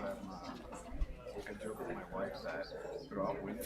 a joke of my wife that throughout winter,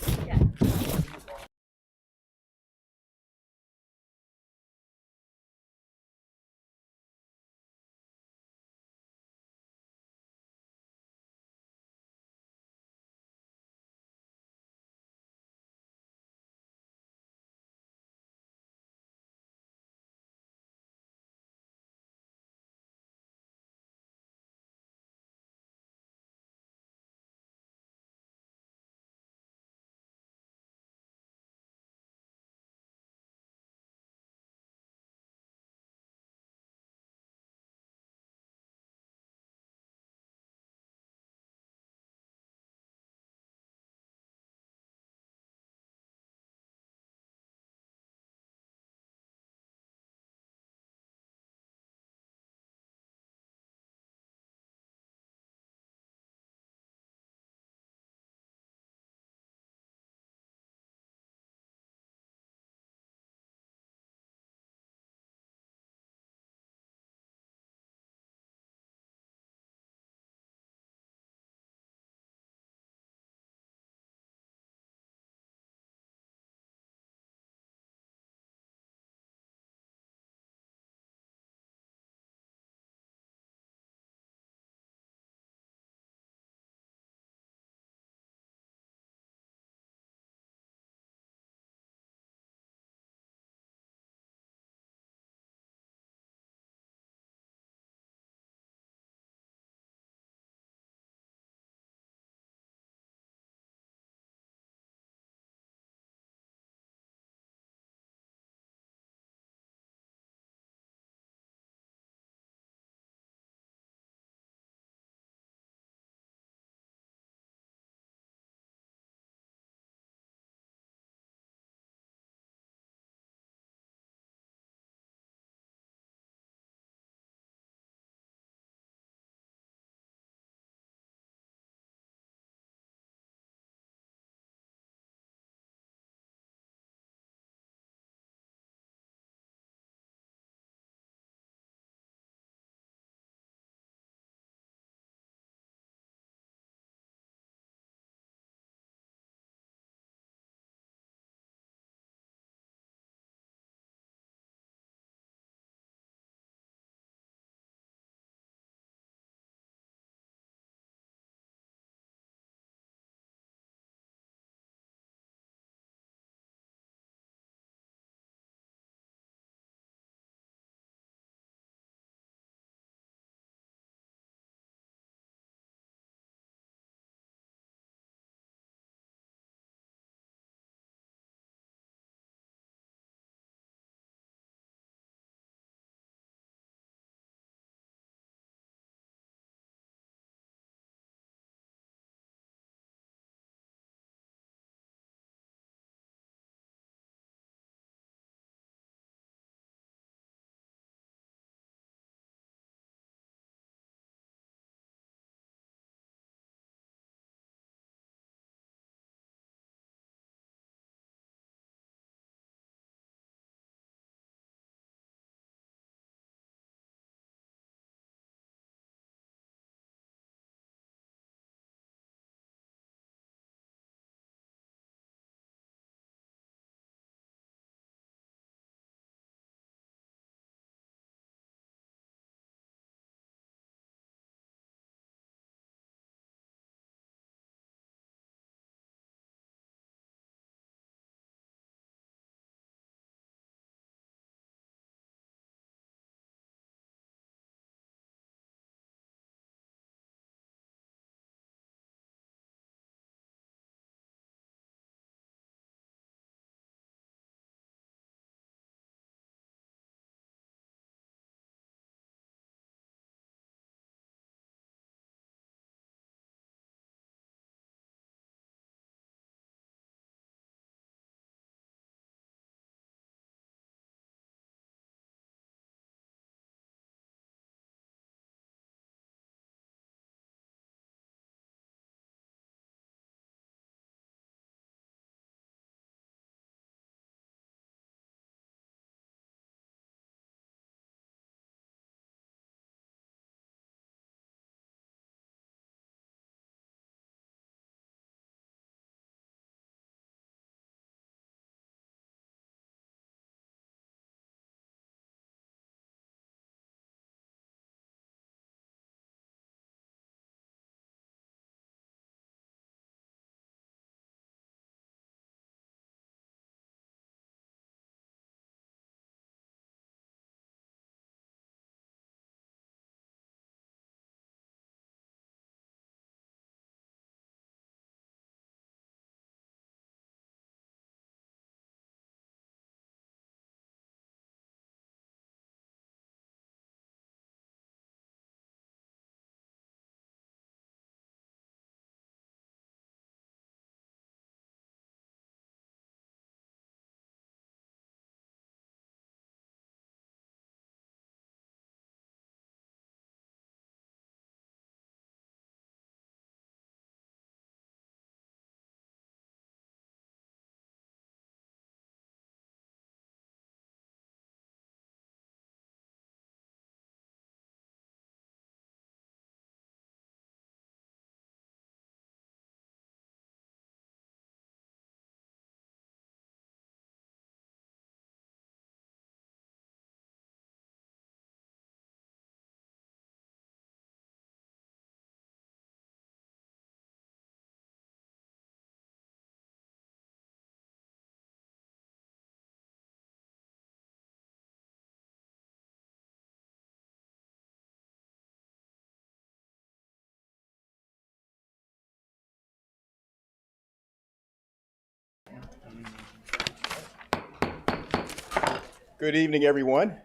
Good evening, everyone.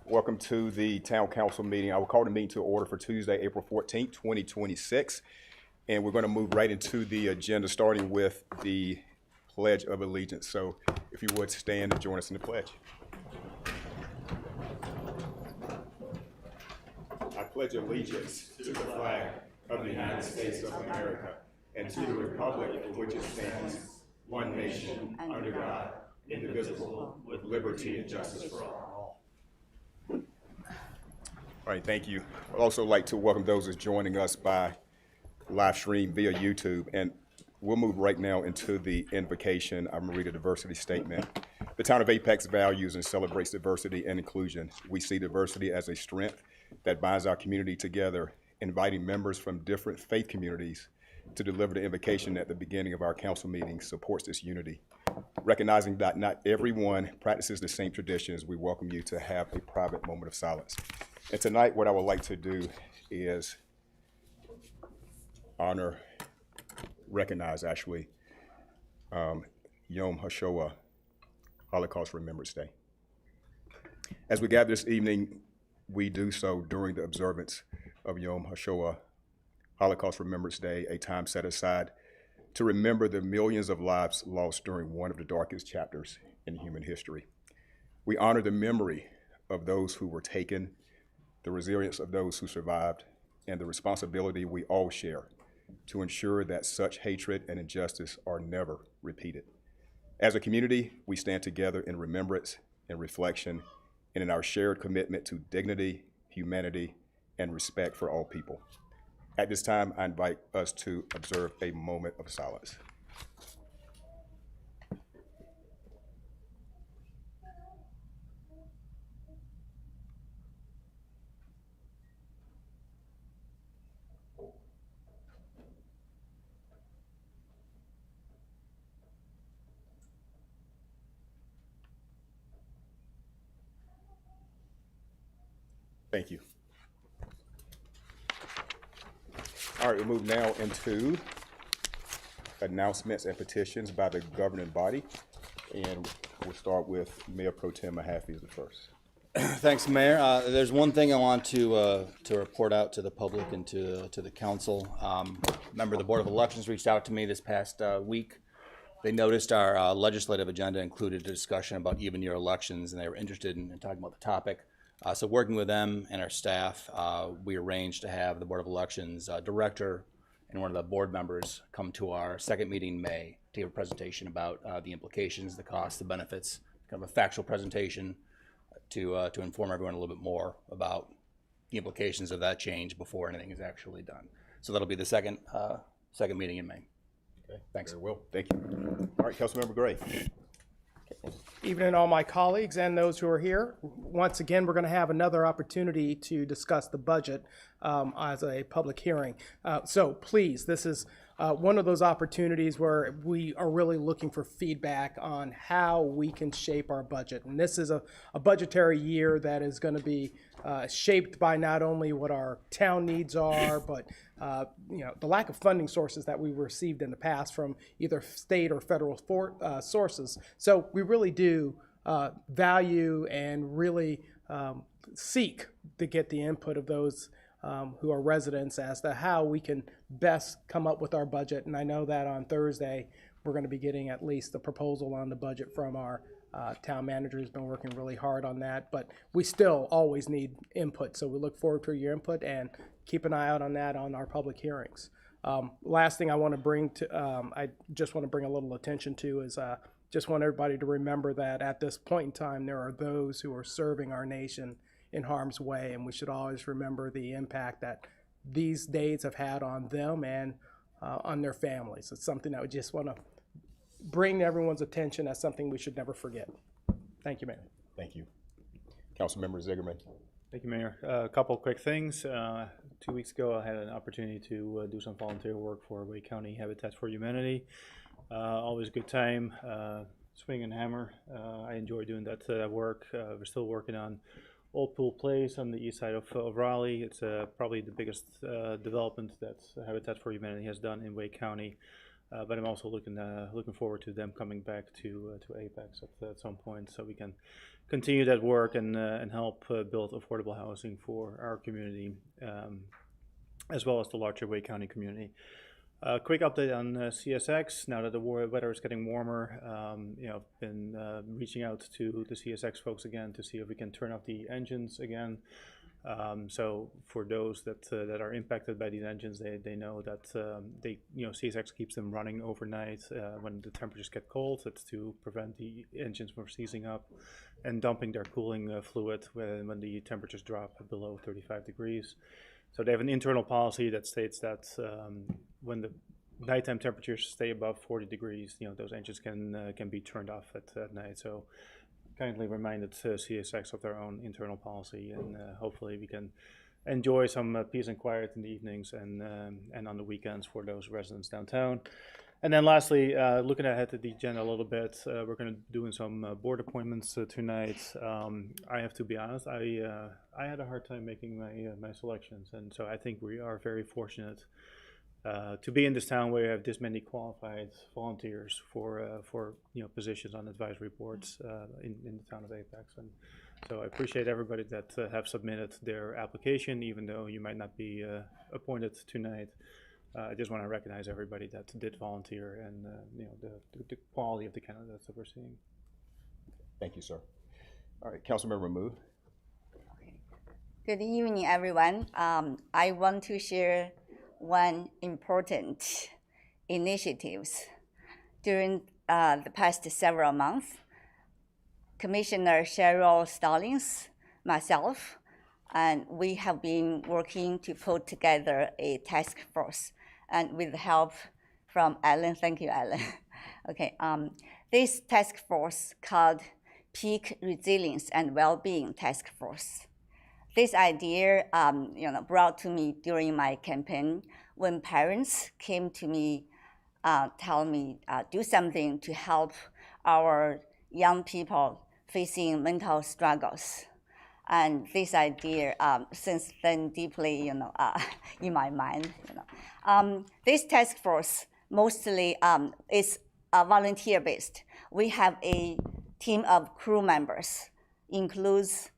Welcome to the Town Council meeting. I will call the meeting to order for Tuesday, April 14th, 2026. And we're going to move right into the agenda, starting with the Pledge of Allegiance. So if you would stand and join us in the pledge. I pledge allegiance to the flag of the United States of America and to the republic for which it stands, one nation, under God, indivisible, with liberty and justice for all. All right, thank you. I'd also like to welcome those who's joining us by live stream via YouTube. And we'll move right now into the invocation. I'm gonna read a diversity statement. The town of Apex values and celebrates diversity and inclusion. We see diversity as a strength that binds our community together, inviting members from different faith communities to deliver the invocation at the beginning of our council meeting supports this unity. Recognizing that not everyone practices the same traditions, we welcome you to have a private moment of silence. And tonight, what I would like to do is recognize Yom HaShoah, Holocaust Remembrance Day. As we gather this evening, we do so during the observance of Yom HaShoah, Holocaust Remembrance Day, a time set aside to remember the millions of lives lost during one of the darkest chapters in human history. We honor the memory of those who were taken, the resilience of those who survived, and the responsibility we all share to ensure that such hatred and injustice are never repeated. As a community, we stand together in remembrance and reflection and in our shared commitment to dignity, humanity, and respect for all people. At this time, I invite us to observe a moment of silence. Thank you. All right, we'll move now into announcements and petitions by the governing body. And we'll start with Mayor Pro Tem Mahaffey as the first. Thanks, Mayor. There's one thing I want to report out to the public and to the council. Member of the Board of Elections reached out to me this past week. They noticed our legislative agenda included a discussion about even year elections, and they were interested in talking about the topic. So working with them and our staff, we arranged to have the Board of Elections director and one of the board members come to our second meeting in May to give a presentation about the implications, the costs, the benefits, kind of a factual presentation to inform everyone a little bit more about the implications of that change before anything is actually done. So that'll be the second meeting in May. Okay, thanks. Very well, thank you. All right, Councilmember Gray. Evening, all my colleagues and those who are here. Once again, we're going to have another opportunity to discuss the budget as a public hearing. So please, this is one of those opportunities where we are really looking for feedback on how we can shape our budget. And this is a budgetary year that is going to be shaped by not only what our town needs are, but the lack of funding sources that we received in the past from either state or federal sources. So we really do value and really seek to get the input of those who are residents as to how we can best come up with our budget. And I know that on Thursday, we're going to be getting at least a proposal on the budget from our town manager who's been working really hard on that, but we still always need input. So we look forward to your input and keep an eye out on that on our public hearings. Last thing I want to bring to, I just want to bring a little attention to is just want everybody to remember that at this point in time, there are those who are serving our nation in harm's way, and we should always remember the impact that these days have had on them and on their families. It's something that we just want to bring to everyone's attention as something we should never forget. Thank you, Mayor. Thank you. Councilmember Zigerman. Thank you, Mayor. A couple quick things. 2 weeks ago, I had an opportunity to do some volunteer work for Wake County Habitat for Humanity. Always a good time. Swing and hammer. I enjoy doing that work. We're still working on Old Pool Place on the east side of Raleigh. It's probably the biggest development that Habitat for Humanity has done in Wake County. But I'm also looking forward to them coming back to Apex at some point, so we can continue that work and help build affordable housing for our community, as well as the larger Wake County community. Quick update on CSX. Now that the weather is getting warmer, I've been reaching out to the CSX folks again to see if we can turn off the engines again. So for those that are impacted by these engines, they know that CSX keeps them running overnight when the temperatures get cold. It's to prevent the engines from seizing up and dumping their cooling fluid when the temperatures drop below 35 degrees. So they have an internal policy that states that when the nighttime temperatures stay above 40 degrees, those engines can be turned off at night. So kindly reminded CSX of their own internal policy, and hopefully we can enjoy some peace and quiet in the evenings and on the weekends for those residents downtown. And then lastly, looking ahead at the agenda a little bit, we're going to be doing some board appointments tonight. I have to be honest, I had a hard time making my selections, and so I think we are very fortunate to be in this town where you have this many qualified volunteers for positions on advisory boards in the town of Apex. And so I appreciate everybody that have submitted their application, even though you might not be appointed tonight. I just want to recognize everybody that did volunteer and the quality of the candidates that we're seeing. Thank you, sir. All right, Councilmember Moo. Good evening, everyone. I want to share one important initiatives. During the past several months, Commissioner Cheryl Stallings, myself, and we have been working to put together a task force, and with the help from Alan. Thank you, Alan. Okay, this task force called Peak Resilience and Wellbeing Task Force. This idea, brought to me during my campaign when parents came to me, tell me do something to help our young people facing mental struggles. And this idea, since then, deeply, in my mind. This task force mostly is volunteer-based. We have a team of crew members, includes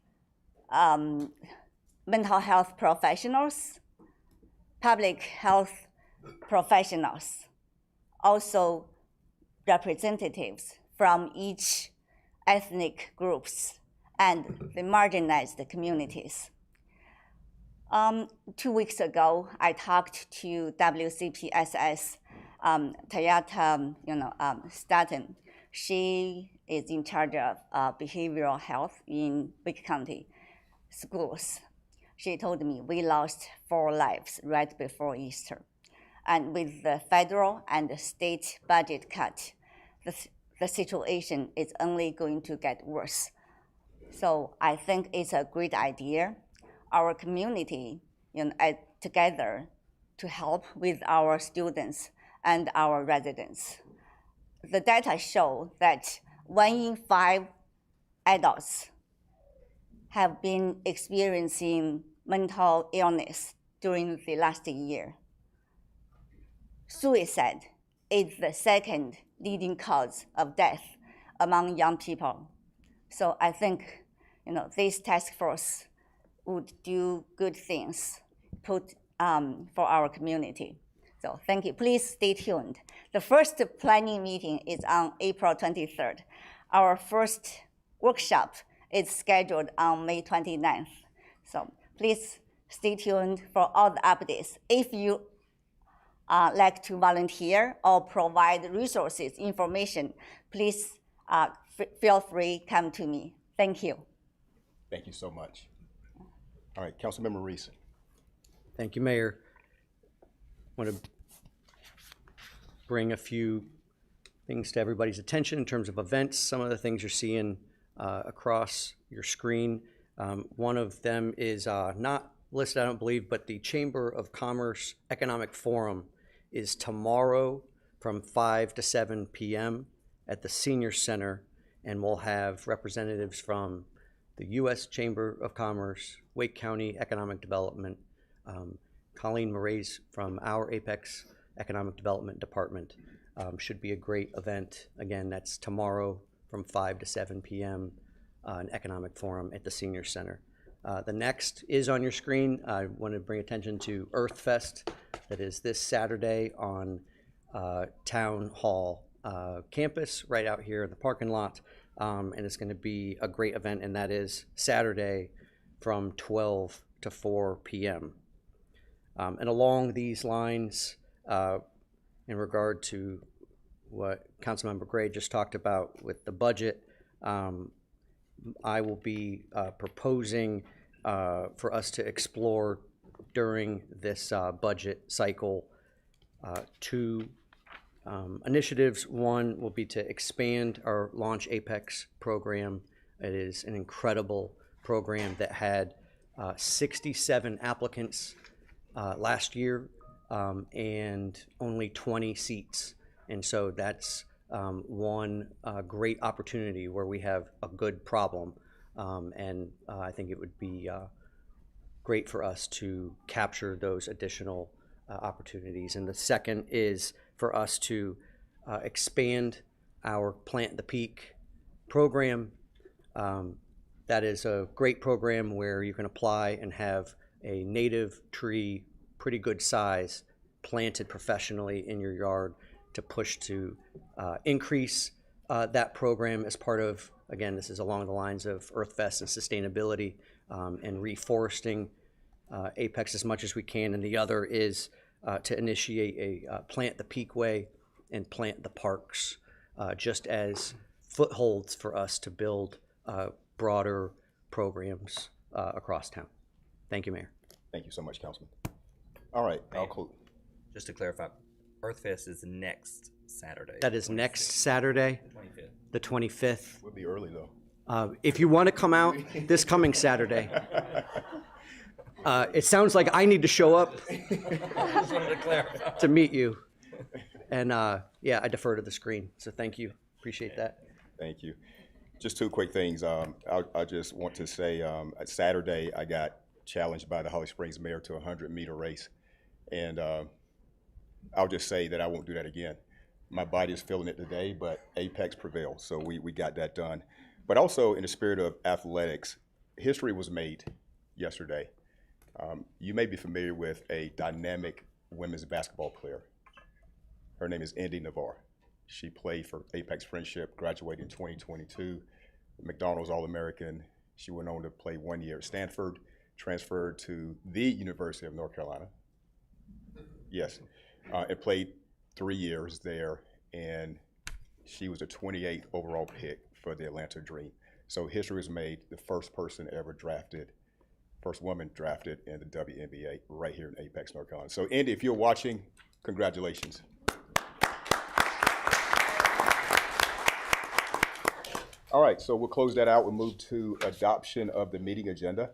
mental health professionals, public health professionals, also representatives from each ethnic groups and the marginalized communities. 2 weeks ago, I talked to WCPSS Tayata Staten. She is in charge of behavioral health in Wake County schools. She told me we lost 4 lives right before Easter. And with the federal and the state budget cut, the situation is only going to get worse. So I think it's a great idea. Our community, together to help with our students and our residents. The data show that 1 in 5 adults have been experiencing mental illness during the last year. Suicide is the second leading cause of death among young people. So I think, this task force would do good things for our community. So thank you. Please stay tuned. The first planning meeting is on April 23rd. Our first workshop is scheduled on May 29th. So please stay tuned for all the updates. If you like to volunteer or provide resources, information, please feel free, come to me. Thank you. Thank you so much. All right, Councilmember Reese. Thank you, Mayor. I want to bring a few things to everybody's attention in terms of events. Some of the things you're seeing across your screen. One of them is not listed, I don't believe, but the Chamber of Commerce Economic Forum is tomorrow from 5 to 7 p.m. at the Senior Center, and we'll have representatives from the U.S. Chamber of Commerce, Wake County Economic Development, Colleen Moraes from our Apex Economic Development Department. Should be a great event. Again, that's tomorrow from 5 to 7 p.m., an economic forum at the Senior Center. The next is on your screen. I want to bring attention to Earth Fest. That is this Saturday on Town Hall campus, right out here in the parking lot. And it's going to be a great event, and that is Saturday from 12 to 4 p.m. And along these lines, in regard to what Councilmember Gray just talked about with the budget, I will be proposing for us to explore during this budget cycle two initiatives. One will be to expand our Launch Apex program. It is an incredible program that had 67 applicants last year and only 20 seats. And so that's one great opportunity where we have a good problem. And I think it would be great for us to capture those additional opportunities. And the second is for us to expand our Plant the Peak program. That is a great program where you can apply and have a native tree, pretty good size, planted professionally in your yard to push to increase that program as part of, again, this is along the lines of EarthFest and sustainability and reforesting Apex as much as we can. And the other is to initiate a Plant the Peak Way and Plant the Parks, just as footholds for us to build broader programs across town. Thank you, Mayor. Thank you so much, Councilman. All right, I'll close. Just to clarify, EarthFest is next Saturday. That is next Saturday, 25th. the 25th. We'll be early though. If you want to come out this coming Saturday, it sounds like I need to show up Just wanted to clarify. to meet you. And yeah, I defer to the screen. So thank you. Appreciate that. Thank you. Just two quick things. I just want to say, Saturday I got challenged by the Holly Springs mayor to a 100-meter race, and I'll just say that I won't do that again. My body is feeling it today, but Apex prevailed, so we got that done. But also, in the spirit of athletics, history was made yesterday. You may be familiar with a dynamic women's basketball player. Her name is Indy Navarre. She played for Apex Friendship, graduated in 2022, McDonald's All-American. She went on to play 1 year at Stanford, transferred to the University of North Carolina. Yes, and played 3 years there, and she was the 28th overall pick for the Atlanta Dream. So history was made, the first person ever drafted, first woman drafted in the WNBA right here in Apex, North Carolina. So Indy, if you're watching, congratulations. All right, so we'll close that out. We'll move to adoption of the meeting agenda.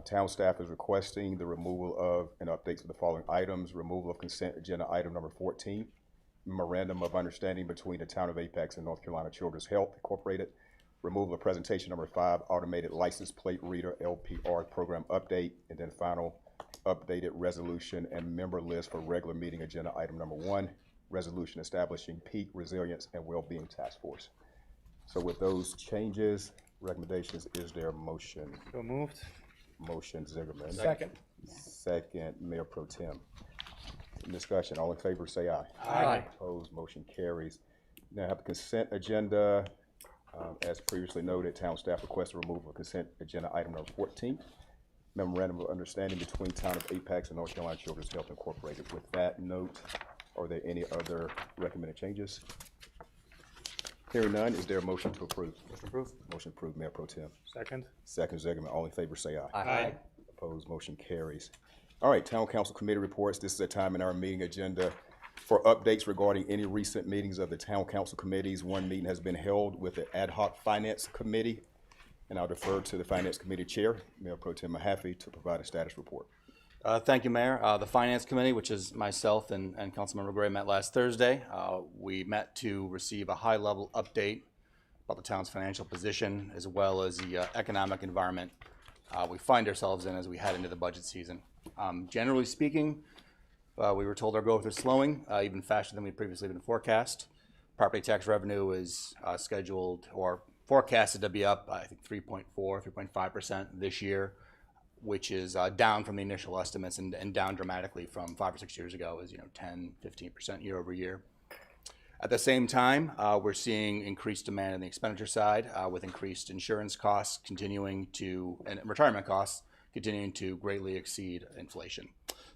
Town staff is requesting the removal of and updates for the following items: removal of consent agenda item number 14, memorandum of understanding between the Town of Apex and North Carolina Children's Health Incorporated, removal of presentation number 5, automated license plate reader LPR program update, and then final updated resolution and member list for regular meeting agenda item number 1, resolution establishing peak resilience and well-being task force. So with those changes, recommendations, is there a motion? So moved. Motion Zigerman. Second. Second, Mayor Pro Tem. Discussion, all in favor say aye. Aye. Opposed, motion carries. Now I have the consent agenda. As previously noted, town staff requests the removal of consent agenda item number 14, memorandum of understanding between Town of Apex and North Carolina Children's Health Incorporated. With that note, are there any other recommended changes? Hearing none, is there a motion to approve? Motion approved. Motion approved, Mayor Pro Tem. Second. Second, Zigerman. All in favor say aye. Aye. Opposed, motion carries. All right, Town Council Committee reports. This is a time in our meeting agenda for updates regarding any recent meetings of the Town Council committees. One meeting has been held with the Ad Hoc Finance Committee, and I'll defer to the Finance Committee Chair, Mayor Pro Tem Mahaffey, to provide a status report. Thank you, Mayor. The Finance Committee, which is myself and Councilmember Gray, met last Thursday. We met to receive a high-level update about the town's financial position as well as the economic environment we find ourselves in as we head into the budget season. Generally speaking, We were told our growth is slowing, even faster than we previously been forecast. Property tax revenue is scheduled or forecasted to be up, I think, 3.4, 3.5% this year, which is down from the initial estimates and down dramatically from 5 or 6 years ago, as 10, 15% year over year. At the same time, we're seeing increased demand on the expenditure side, with increased insurance costs continuing to, and retirement costs continuing to greatly exceed inflation.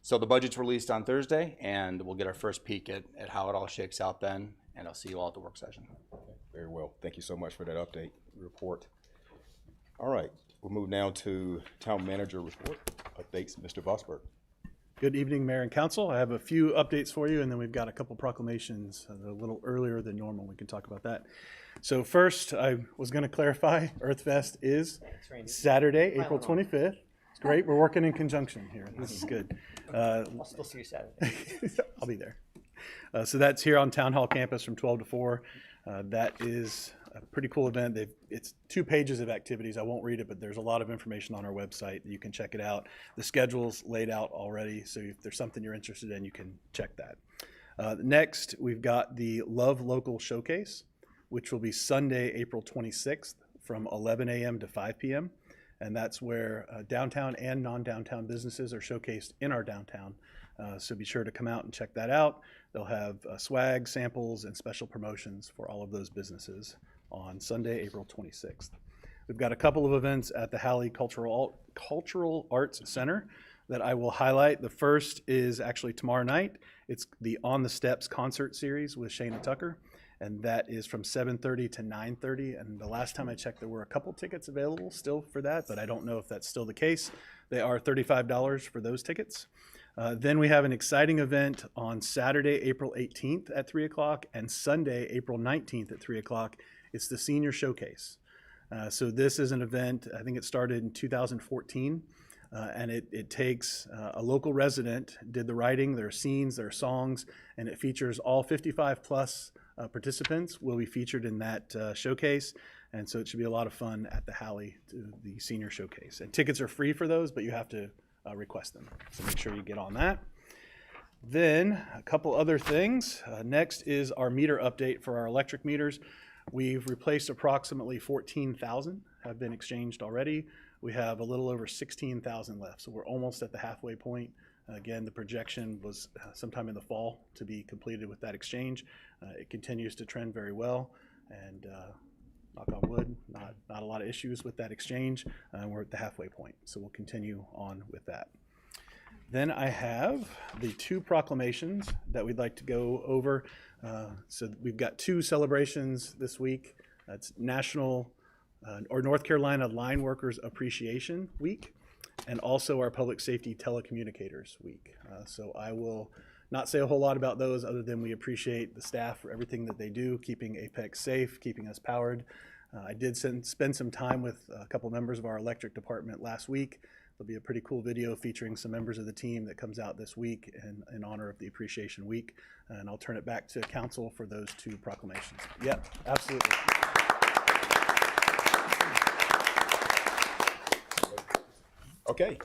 So the budget's released on Thursday, and we'll get our first peek at how it all shakes out then, and I'll see you all at the work session. Very well. Thank you so much for that update report. All right, we'll move now to Town Manager report. Updates, Mr. Vosberg. Good evening, Mayor and Council. I have a few updates for you, and then we've got a couple proclamations a little earlier than normal. We can talk about that. So first, I was going to clarify, EarthFest is Saturday, April 25th. It's great. We're working in conjunction here. This is good. I'll still see you Saturday. I'll be there. So that's here on Town Hall campus from 12 to 4. That is a pretty cool event. It's 2 pages of activities. I won't read it, but there's a lot of information on our website. You can check it out. The schedule's laid out already, so if there's something you're interested in, you can check that. Next, we've got the Love Local Showcase, which will be Sunday, April 26th from 11 a.m. to 5 p.m. And that's where downtown and non-downtown businesses are showcased in our downtown. So be sure to come out and check that out. They'll have swag, samples, and special promotions for all of those businesses on Sunday, April 26th. We've got a couple of events at the Halley Cultural Arts Center that I will highlight. The first is actually tomorrow night. It's the On the Steps concert series with Shana Tucker, and that is from 7:30 to 9:30. And the last time I checked, there were a couple tickets available still for that, but I don't know if that's still the case. They are $35 for those tickets. Then we have an exciting event on Saturday, April 18th at 3 o'clock and Sunday, April 19th at 3 o'clock. It's the Senior Showcase. So this is an event, I think it started in 2014, and it takes a local resident, did the writing, there are scenes, there are songs, and it features all 55 plus participants will be featured in that showcase. And so it should be a lot of fun at the Halley, the Senior Showcase. And tickets are free for those, but you have to request them. So make sure you get on that. Then a couple other things. Next is our meter update for our electric meters. We've replaced approximately 14,000 have been exchanged already. We have a little over 16,000 left. So we're almost at the halfway point. Again, the projection was sometime in the fall to be completed with that exchange. It continues to trend very well, and knock on wood, not a lot of issues with that exchange. We're at the halfway point, so we'll continue on with that. Then I have the 2 proclamations that we'd like to go over. So we've got 2 celebrations this week. It's National or North Carolina Line Workers Appreciation Week, and also our Public Safety Telecommunicators Week. So I will not say a whole lot about those other than we appreciate the staff for everything that they do, keeping Apex safe, keeping us powered. I did spend some time with a couple members of our electric department last week. There'll be a pretty cool video featuring some members of the team that comes out this week in honor of the Appreciation Week. And I'll turn it back to council for those 2 proclamations. Yep, absolutely. Okay.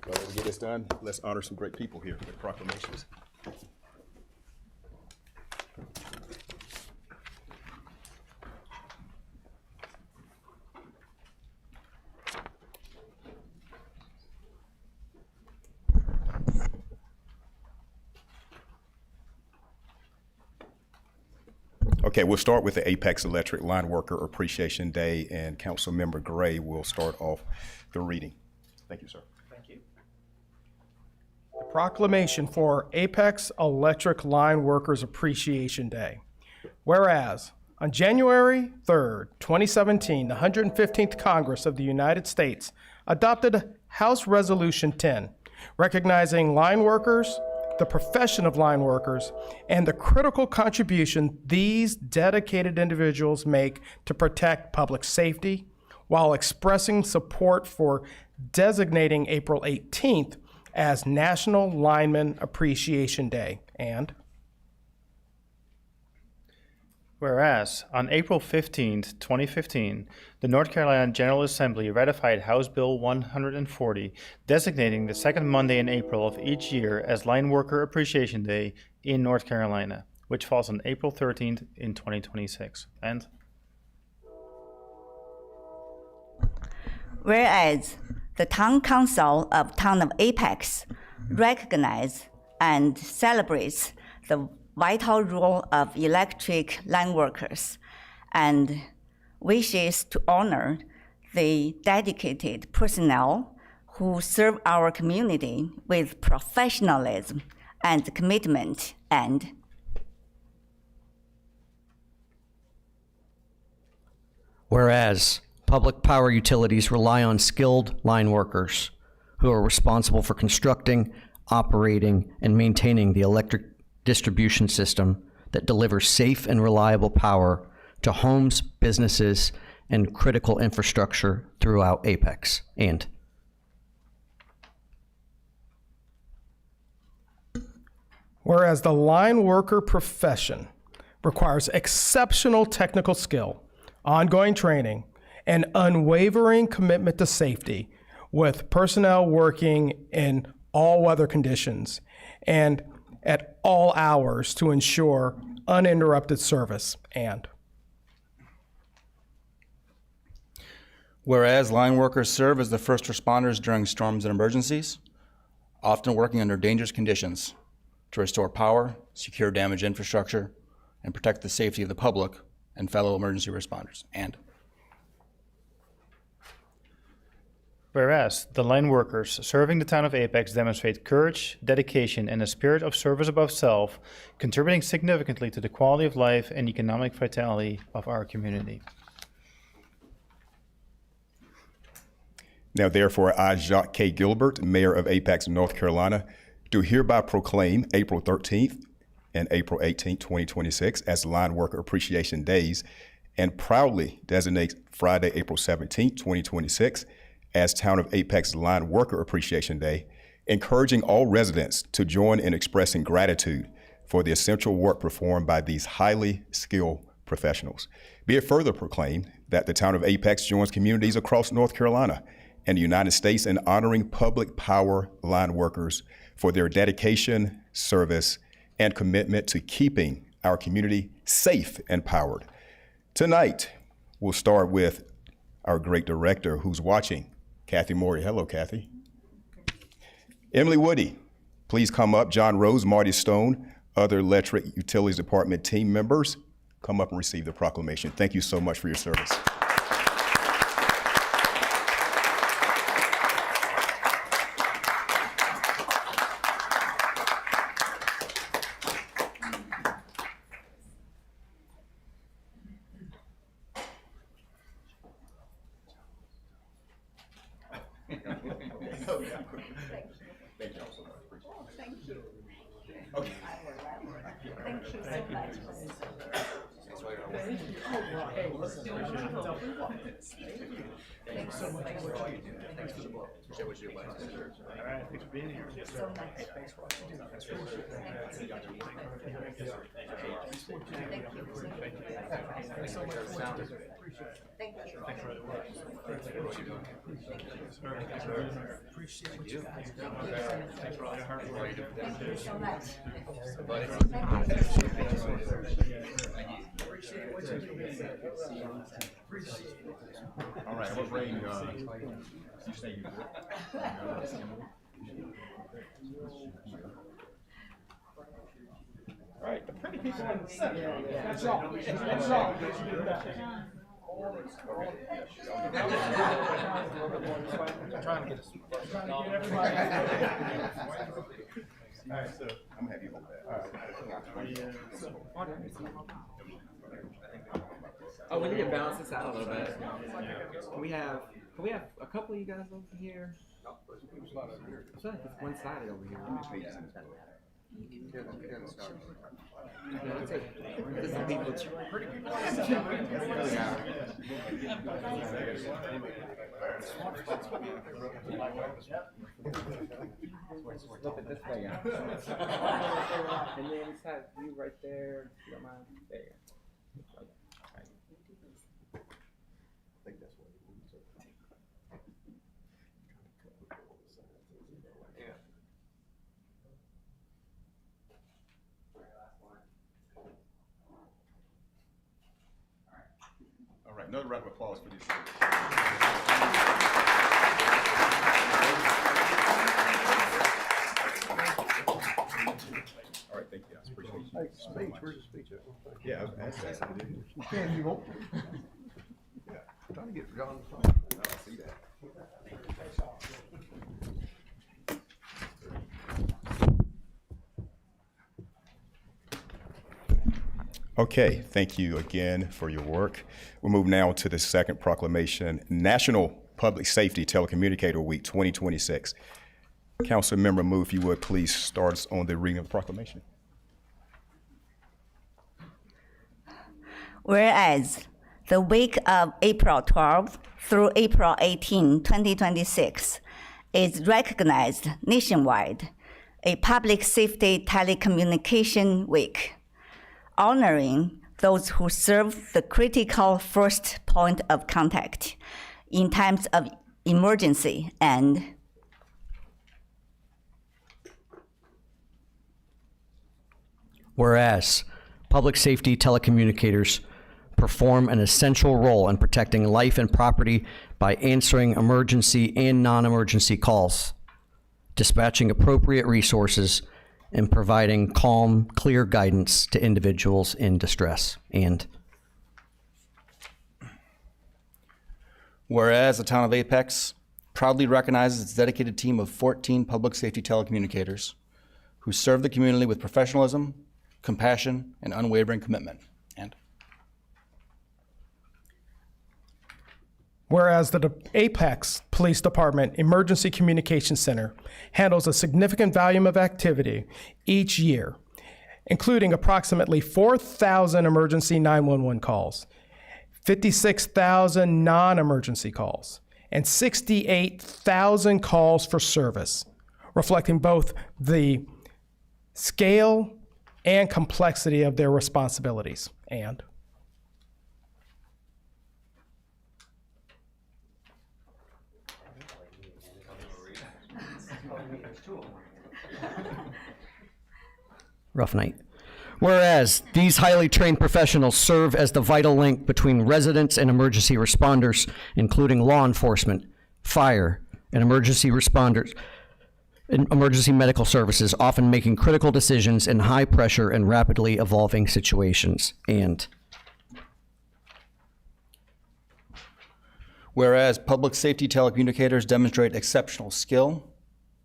Well, let's get this done. Let's honor some great people here with proclamations. Okay, we'll start with the Apex Electric Line Worker Appreciation Day, and Councilmember Gray will start off the reading. Thank you, sir. Thank you. Proclamation for Apex Electric Line Workers Appreciation Day. Whereas, on January 3rd, 2017, the 115th Congress of the United States adopted House Resolution 10, recognizing line workers, the profession of line workers, and the critical contribution these dedicated individuals make to protect public safety, while expressing support for designating April 18th as National Lineman Appreciation Day. And Whereas, on April 15th, 2015, the North Carolina General Assembly ratified House Bill 140, designating the second Monday in April of each year as Line Worker Appreciation Day in North Carolina, which falls on April 13th in 2026. And whereas the Town Council of Town of Apex recognizes and celebrates the vital role of electric line workers and wishes to honor the dedicated personnel who serve our community with professionalism and commitment. And whereas public power utilities rely on skilled line workers who are responsible for constructing, operating, and maintaining the electric distribution system that delivers safe and reliable power to homes, businesses, and critical infrastructure throughout Apex. And whereas the line worker profession requires exceptional technical skill, ongoing training, and unwavering commitment to safety, with personnel working in all weather conditions and at all hours to ensure uninterrupted service. And whereas line workers serve as the first responders during storms and emergencies, often working under dangerous conditions to restore power, secure damaged infrastructure, and protect the safety of the public and fellow emergency responders. And whereas the line workers serving the town of Apex demonstrate courage, dedication, and a spirit of service above self, contributing significantly to the quality of life and economic vitality of our community. Now therefore, I, Jacques K. Gilbert, Mayor of Apex, North Carolina, do hereby proclaim April 13th and April 18th, 2026 as Line Worker Appreciation Days, and proudly designate Friday, April 17th, 2026 as Town of Apex Line Worker Appreciation Day, encouraging all residents to join in expressing gratitude for the essential work performed by these highly skilled professionals. Be it further proclaimed that the Town of Apex joins communities across North Carolina and the United States in honoring public power line workers for their dedication, service, and commitment to keeping our community safe and powered. Tonight, we'll start with our great director who's watching, Kathy Morey. Hello, Kathy. Emily Woody, please come up. John Rose, Marty Stone, other Electric Utilities Department team members, come up and receive the proclamation. Thank you so much for your service. All right, I'm gonna bring, you say you all right, the pretty people in the center. That's all. That's all. Trying to get everybody. All right, so I'm gonna have you hold that. Oh, we need to balance this out a little bit. Can we have a couple of you guys over here? I feel like it's one-sided over here. There's some people. Flip it this way, yeah. And then we have you right there. If you don't mind. There you go. All right, another round of applause for these. All right, thank you guys. Appreciate you. Hey, speech, where's the speech at? Yeah, I was asking. Can you won't? Yeah, I'm trying to get John to sign. I see that. Okay, thank you again for your work. We'll move now to the second proclamation, National Public Safety Telecommunicator Week 2026. Council member Moo, if you would please start us on the reading of the proclamation. Whereas the week of April 12 through April 18, 2026 is recognized nationwide a Public Safety Telecommunication Week, honoring those who serve the critical first point of contact in times of emergency and whereas public safety telecommunicators perform an essential role in protecting life and property by answering emergency and non-emergency calls, dispatching appropriate resources, and providing calm, clear guidance to individuals in distress. And whereas the town of Apex proudly recognizes its dedicated team of 14 public safety telecommunicators who serve the community with professionalism, compassion, and unwavering commitment. And whereas the Apex Police Department Emergency Communication Center handles a significant volume of activity each year, including approximately 4,000 emergency 911 calls, 56,000 non-emergency calls, and 68,000 calls for service, reflecting both the scale and complexity of their responsibilities. And rough night. Whereas these highly trained professionals serve as the vital link between residents and emergency responders, including law enforcement, fire, and emergency responders, and emergency medical services, often making critical decisions in high pressure and rapidly evolving situations. And whereas public safety telecommunicators demonstrate exceptional skill,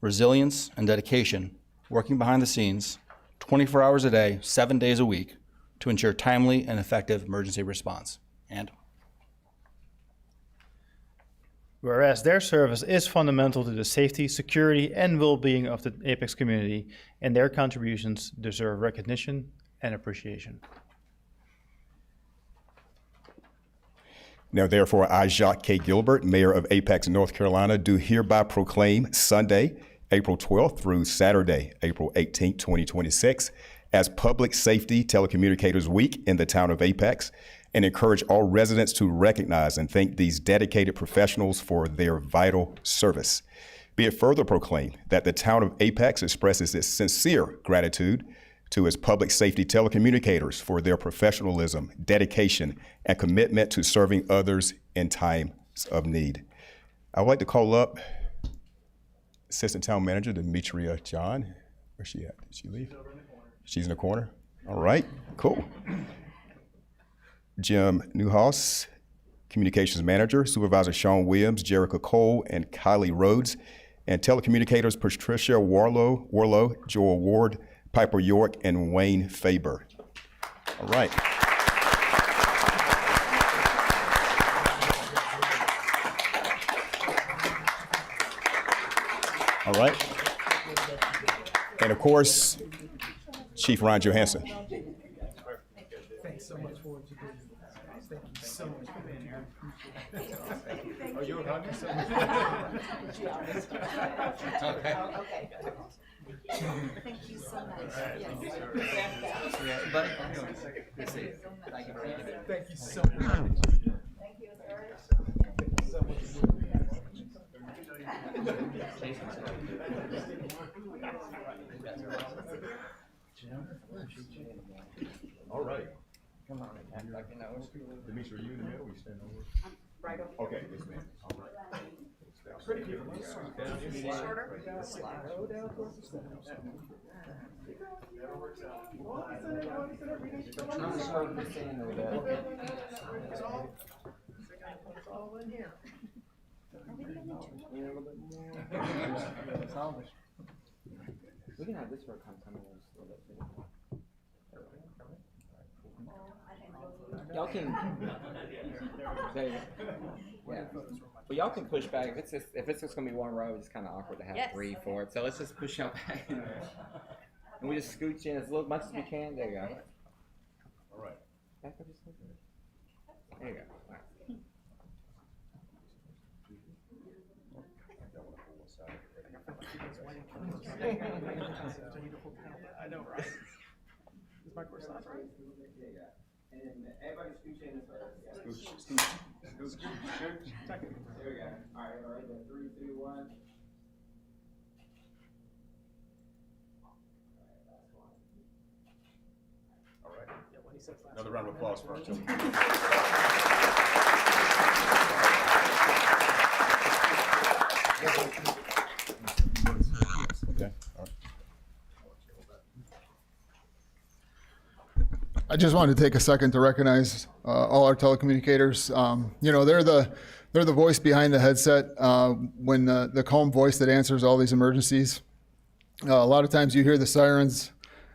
resilience, and dedication, working behind the scenes 24 hours a day, 7 days a week, to ensure timely and effective emergency response. And whereas their service is fundamental to the safety, security, and well-being of the Apex community, and their contributions deserve recognition and appreciation. Now, therefore, I, Jacques K. Gilbert, Mayor of Apex, North Carolina, do hereby proclaim Sunday, April 12th through Saturday, April 18th, 2026, as Public Safety Telecommunicators Week in the town of Apex, and encourage all residents to recognize and thank these dedicated professionals for their vital service. Be it further proclaimed that the town of Apex expresses its sincere gratitude to its public safety telecommunicators for their professionalism, dedication, and commitment to serving others in times of need. I would like to call up Assistant Town Manager Demetria John. Where's she at? Did she leave? She's in the corner. All right, cool. Jim Newhouse, Communications Manager, Supervisor Sean Williams, Jerica Cole, and Kylie Rhodes, and telecommunicators Patricia Warlow, Joel Ward, Piper York, and Wayne Faber. All right. All right. And of course, Chief Ryan Johansson. thanks so much for what you do. Thank you so much for being here. Are you a hugger? Okay. Thank you so much. Buddy, how you doing? Good to see you. Thank you. Thank you so much. Thank you, sir. All right. Come on, act like you know. Demetri, are you in the middle? You stand over? Right over. Okay, yes, ma'am. All right. We can have this work come in just a little bit. Y'all can. Yeah. But y'all can push back. If it's just gonna be one row, it's kind of awkward to have Yes. 3, 4. So let's just push y'all back. And we just scooch in as much as we can. There you go. All right. Back up just a little bit. There you go. All right. I know, right? It's my first time, right? And everybody scooch in as well. Scooch. There we go. All right, 3, 2, 1. All right. Another round of applause for our children. Okay. All right. I just wanted to take a second to recognize all our telecommunicators. You know, they're the voice behind the headset when the calm voice that answers all these emergencies. A lot of times you hear the sirens,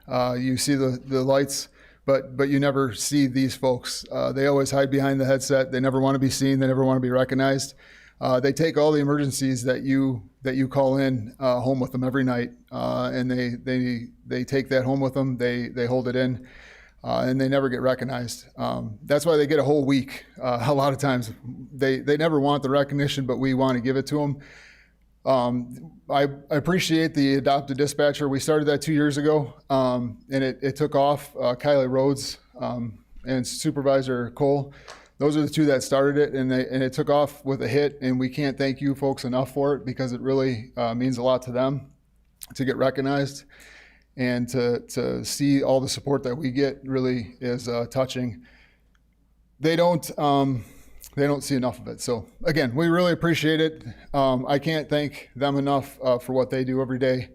you see the lights, but you never see these folks. They always hide behind the headset. They never want to be seen. They never want to be recognized. They take all the emergencies that you call in home with them every night, and they take that home with them. They hold it in. And they never get recognized. That's why they get a whole week. A lot of times they never want the recognition, but we want to give it to them. I appreciate the adopted dispatcher. We started that 2 years ago, and it took off. Kylie Rhodes and Supervisor Cole, those are the two that started it, and it took off with a hit, and we can't thank you folks enough for it because it really means a lot to them to get recognized. And to see all the support that we get really is touching. They don't see enough of it. So again, we really appreciate it. I can't thank them enough for what they do every day,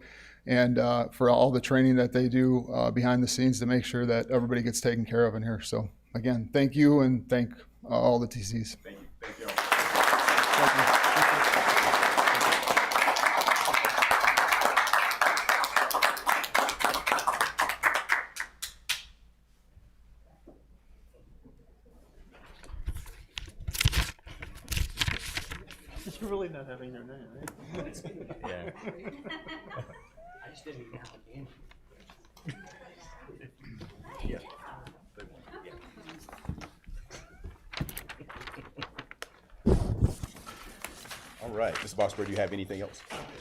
and for all the training that they do behind the scenes to make sure that everybody gets taken care of in here. So again, thank you, and thank all the TCs. Thank you. Thank you all. Thank you. You're really not having your name, right? Yeah. I just didn't now again. All right, Mr. Boxberg, do you have anything else?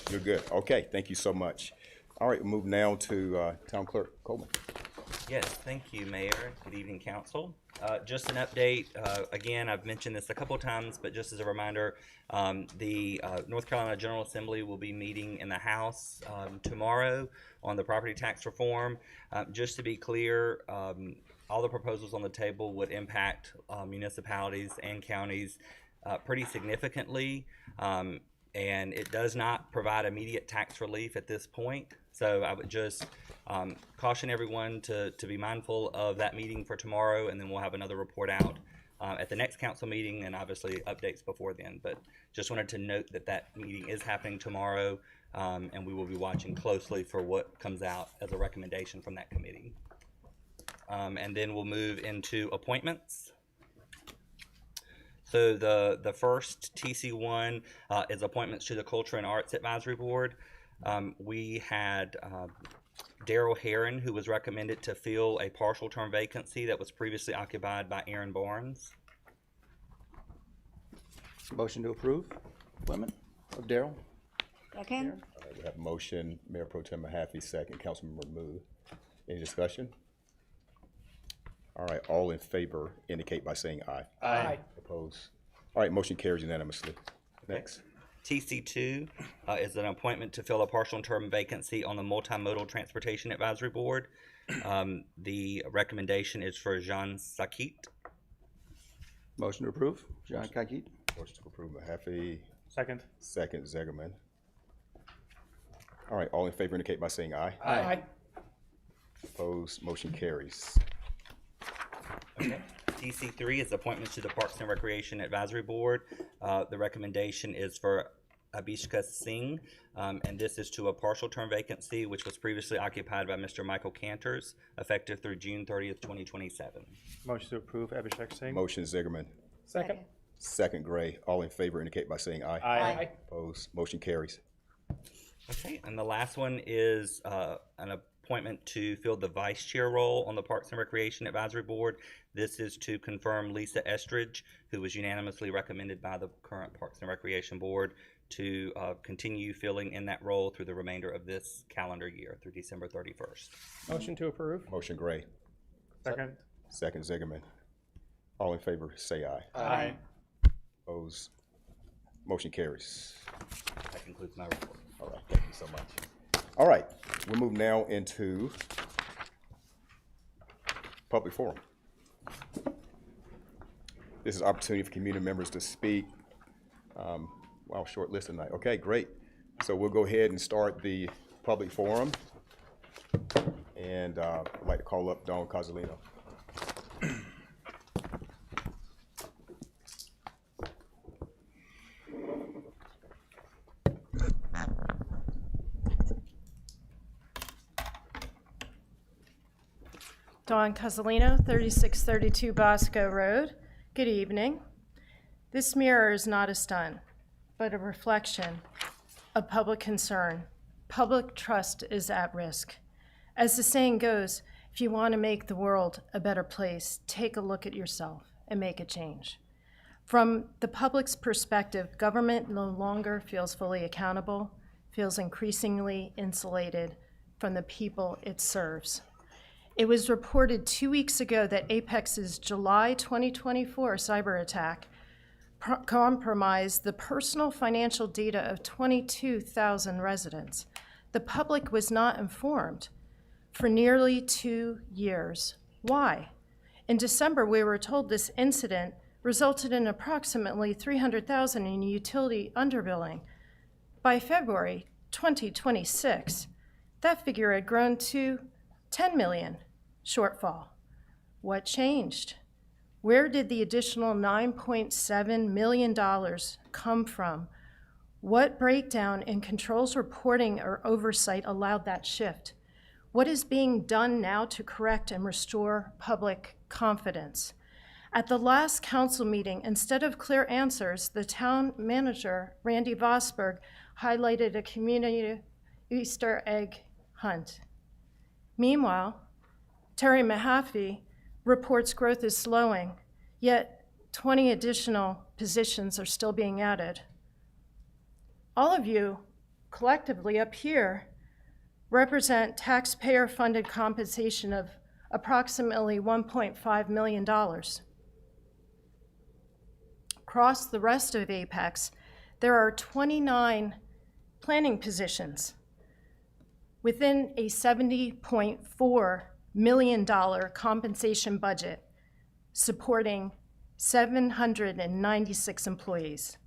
You're good. Okay, thank you so much. All right, we'll move now to Town Clerk Coleman. Yes, thank you, Mayor. Good evening, Council. Just an update. Again, I've mentioned this a couple times, but just as a reminder, the North Carolina General Assembly will be meeting in the House tomorrow on the property tax reform. Just to be clear, all the proposals on the table would impact municipalities and counties pretty significantly, and it does not provide immediate tax relief at this point. So I would just caution everyone to be mindful of that meeting for tomorrow, and then we'll have another report out at the next council meeting, and obviously updates before then. But just wanted to note that that meeting is happening tomorrow, and we will be watching closely for what comes out as a recommendation from that committee. And then we'll move into appointments. So the first TC1 is appointments to the Culture and Arts Advisory Board. We had Daryl Herron, who was recommended to fill a partial term vacancy that was previously occupied by Aaron Barnes. Motion to approve appointment of Daryl. Second? All right, we have a motion, Mayor Pro Tem Mahaffey, second, Councilmember Mood. Any discussion? All right, all in favor indicate by saying aye. Aye. Opposed? All right, motion carries unanimously. Next. TC2 is an appointment to fill a partial term vacancy on the Multimodal Transportation Advisory Board. The recommendation is for Jean Sakit. Motion to approve, John Kakit. Motion to approve Mahaffey, Second. second, Zegerman. All right, all in favor indicate by saying aye. Aye. Opposed? Motion carries. Okay. TC3 is appointments to the Parks and Recreation Advisory Board. The recommendation is for Abhishka Singh, and this is to a partial term vacancy which was previously occupied by Mr. Michael Cantors, effective through June 30th, 2027. Motion to approve Abhishek Singh. Motion, Zegerman. Second? Second, Gray. All in favor indicate by saying aye. Aye. Opposed? Motion carries. Okay, and the last one is an appointment to fill the vice chair role on the Parks and Recreation Advisory Board. This is to confirm Lisa Estridge, who was unanimously recommended by the current Parks and Recreation Board to continue filling in that role through the remainder of this calendar year, through December 31st. Motion to approve? Motion, Gray. Second. Second, Zegerman. All in favor say aye. Aye. Opposed? Motion carries. That concludes my report. All right, thank you so much. All right, we'll move now into public forum. This is an opportunity for community members to speak. Wow, short list tonight. Okay, great. So we'll go ahead and start the public forum. And I'd like to call up Dawn Cozzolino. Dawn Cozzolino, 3632 Bosco Road. Good evening. This mirror is not a stunt, but a reflection of public concern. Public trust is at risk. As the saying goes, if you want to make the world a better place, take a look at yourself and make a change. From the public's perspective, government no longer feels fully accountable, feels increasingly insulated from the people it serves. It was reported 2 weeks ago that Apex's July 2024 cyber attack compromised the personal financial data of 22,000 residents. The public was not informed for nearly 2 years. Why? In December, we were told this incident resulted in approximately $300,000 in utility underbilling. By February 2026, that figure had grown to $10 million shortfall. What changed? Where did the additional $9.7 million come from? What breakdown in controls reporting or oversight allowed that shift? What is being done now to correct and restore public confidence? At the last council meeting, instead of clear answers, the town manager, Randy Vosberg, highlighted a community Easter egg hunt. Meanwhile, Terry Mahaffey reports growth is slowing, yet 20 additional positions are still being added. All of you, collectively up here, represent taxpayer-funded compensation of approximately $1.5 million. Across the rest of Apex, there are 29 planning positions within a $70.4 million compensation budget supporting 796 employees.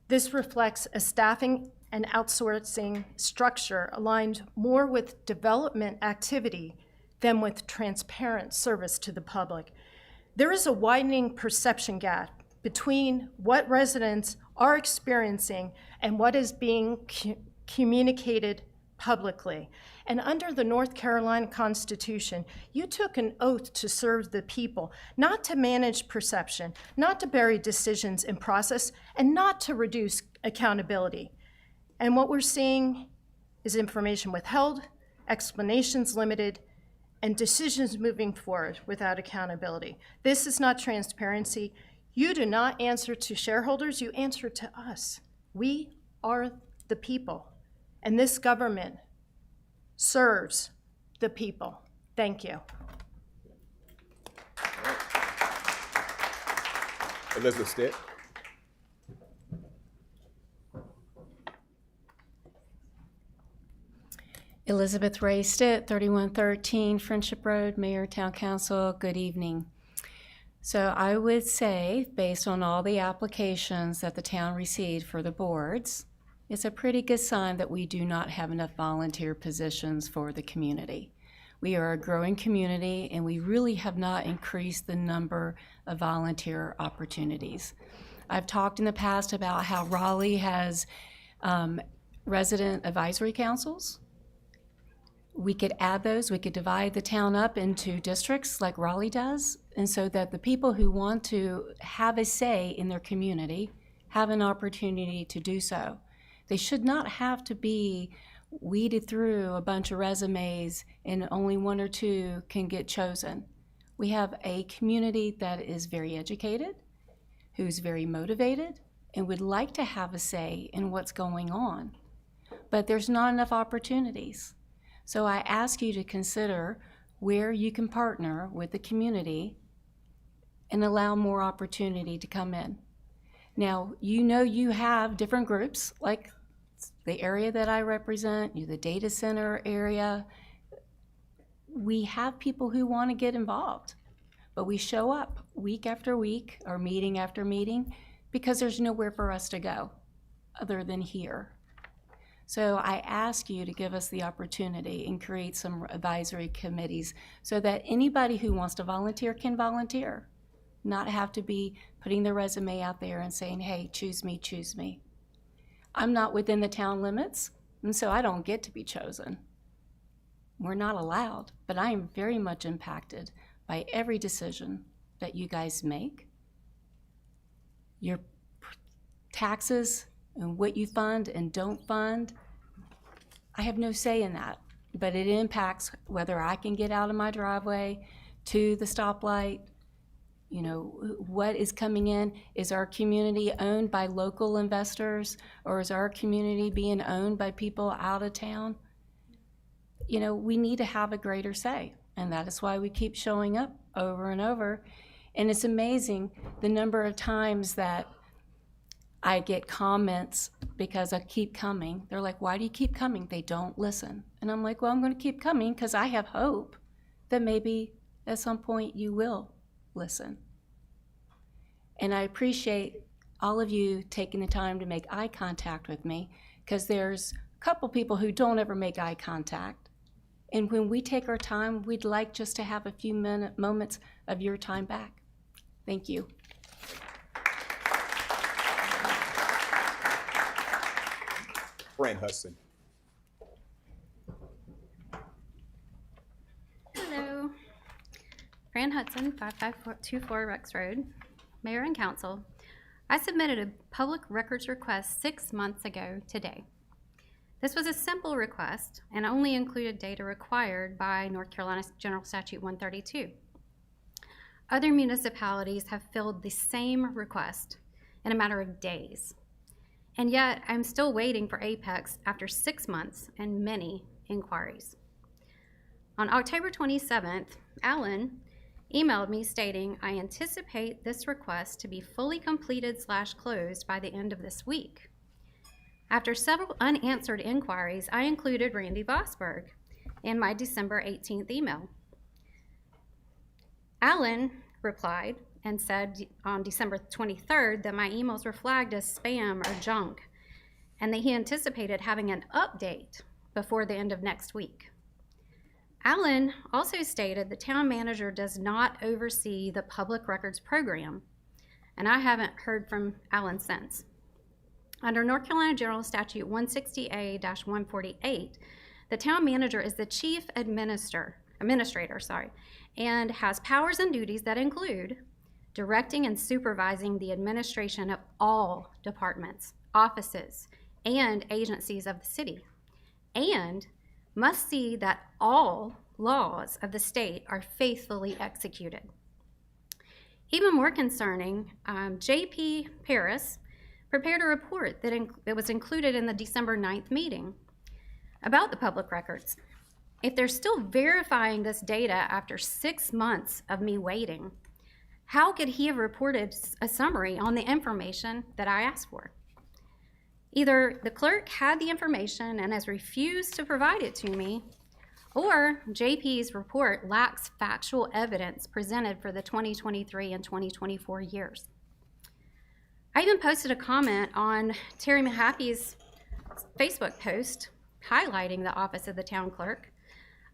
This reflects a staffing and outsourcing structure aligned more with development activity than with transparent service to the public. There is a widening perception gap between what residents are experiencing and what is being communicated publicly. And under the North Carolina Constitution, you took an oath to serve the people, not to manage perception, not to bury decisions in process, and not to reduce accountability. And what we're seeing is information withheld, explanations limited, and decisions moving forward without accountability. This is not transparency. You do not answer to shareholders, you answer to us. We are the people. And this government serves the people. Thank you. Elizabeth Stitt. Elizabeth Ray Stitt, 3113 Friendship Road, Mayor, Town Council, good evening. So I would say, based on all the applications that the town received for the boards, it's a pretty good sign that we do not have enough volunteer positions for the community. We are a growing community, and we really have not increased the number of volunteer opportunities. I've talked in the past about how Raleigh has resident advisory councils. We could add those, we could divide the town up into districts like Raleigh does, and so that the people who want to have a say in their community have an opportunity to do so. They should not have to be weeded through a bunch of resumes and only one or two can get chosen. We have a community that is very educated, who's very motivated, and would like to have a say in what's going on. But there's not enough opportunities. So I ask you to consider where you can partner with the community and allow more opportunity to come in. Now, you know you have different groups, like the area that I represent, the data center area. We have people who want to get involved, but we show up week after week or meeting after meeting because there's nowhere for us to go other than here. So I ask you to give us the opportunity and create some advisory committees so that anybody who wants to volunteer can volunteer, not have to be putting their resume out there and saying, hey, choose me, choose me. I'm not within the town limits, and so I don't get to be chosen. We're not allowed, but I am very much impacted by every decision that you guys make. Your taxes and what you fund and don't fund, I have no say in that, but it impacts whether I can get out of my driveway to the stoplight. You know, what is coming in? Is our community owned by local investors, or is our community being owned by people out of town? You know, we need to have a greater say, and that is why we keep showing up over and over. And it's amazing the number of times that I get comments because I keep coming. They're like, why do you keep coming? They don't listen. And I'm like, well, I'm going to keep coming because I have hope that maybe at some point you will listen. And I appreciate all of you taking the time to make eye contact with me, because there's a couple people who don't ever make eye contact. And when we take our time, we'd like just to have a few moments of your time back. Thank you. Fran Hudson. Hello. Fran Hudson, 5524 Rex Road. Mayor and Council, I submitted a public records request 6 months ago today. This was a simple request and only included data required by North Carolina General Statute 132. Other municipalities have filled the same request in a matter of days. And yet, I'm still waiting for Apex after 6 months and many inquiries. On October 27th, Alan emailed me stating, I anticipate this request to be fully completed/closed by the end of this week. After several unanswered inquiries, I included Randy Vosberg in my December 18th email. Alan replied and said on December 23rd that my emails were flagged as spam or junk, and that he anticipated having an update before the end of next week. Alan also stated the town manager does not oversee the public records program, and I haven't heard from Alan since. Under North Carolina General Statute 160A-148, the town manager is the chief administrator, and has powers and duties that include directing and supervising the administration of all departments, offices, and agencies of the city, and must see that all laws of the state are faithfully executed. Even more concerning, J.P. Paris prepared a report that was included in the December 9th meeting about the public records. If they're still verifying this data after 6 months of me waiting, how could he have reported a summary on the information that I asked for? Either the clerk had the information and has refused to provide it to me, or JP's report lacks factual evidence presented for the 2023 and 2024 years. I even posted a comment on Terry Mahaffey's Facebook post highlighting the office of the town clerk.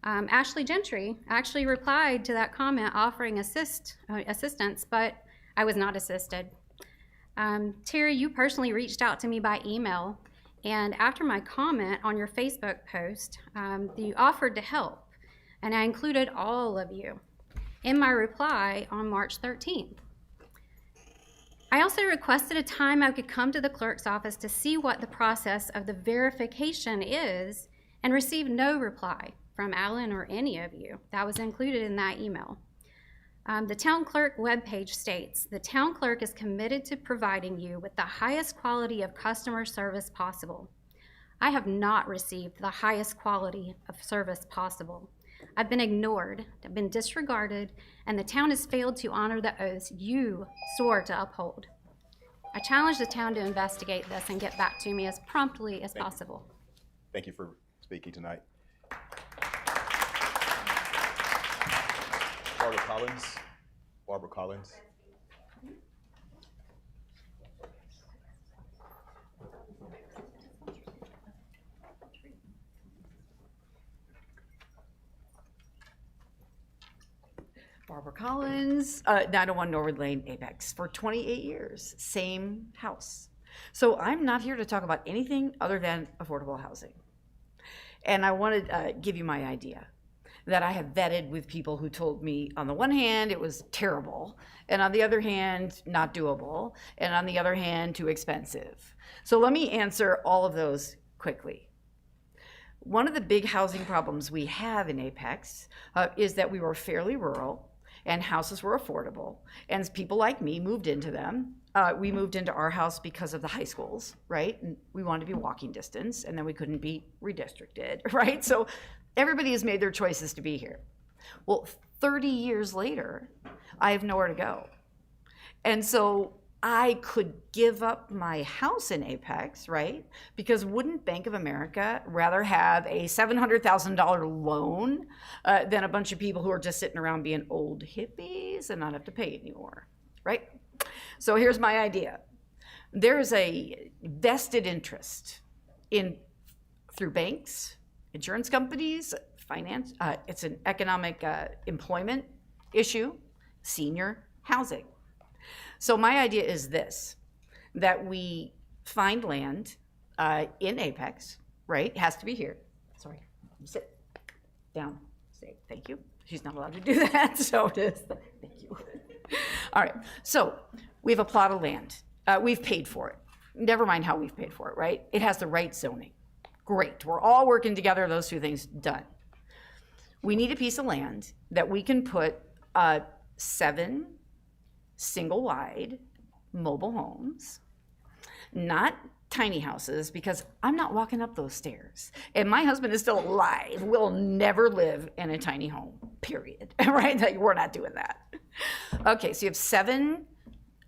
Ashley Gentry actually replied to that comment offering assistance, but I was not assisted. Terry, you personally reached out to me by email, and after my comment on your Facebook post, you offered to help, and I included all of you in my reply on March 13th. I also requested a time I could come to the clerk's office to see what the process of the verification is, and received no reply from Alan or any of you. That was included in that email. The town clerk webpage states, the town clerk is committed to providing you with the highest quality of customer service possible. I have not received the highest quality of service possible. I've been ignored, I've been disregarded, and the town has failed to honor the oaths you swore to uphold. I challenge the town to investigate this and get back to me as promptly as possible. Thank you for speaking tonight. Barbara Collins. Barbara Collins, 901 Norwood Lane, Apex, for 28 years, same house. So I'm not here to talk about anything other than affordable housing. And I want to give you my idea that I have vetted with people who told me, on the one hand, it was terrible, and on the other hand, not doable, and on the other hand, too expensive. So let me answer all of those quickly. One of the big housing problems we have in Apex is that we were fairly rural, and houses were affordable, and people like me moved into them. We moved into our house because of the high schools, right? And we wanted to be walking distance, and then we couldn't be redistricted, right? So everybody has made their choices to be here. Well, 30 years later, I have nowhere to go. And so I could give up my house in Apex, right? Because wouldn't Bank of America rather have a $700,000 loan than a bunch of people who are just sitting around being old hippies and not have to pay anymore, right? So here's my idea. There is a vested interest through banks, insurance companies, finance. It's an economic employment issue, senior housing. So my idea is this, that we find land in Apex, right? It has to be here. Sorry, sit down, say thank you. She's not allowed to do that, so just thank you. All right, so we have a plot of land. We've paid for it. Never mind how we've paid for it, right? It has the right zoning. Great, we're all working together, those two things done. We need a piece of land that we can put 7 single-wide mobile homes, not tiny houses, because I'm not walking up those stairs. And my husband is still alive. We'll never live in a tiny home, period, right? Like, we're not doing that. Okay, so you have 7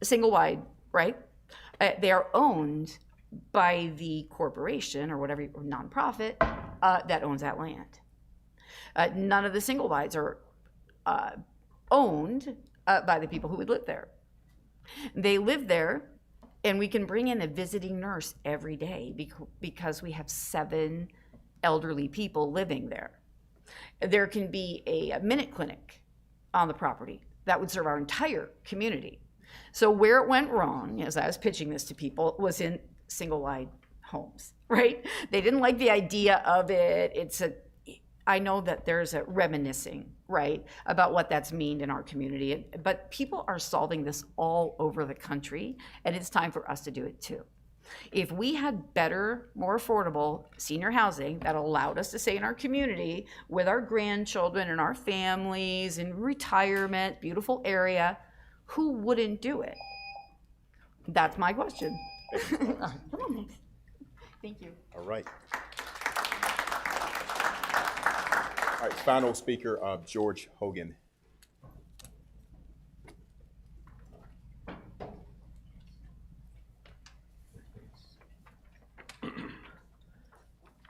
single-wide, right? They are owned by the corporation or whatever, or nonprofit that owns that land. None of the single wides are owned by the people who would live there. They live there, and we can bring in a visiting nurse every day because we have 7 elderly people living there. There can be a minute clinic on the property that would serve our entire community. So where it went wrong, as I was pitching this to people, was in single-wide homes, right? They didn't like the idea of it. I know that there's a reminiscing, right, about what that's meaned in our community, but people are solving this all over the country, and it's time for us to do it too. If we had better, more affordable senior housing that allowed us to stay in our community with our grandchildren and our families in retirement, beautiful area, who wouldn't do it? That's my question. Come on, Max. Thank you. All right. All right, final speaker, George Hogan.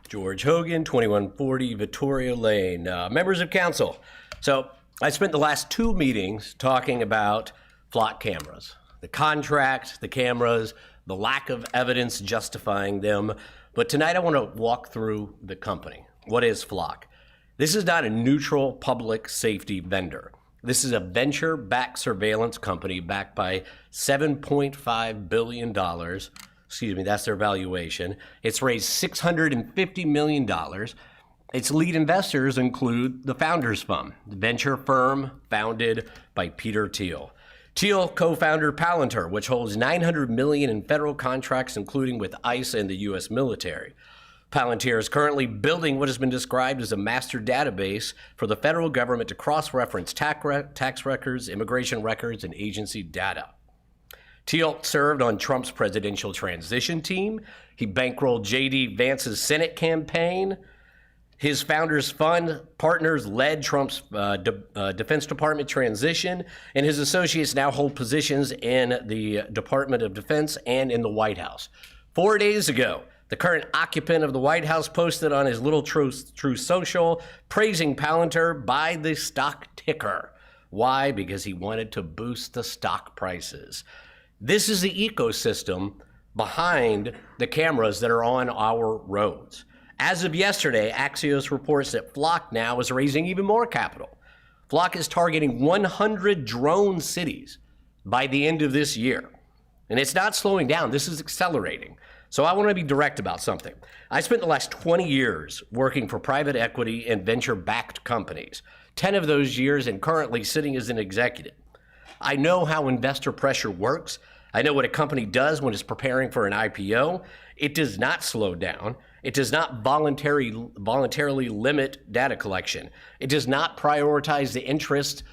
George Hogan, 2140 Vittoria Lane. Members of council, so I spent the last 2 meetings talking about flock cameras, the contract, the cameras, the lack of evidence justifying them. But tonight I want to walk through the company. What is Flock? This is not a neutral public safety vendor. This is a venture-backed surveillance company backed by $7.5 billion. Excuse me, that's their valuation. It's raised $650 million. Its lead investors include the Founders Fund, the venture firm founded by Peter Thiel. Thiel co-founded Palantir, which holds $900 million in federal contracts, including with ICE and the U.S. military. Palantir is currently building what has been described as a master database for the federal government to cross-reference tax records, immigration records, and agency data. Thiel served on Trump's presidential transition team. He bankrolled J.D. Vance's Senate campaign. His Founders Fund partners led Trump's Defense Department transition, and his associates now hold positions in the Department of Defense and in the White House. 4 days ago, the current occupant of the White House posted on his little True Social praising Palantir by the stock ticker. Why? Because he wanted to boost the stock prices. This is the ecosystem behind the cameras that are on our roads. As of yesterday, Axios reports that Flock now is raising even more capital. Flock is targeting 100 drone cities by the end of this year. And it's not slowing down, this is accelerating. So I want to be direct about something. I spent the last 20 years working for private equity and venture-backed companies, 10 of those years and currently sitting as an executive. I know how investor pressure works. I know what a company does when it's preparing for an IPO. It does not slow down. It does not voluntarily limit data collection. It does not prioritize the interest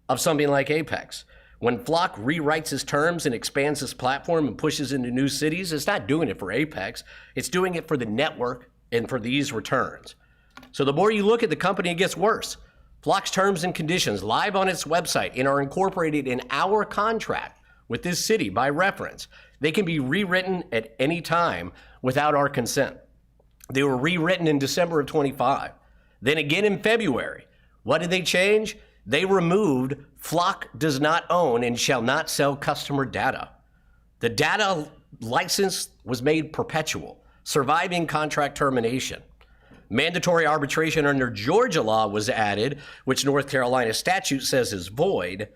of something like Apex. When Flock rewrites its terms and expands its platform and pushes into new cities, it's not doing it for Apex. It's doing it for the network and for these returns. So the more you look at the company, it gets worse. Flock's terms and conditions live on its website and are incorporated in our contract with this city by reference. They can be rewritten at any time without our consent. They were rewritten in December of 25. Then again in February. What did they change? They removed Flock does not own and shall not sell customer data. The data license was made perpetual, surviving contract termination. Mandatory arbitration under Georgia law was added, which North Carolina statute says is void.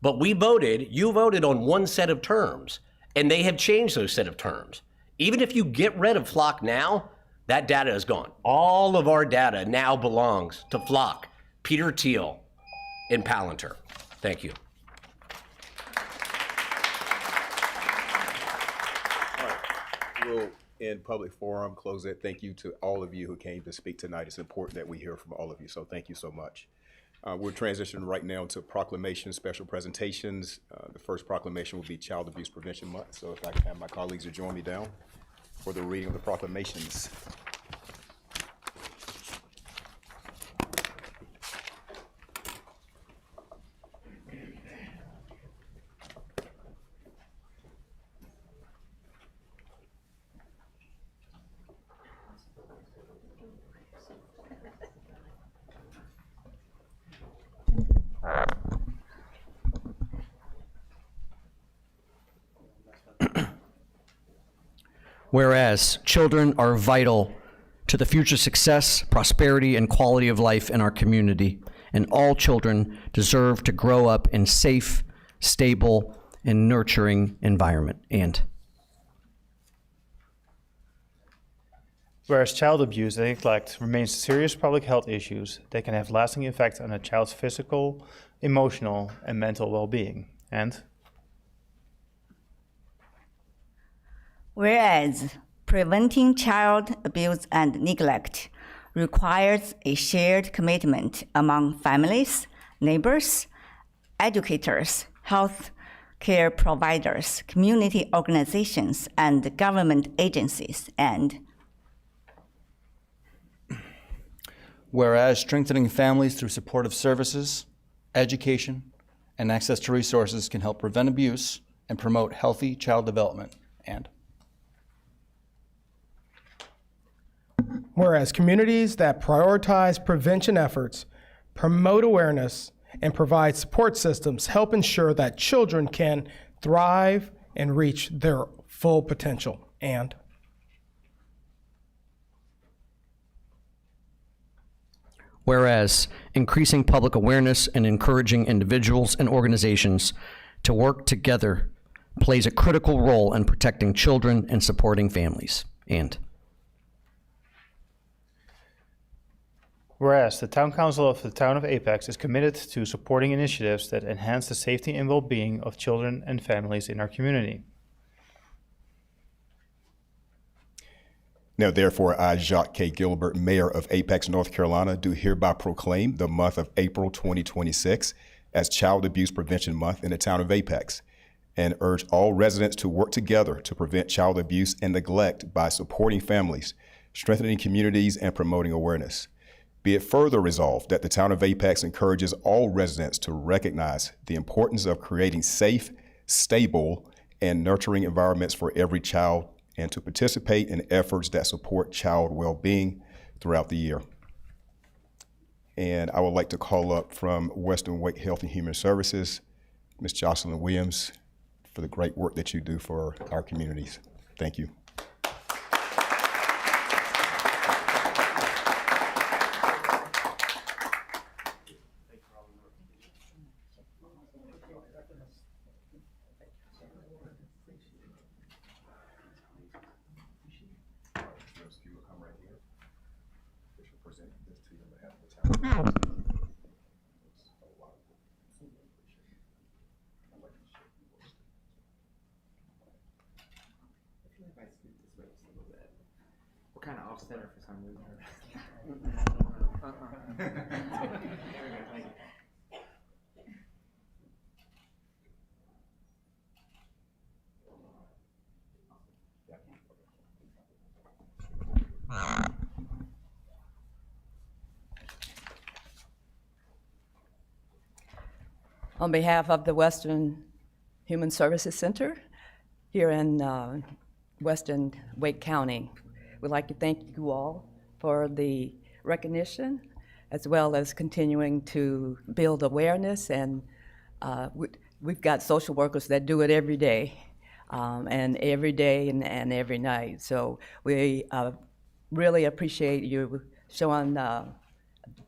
But you voted on one set of terms, and they have changed those set of terms. Even if you get rid of Flock now, that data is gone. All of our data now belongs to Flock, Peter Thiel, and Palantir. Thank you. All right. We'll end public forum, close it. Thank you to all of you who came to speak tonight. It's important that we hear from all of you, so thank you so much. We're transitioning right now to proclamations, special presentations. The first proclamation will be Child Abuse Prevention Month, so if I can have my colleagues to join me down for the reading of the proclamations. Whereas children are vital to the future success, prosperity, and quality of life in our community, and all children deserve to grow up in safe, stable, and nurturing environment. And whereas child abuse and neglect remains serious public health issues, they can have lasting effects on a child's physical, emotional, and mental well-being. And whereas preventing child abuse and neglect requires a shared commitment among families, neighbors, educators, health care providers, community organizations, and government agencies. And whereas strengthening families through supportive services, education, and access to resources can help prevent abuse and promote healthy child development. And whereas communities that prioritize prevention efforts, promote awareness, and provide support systems help ensure that children can thrive and reach their full potential. And whereas increasing public awareness and encouraging individuals and organizations to work together plays a critical role in protecting children and supporting families. And whereas the Town Council of the Town of Apex is committed to supporting initiatives that enhance the safety and well-being of children and families in our community. Now, therefore, I, Jacques K. Gilbert, Mayor of Apex, North Carolina, do hereby proclaim the month of April 2026 as Child Abuse Prevention Month in the town of Apex, and urge all residents to work together to prevent child abuse and neglect by supporting families, strengthening communities, and promoting awareness. Be it further resolved that the town of Apex encourages all residents to recognize the importance of creating safe, stable, and nurturing environments for every child, and to participate in efforts that support child well-being throughout the year. And I would like to call up from Western Wake Health and Human Services, Ms. Jocelyn Williams, for the great work that you do for our communities. Thank you. We're kind of off center for some reason. On behalf of the Western Human Services Center here in Western Wake County, we'd like to thank you all for the recognition, as well as continuing to build awareness. And we've got social workers that do it every day, and every night. So we really appreciate you showing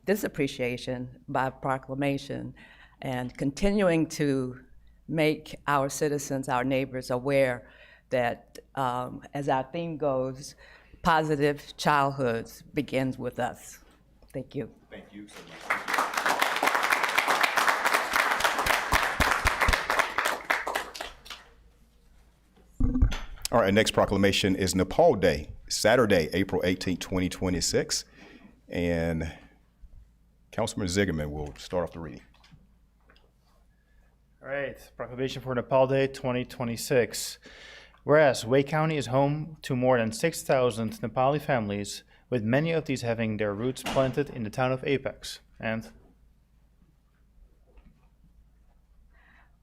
this appreciation by proclamation and continuing to make our citizens, our neighbors, aware that, as our theme goes, positive childhoods begins with us. Thank you. Thank you so much. All right, next proclamation is Nepal Day, Saturday, April 18, 2026. And Councilman Zigerman will start off the reading. All right, Proclamation for Nepal Day 2026. Whereas Wake County is home to more than 6,000 Nepali families, with many of these having their roots planted in the town of Apex. And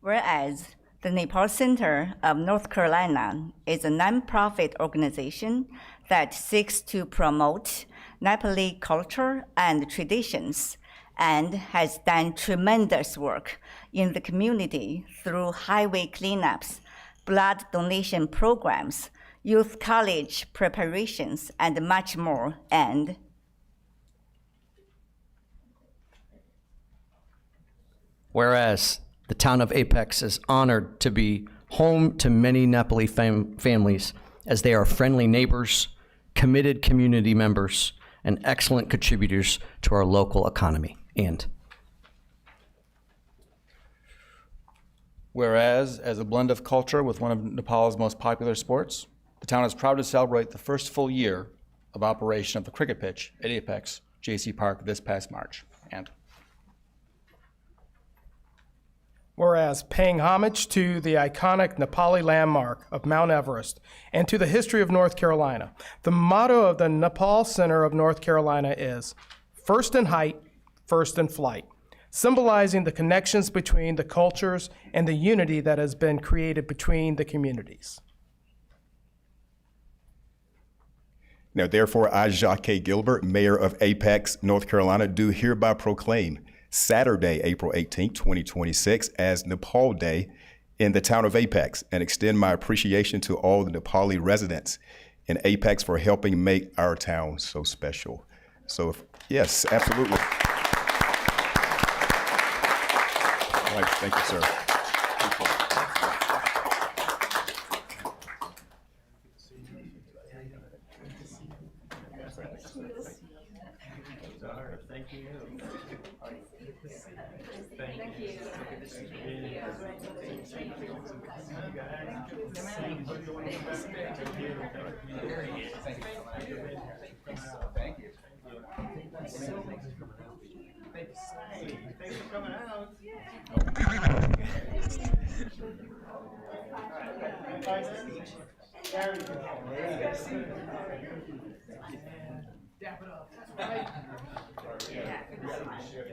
whereas the Nepal Center of North Carolina is a nonprofit organization that seeks to promote Nepali culture and traditions, and has done tremendous work in the community through highway cleanups, blood donation programs, youth college preparations, and much more. And whereas the town of Apex is honored to be home to many Nepali families, as they are friendly neighbors, committed community members, and excellent contributors to our local economy. And whereas, as a blend of culture with one of Nepal's most popular sports, the town is proud to celebrate the first full year of operation of the cricket pitch at Apex JC Park this past March. And whereas whereas paying homage to the iconic Nepali landmark of Mount Everest and to the history of North Carolina, the motto of the Nepal Center of North Carolina is first in height, first in flight, symbolizing the connections between the cultures and the unity that has been created between the communities. Now, therefore, I, Jacques Gilbert, Mayor of Apex, North Carolina, do hereby proclaim Saturday, April 18, 2026, as Nepal Day in the town of Apex, and extend my appreciation to all the Nepali residents in Apex for helping make our town so special. So, yes, absolutely. All right, thank you, sir.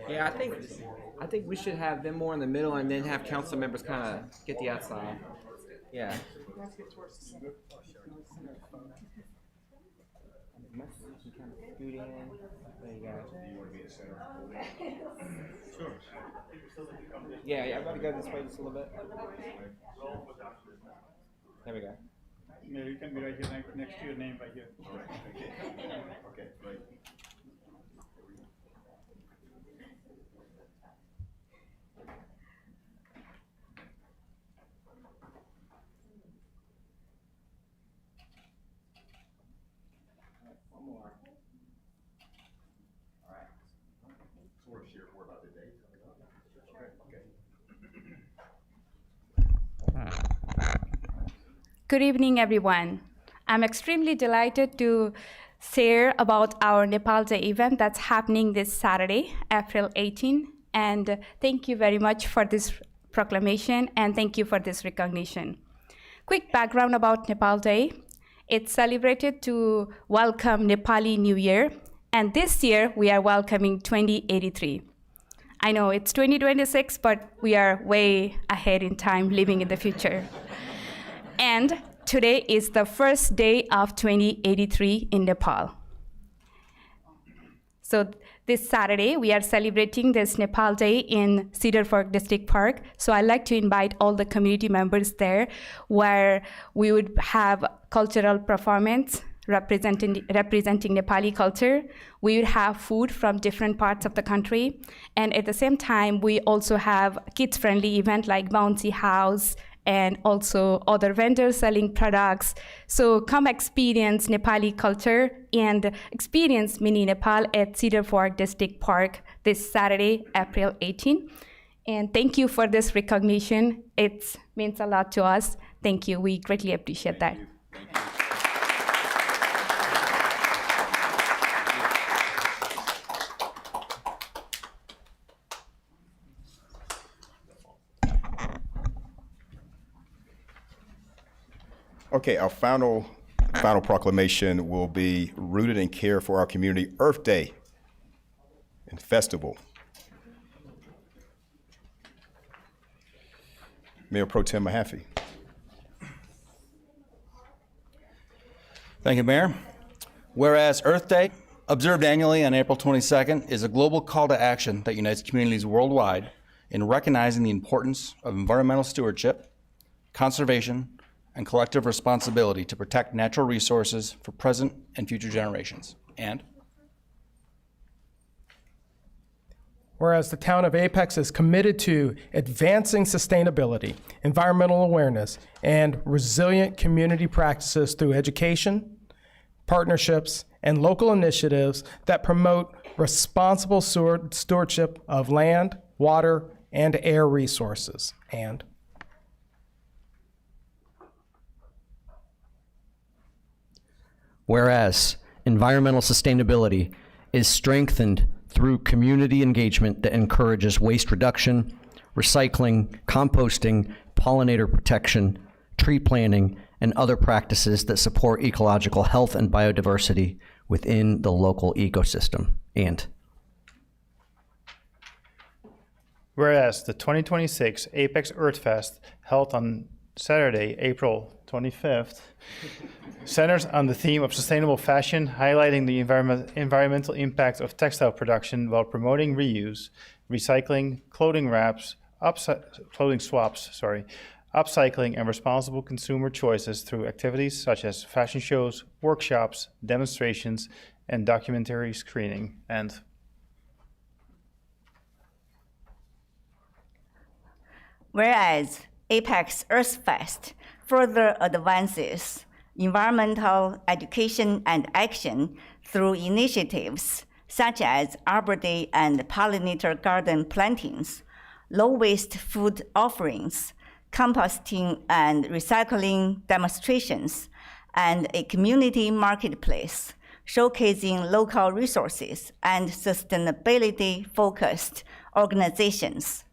Yeah, I think we should have them more in the middle and then have council members kind of get the outside. Yeah. Yeah, everybody go this way just a little bit. There we go. Yeah, you can be right here next to your name right here. Okay, great. Good evening, everyone. I'm extremely delighted to share about our Nepal Day event that's happening this Saturday, April 18. And thank you very much for this proclamation, and thank you for this recognition. Quick background about Nepal Day. It's celebrated to welcome Nepali New Year, and this year we are welcoming 2083. I know it's 2026, but we are way ahead in time, living in the future. And today is the first day of 2083 in Nepal. So this Saturday, we are celebrating this Nepal Day in Cedar Fork District Park. So I'd like to invite all the community members there, where we would have cultural performance representing Nepali culture. We would have food from different parts of the country. And at the same time, we also have kids-friendly event like bouncy house, and also other vendors selling products. So come experience Nepali culture and experience Mini Nepal at Cedar Fork District Park this Saturday, April 18. And thank you for this recognition. It means a lot to us. Thank you. We greatly appreciate that. Okay, our final proclamation will be rooted in care for our community Earth Day and Festival. Mayor Pro Tem Mahaffey. Thank you, Mayor. Whereas Earth Day, observed annually on April 22nd, is a global call to action that unites communities worldwide in recognizing the importance of environmental stewardship, conservation, and collective responsibility to protect natural resources for present and future generations. And whereas the town of Apex is committed to advancing sustainability, environmental awareness, and resilient community practices through education, partnerships, and local initiatives that promote responsible stewardship of land, water, and air resources. And whereas environmental sustainability is strengthened through community engagement that encourages waste reduction, recycling, composting, pollinator protection, tree planting, and other practices that support ecological health and biodiversity within the local ecosystem. And whereas the 2026 Apex Earth Fest, held on Saturday, April 25th, centers on the theme of sustainable fashion, highlighting the environmental impact of textile production while promoting reuse, recycling, clothing swaps, upcycling, and responsible consumer choices through activities such as fashion shows, workshops, demonstrations, and documentary screening. And whereas Apex Earth Fest further advances environmental education and action through initiatives such as Arbor Day and pollinator garden plantings, low-waste food offerings, composting and recycling demonstrations, and a community marketplace showcasing local resources and sustainability-focused organizations.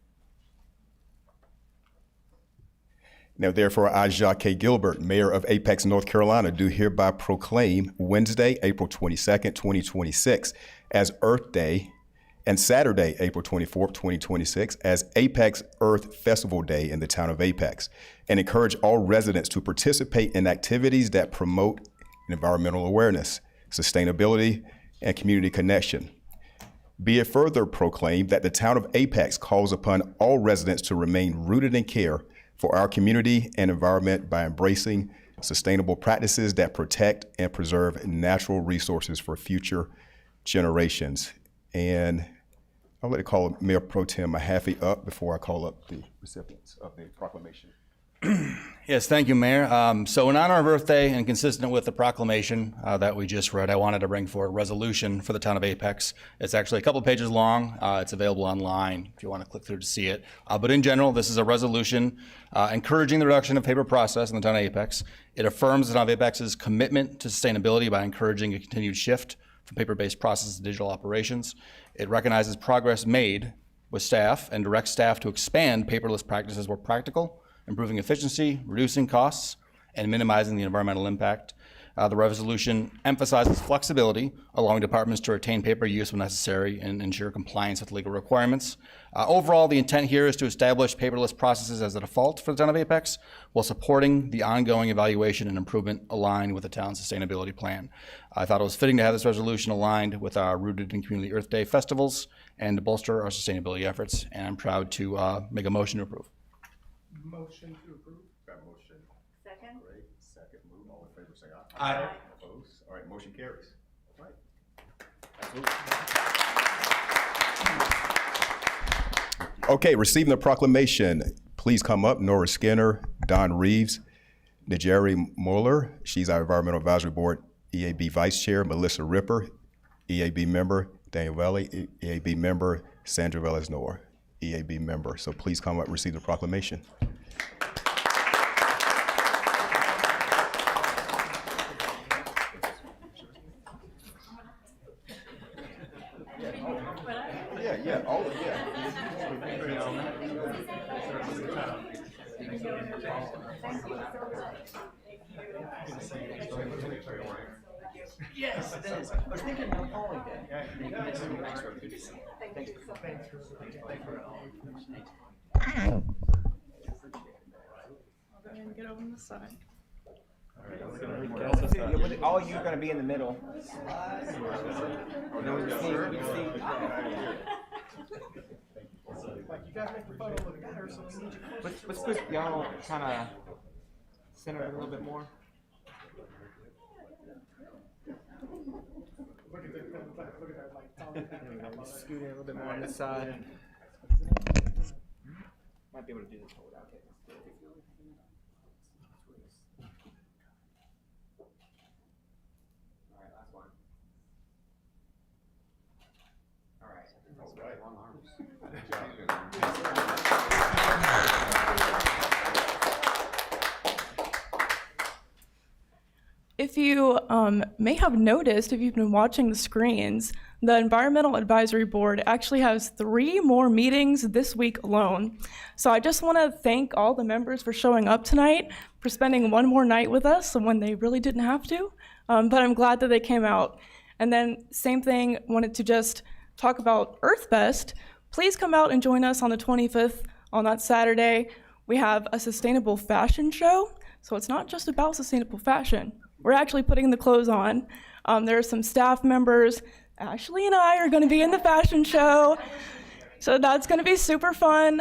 Now, therefore, I, Jacques K. Gilbert, Mayor of Apex, North Carolina, do hereby proclaim Wednesday, April 22nd, 2026 as Earth Day and Saturday, April 24th, 2026 as Apex Earth Festival Day in the town of Apex, and encourage all residents to participate in activities that promote environmental awareness, sustainability, and community connection. Be it further proclaimed that the town of Apex calls upon all residents to remain rooted in care for our community and environment by embracing sustainable practices that protect and preserve natural resources for future generations. And I'll let it call Mayor Pro Tem Mahaffey up before I call up the recipients of the proclamation. Yes, thank you, Mayor. So in honor of Earth Day and consistent with the proclamation that we just read, I wanted to bring forward a resolution for the town of Apex. It's actually a couple pages long. It's available online if you want to click through to see it. But in general, this is a resolution encouraging the reduction of paper process in the town of Apex. It affirms the town of Apex's commitment to sustainability by encouraging a continued shift from paper-based processes to digital operations. It recognizes progress made with staff and directs staff to expand paperless practices where practical, improving efficiency, reducing costs, and minimizing the environmental impact. The resolution emphasizes flexibility, allowing departments to retain paper use when necessary and ensure compliance with legal requirements. Overall, the intent here is to establish paperless processes as a default for the town of Apex, while supporting the ongoing evaluation and improvement aligned with the town's sustainability plan. I thought it was fitting to have this resolution aligned with our Rooted in Community Earth Day festivals and to bolster our sustainability efforts, and I'm proud to make a motion to approve. Motion to approve. Got a motion. Second. Great. Second. Move. All in favor, say aye. Aye. Opposed? All right, motion carries. All right. Absolutely. Okay, receiving the proclamation, please come up. Nora Skinner, Don Reeves, Najeri Moeller, she's our Environmental Advisory Board EAB Vice Chair, Melissa Ripper, EAB member, Daniel Valley, EAB member, Sandra Velez-Noor, EAB member. So please come up and receive the proclamation. Yeah, all of Yes, it is. I was thinking no polling day. Get over on the side. All you are going to be in the middle. Let's put y'all kind of center it a little bit more. Scoot in a little bit more on this side. Might be able to do this without getting this. All right, last one. All right. All right. Long arms. If you may have noticed, if you've been watching the screens, The Environmental Advisory Board actually has 3 more meetings this week alone. So I just want to thank all the members for showing up tonight, for spending one more night with us when they really didn't have to. But I'm glad that they came out. And then same thing, wanted to just talk about EarthFest. Please come out and join us on the 25th on that Saturday. We have a sustainable fashion show. So it's not just about sustainable fashion. We're actually putting the clothes on. There are some staff members. Ashley and I are going to be in the fashion show. So that's going to be super fun.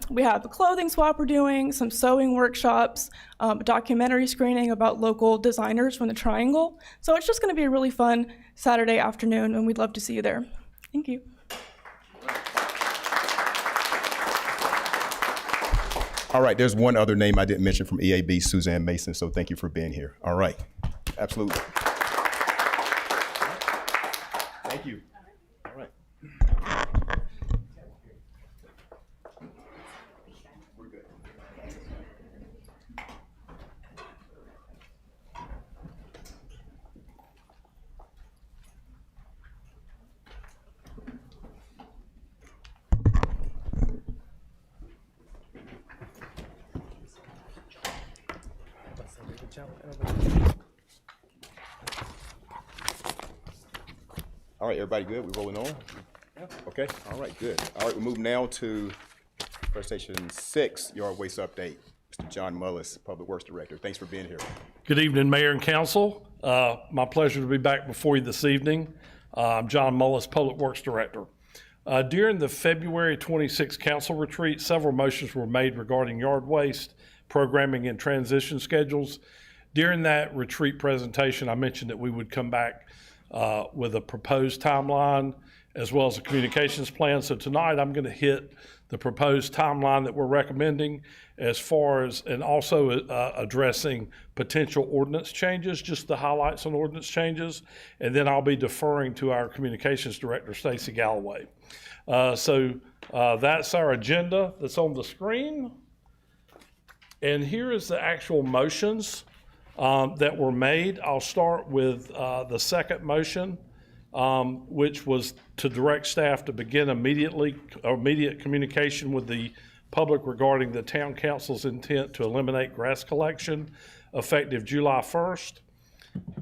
We have a clothing swap we're doing, some sewing workshops, a documentary screening about local designers from the Triangle. So it's just going to be a really fun Saturday afternoon, and we'd love to see you there. Thank you. All right, there's one other name I didn't mention from EAB, Suzanne Mason, so thank you for being here. All right, absolutely. Thank you. All right. We're good. All right, everybody good? We rolling on? Yeah. Okay, all right, good. All right, we move now to presentation 6, yard waste update. Mr. John Mullis, Public Works Director. Thanks for being here. Good evening, Mayor and Council. My pleasure to be back before you this evening. I'm John Mullis, Public Works Director. During the February 26th council retreat, several motions were made regarding yard waste, programming, and transition schedules. During that retreat presentation, I mentioned that we would come back with a proposed timeline as well as a communications plan. So tonight I'm going to hit the proposed timeline that we're recommending as far as, and also addressing potential ordinance changes, just the highlights on ordinance changes. And then I'll be deferring to our communications director, Stacey Galloway. So that's our agenda that's on the screen. And here is the actual motions that were made. I'll start with the second motion, which was to direct staff to begin immediate communication with the public regarding the town council's intent to eliminate grass collection effective July 1st.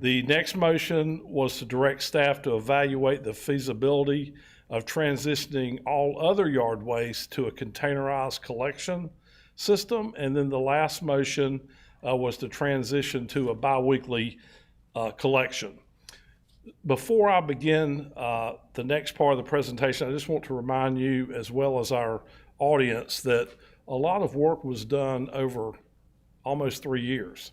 The next motion was to direct staff to evaluate the feasibility of transitioning all other yard waste to a containerized collection system. And then the last motion was to transition to a biweekly collection. Before I begin the next part of the presentation, I just want to remind you, as well as our audience, that a lot of work was done over almost 3 years.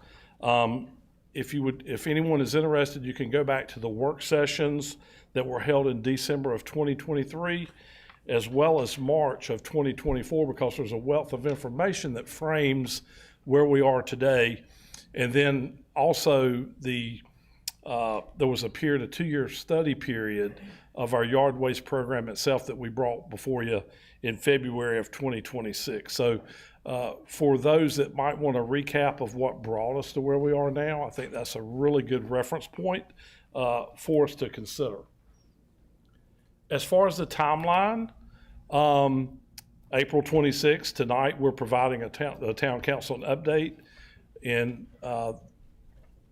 If anyone is interested, you can go back to the work sessions that were held in December of 2023, as well as March of 2024, because there's a wealth of information that frames where we are today. And then also there was a 2-year study period of our yard waste program itself that we brought before you in February of 2026. So for those that might want a recap of what brought us to where we are now, I think that's a really good reference point for us to consider. As far as the timeline, April 26th, tonight, we're providing the town council an update. In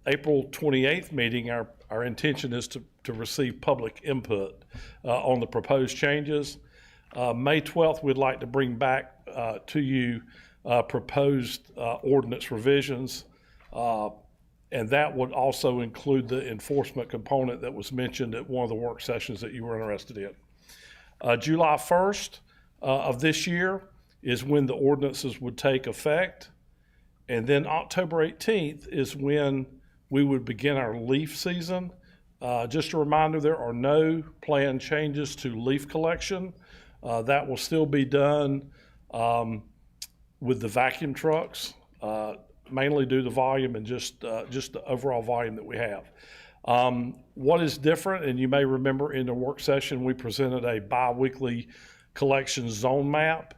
April 28th meeting, our intention is to receive public input on the proposed changes. May 12th, we'd like to bring back to you proposed ordinance revisions, and that would also include the enforcement component that was mentioned at one of the work sessions that you were interested in. July 1st of this year is when the ordinances would take effect, and then October 18th is when we would begin our leaf season. Just a reminder, there are no planned changes to leaf collection. That will still be done with the vacuum trucks, mainly due to volume and just the overall volume that we have. What is different, and you may remember in the work session, we presented a bi-weekly collection zone map.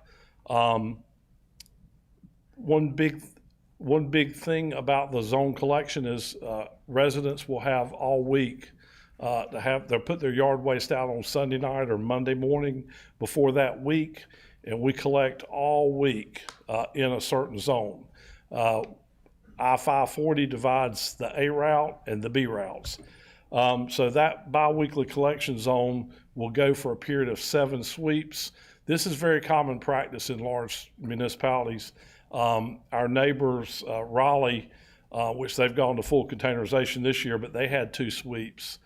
One big thing about the zone collection is residents will have all week they'll put their yard waste out on Sunday night or Monday morning before that week, and we collect all week in a certain zone. I-540 divides the A route and the B routes. So that biweekly collection zone will go for a period of 7 sweeps. This is very common practice in large municipalities. Our neighbors, Raleigh, which they've gone to full containerization this year, but they had 2 sweeps.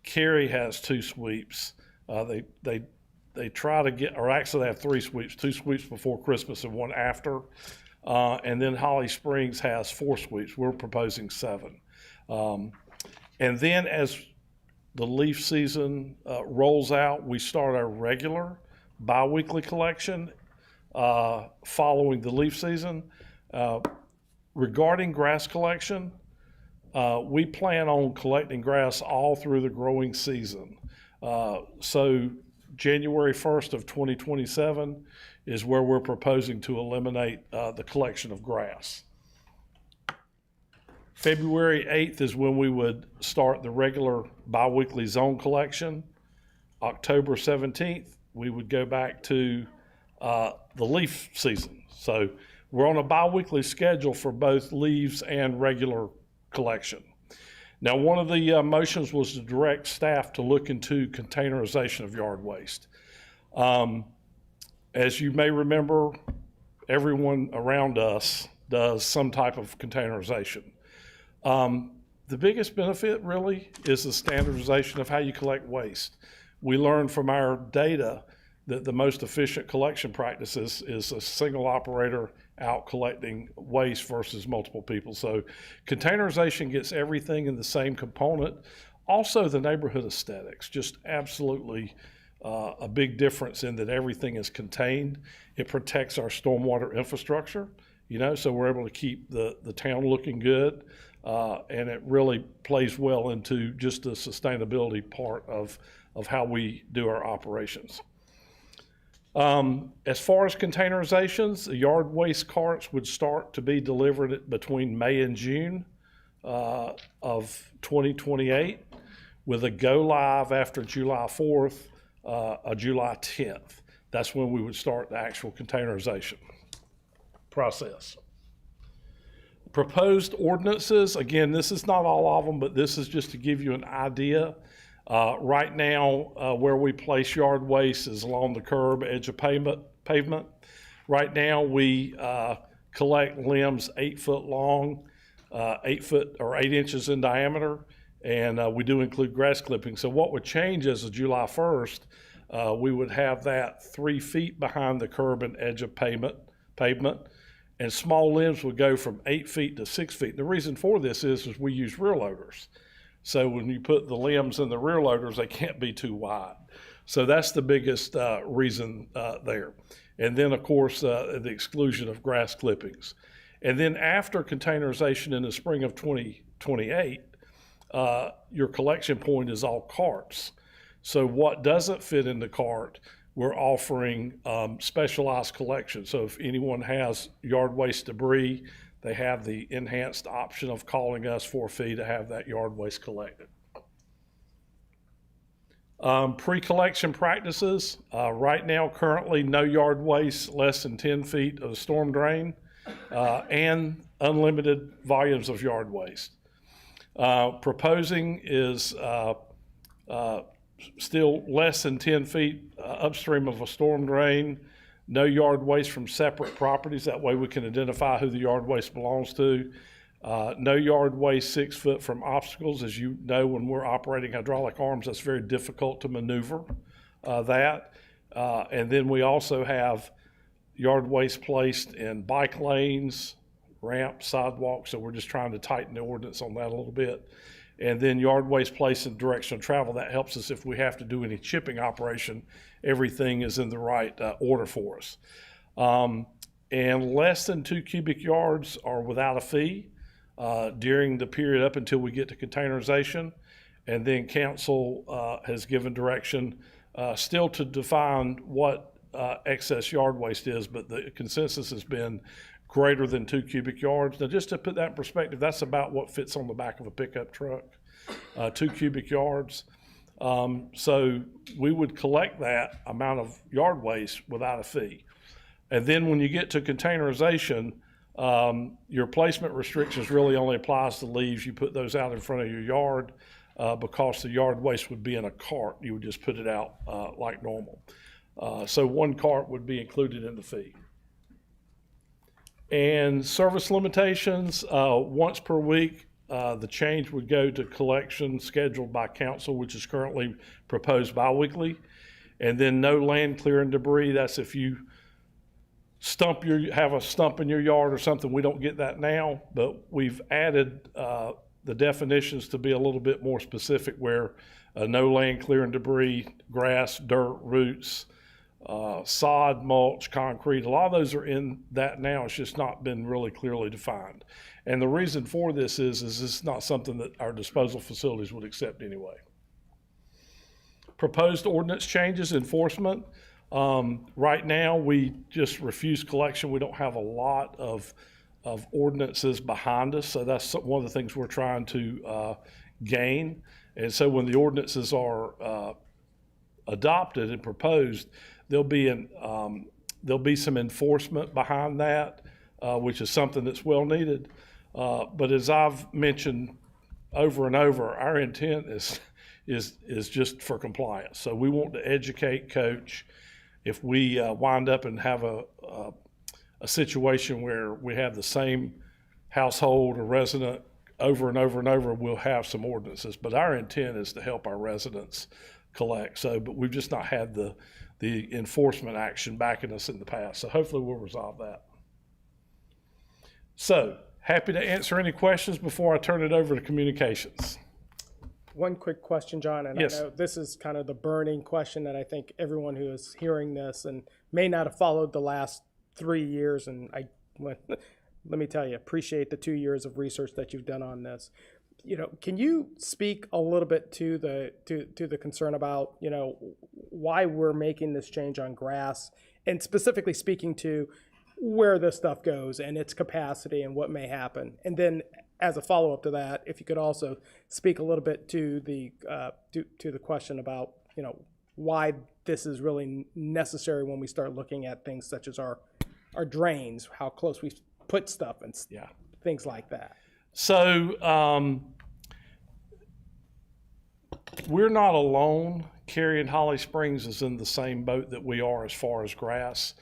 Cary has 2 sweeps. They try to get, or actually they have 3 sweeps, 2 sweeps before Christmas and 1 after. And then Holly Springs has 4 sweeps. We're proposing 7. And then as the leaf season rolls out, we start our regular biweekly collection following the leaf season. Regarding grass collection, we plan on collecting grass all through the growing season. So January 1st of 2027 is where we're proposing to eliminate the collection of grass. February 8th is when we would start the regular biweekly zone collection. October 17th, we would go back to the leaf season. So we're on a biweekly schedule for both leaves and regular collection. Now, one of the motions was to direct staff to look into containerization of yard waste. As you may remember, everyone around us does some type of containerization. The biggest benefit really is the standardization of how you collect waste. We learned from our data that the most efficient collection practices is a single operator out collecting waste versus multiple people. So containerization gets everything in the same component. Also the neighborhood aesthetics, just absolutely a big difference in that everything is contained. It protects our stormwater infrastructure, so we're able to keep the town looking good. And it really plays well into just the sustainability part of how we do our operations. As far as containerizations, the yard waste carts would start to be delivered between May and June of 2028, with a go live after July 4th, July 10th. That's when we would start the actual containerization process. Proposed ordinances, again, this is not all of them, but this is just to give you an idea. Right now, where we place yard waste is along the curb, edge of pavement. Right now, we collect limbs 8 foot long, 8 foot or 8 inches in diameter, and we do include grass clippings. So what would change as of July 1st, we would have that 3 feet behind the curb and edge of pavement, and small limbs would go from 8 feet to 6 feet. The reason for this is we use rear loaders. So when you put the limbs in the rear loaders, they can't be too wide. So that's the biggest reason there. And then, of course, the exclusion of grass clippings. And then after containerization in the spring of 2028, your collection point is all carts. So what doesn't fit in the cart, we're offering specialized collection. So if anyone has yard waste debris, they have the enhanced option of calling us for a fee to have that yard waste collected. Pre-collection practices, right now currently no yard waste less than 10 feet of the storm drain and unlimited volumes of yard waste. Proposing is still less than 10 feet upstream of a storm drain, no yard waste from separate properties. That way we can identify who the yard waste belongs to. No yard waste 6 foot from obstacles. As you know, when we're operating hydraulic arms, that's very difficult to maneuver that. And then we also have yard waste placed in bike lanes, ramps, sidewalks. So we're just trying to tighten the ordinance on that a little bit. And then yard waste placed in direction of travel. That helps us if we have to do any chipping operation. Everything is in the right order for us. And less than 2 cubic yards are without a fee during the period up until we get to containerization. And then council has given direction still to define what excess yard waste is, but the consensus has been greater than 2 cubic yards. Now, just to put that in perspective, that's about what fits on the back of a pickup truck, 2 cubic yards. So we would collect that amount of yard waste without a fee. And then when you get to containerization, your placement restrictions really only applies to leaves. You put those out in front of your yard because the yard waste would be in a cart. You would just put it out like normal. So one cart would be included in the fee. And service limitations, once per week, the change would go to collection scheduled by council, which is currently proposed biweekly. And then no land clearing debris. That's if you have a stump in your yard or something. We don't get that now, but we've added the definitions to be a little bit more specific, where no land clearing debris, grass, dirt, roots, sod, mulch, concrete, a lot of those are in that now. It's just not been really clearly defined. And the reason for this is it's not something that our disposal facilities would accept anyway. Proposed ordinance changes, enforcement. Right now, we just refuse collection. We don't have a lot of ordinances behind us, so that's one of the things we're trying to gain. And so when the ordinances are adopted and proposed, there'll be some enforcement behind that, which is something that's well needed. But as I've mentioned over and over, our intent is just for compliance. So we want to educate, coach. If we wind up and have a situation where we have the same household or resident over and over and over, we'll have some ordinances. But our intent is to help our residents collect. But we've just not had the enforcement action backing us in the past. So hopefully we'll resolve that. So happy to answer any questions before I turn it over to communications. One quick question, John, and Yes. I know this is kind of the burning question that I think everyone who is hearing this and may not have followed the last 3 years, and let me tell you, appreciate the 2 years of research that you've done on this. Can you speak a little bit to the concern about, why we're making this change on grass, and specifically speaking to where this stuff goes and its capacity and what may happen? And then as a follow-up to that, if you could also speak a little bit to the question about, why this is really necessary when we start looking at things such as our drains, how close we put stuff and things like that. So we're not alone. Cary and Holly Springs is in the same boat that we are as far as grass.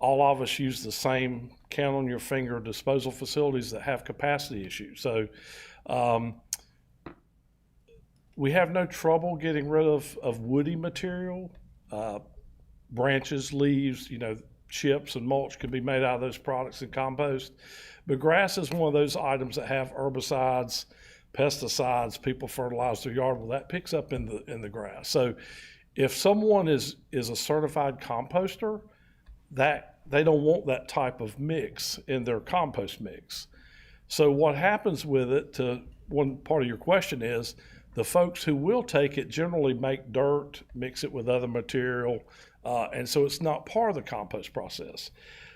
All of us use the same count on your finger disposal facilities that have capacity issues. So we have no trouble getting rid of woody material, branches, leaves, chips and mulch can be made out of those products and compost. But grass is one of those items that have herbicides, pesticides, people fertilize their yard. Well, that picks up in the grass. So if someone is a certified composter, that they don't want that type of mix in their compost mix. So what happens with it, to one part of your question, is the folks who will take it generally make dirt, mix it with other material, and so it's not part of the compost process.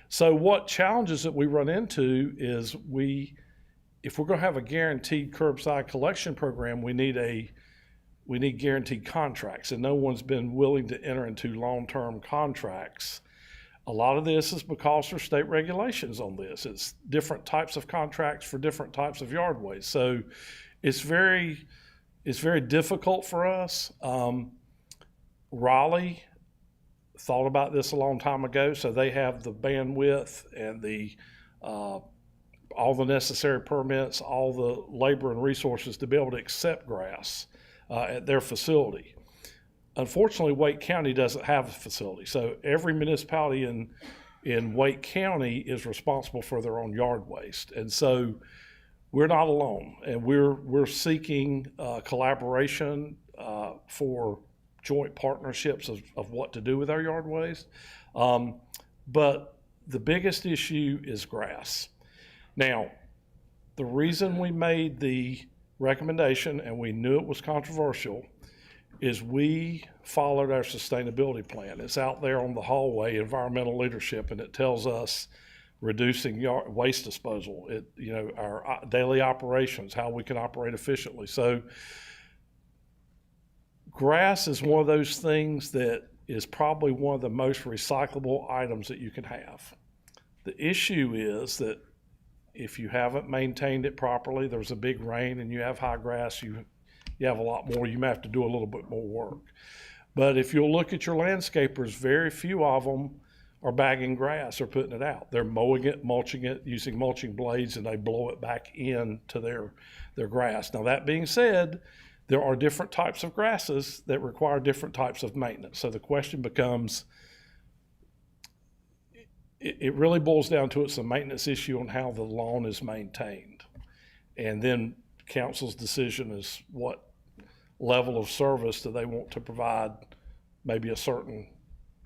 So what challenges that we run into is if we're going to have a guaranteed curbside collection program, we need guaranteed contracts, and no one's been willing to enter into long-term contracts. A lot of this is because there's state regulations on this. It's different types of contracts for different types of yard waste. So it's very difficult for us. Raleigh thought about this a long time ago, so they have the bandwidth and all the necessary permits, all the labor and resources to be able to accept grass at their facility. Unfortunately, Wake County doesn't have a facility, so every municipality in Wake County is responsible for their own yard waste, and so we're not alone, and we're seeking collaboration for joint partnerships of what to do with our yard waste. But the biggest issue is grass. Now, the reason we made the recommendation, and we knew it was controversial, is we followed our sustainability plan. It's out there on the hallway, environmental leadership, and it tells us reducing waste disposal, our daily operations, how we can operate efficiently. So grass is one of those things that is probably one of the most recyclable items that you can have. The issue is that if you haven't maintained it properly, there's a big rain and you have high grass, you have a lot more, you may have to do a little bit more work. But if you'll look at your landscapers, very few of them are bagging grass or putting it out. They're mowing it, mulching it, using mulching blades, and they blow it back into their grass. Now, that being said, there are different types of grasses that require different types of maintenance. So the question becomes, it really boils down to it's a maintenance issue on how the lawn is maintained. And then council's decision is what level of service do they want to provide. Maybe a certain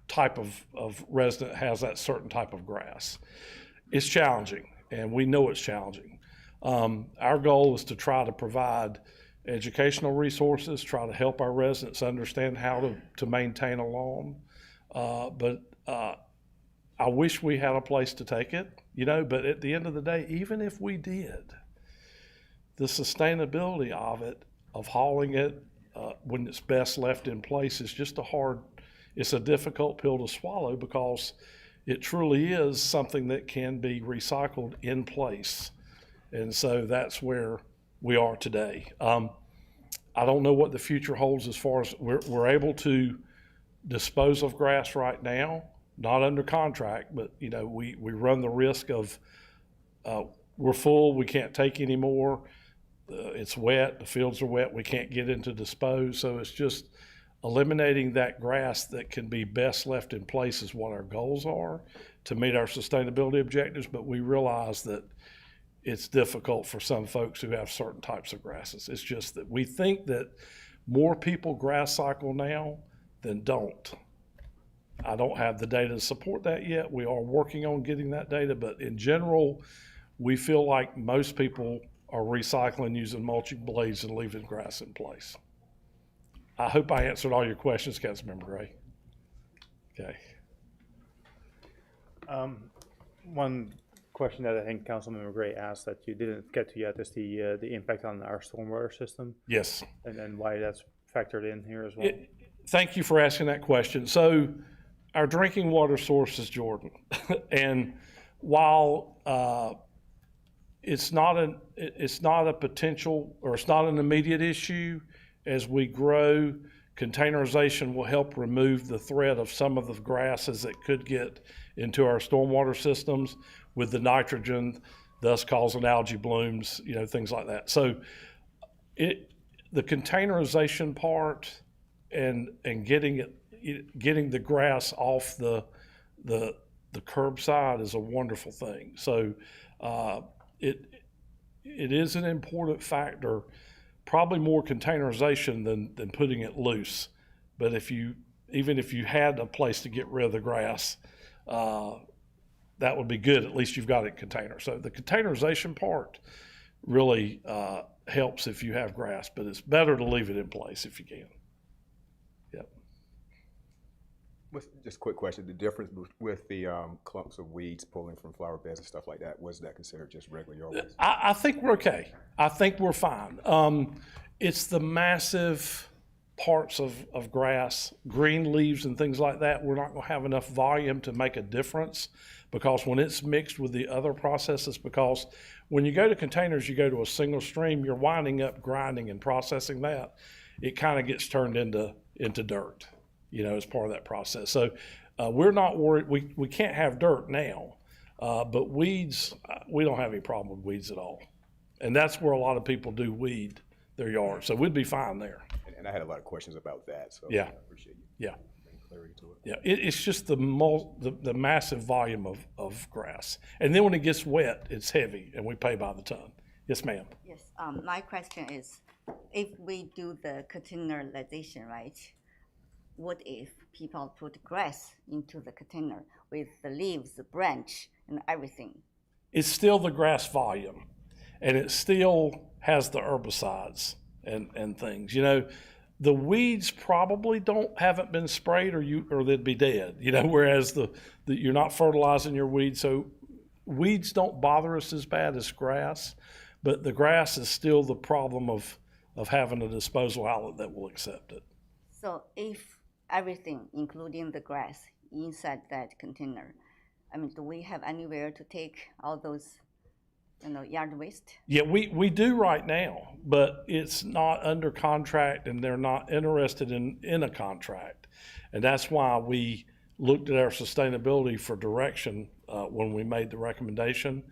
type of resident has that certain type of grass. It's challenging, and we know it's challenging. Our goal is to try to provide educational resources, try to help our residents understand how to maintain a lawn. But I wish we had a place to take it, but at the end of the day, even if we did, the sustainability of it, of hauling it when it's best left in place is just it's a difficult pill to swallow, because it truly is something that can be recycled in place. And so that's where we are today. I don't know what the future holds as far as we're able to dispose of grass right now, not under contract, but we run the risk of we're full, we can't take any more. It's wet, the fields are wet, we can't get into dispose. So it's just eliminating that grass that can be best left in place is what our goals are to meet our sustainability objectives. But we realize that it's difficult for some folks who have certain types of grasses. It's just that we think that more people grass cycle now than don't. I don't have the data to support that yet. We are working on getting that data, but in general, we feel like most people are recycling using mulching blades and leaving grass in place. I hope I answered all your questions, Councilmember Gray. Okay. One question that I think Councilmember Gray asked that you didn't get to yet is the impact on our stormwater system. Yes. And why that's factored in here as well. Thank you for asking that question. So our drinking water source is Jordan. And while it's not a potential, or it's not an immediate issue, as we grow, containerization will help remove the threat of some of the grasses that could get into our stormwater systems with the nitrogen, thus causing algae blooms, things like that. So the containerization part and getting the grass off the curbside is a wonderful thing. So it is an important factor. Probably more containerization than putting it loose. But even if you had a place to get rid of the grass, that would be good. At least you've got it container. So the containerization part really helps if you have grass, but it's better to leave it in place if you can. Yep. Just a quick question. The difference with the clumps of weeds pulling from flower beds and stuff like that, was that considered just regular yard waste? I think we're okay. I think we're fine. It's the massive parts of grass, green leaves and things like that. We're not going to have enough volume to make a difference, because when it's mixed with the other processes, because when you go to containers, you go to a single stream, you're winding up grinding and processing that. It kind of gets turned into dirt, as part of that process. So we're not worried. We can't have dirt now, but weeds, we don't have any problem with weeds at all. And that's where a lot of people do weed their yard. So we'd be fine there. And I had a lot of questions about that, so yeah. I appreciate you bringing clarity to it. Yeah, it's just the massive volume of grass. And then when it gets wet, it's heavy, and we pay by the ton. Yes, ma'am. Yes, my question is, if we do the containerization, right, what if people put grass into the container with the leaves, the branch, and everything? It's still the grass volume, and it still has the herbicides and things. The weeds probably haven't been sprayed, or they'd be dead. Whereas you're not fertilizing your weeds, so weeds don't bother us as bad as grass, but the grass is still the problem of having a disposal outlet that will accept it. So if everything, including the grass, inside that container, I mean, do we have anywhere to take all those, yard waste? Yeah, we do right now, but it's not under contract and they're not interested in a contract. And that's why we looked at our sustainability for direction when we made the recommendation.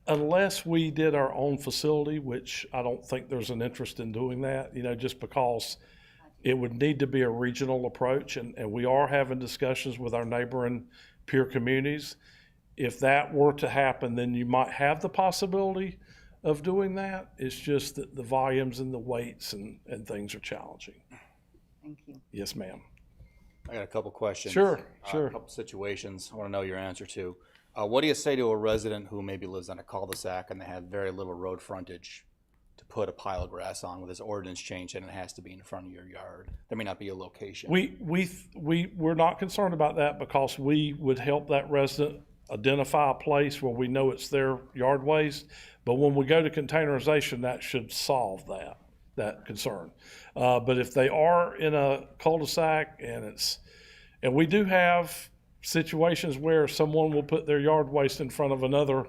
Unless we did our own facility, which I don't think there's an interest in doing that, just because it would need to be a regional approach. And we are having discussions with our neighboring peer communities. If that were to happen, then you might have the possibility of doing that. It's just that the volumes and the weights and things are challenging. Thank you. Yes, ma'am. I got a couple questions. Sure. A couple situations I want to know your answer to. What do you say to a resident who maybe lives on a cul-de-sac and they have very little road frontage to put a pile of grass on with this ordinance change and it has to be in front of your yard? There may not be a location. We're not concerned about that because we would help that resident identify a place where we know it's their yard waste. But when we go to containerization, that should solve that concern. But if they are in a cul-de-sac and we do have situations where someone will put their yard waste in front of another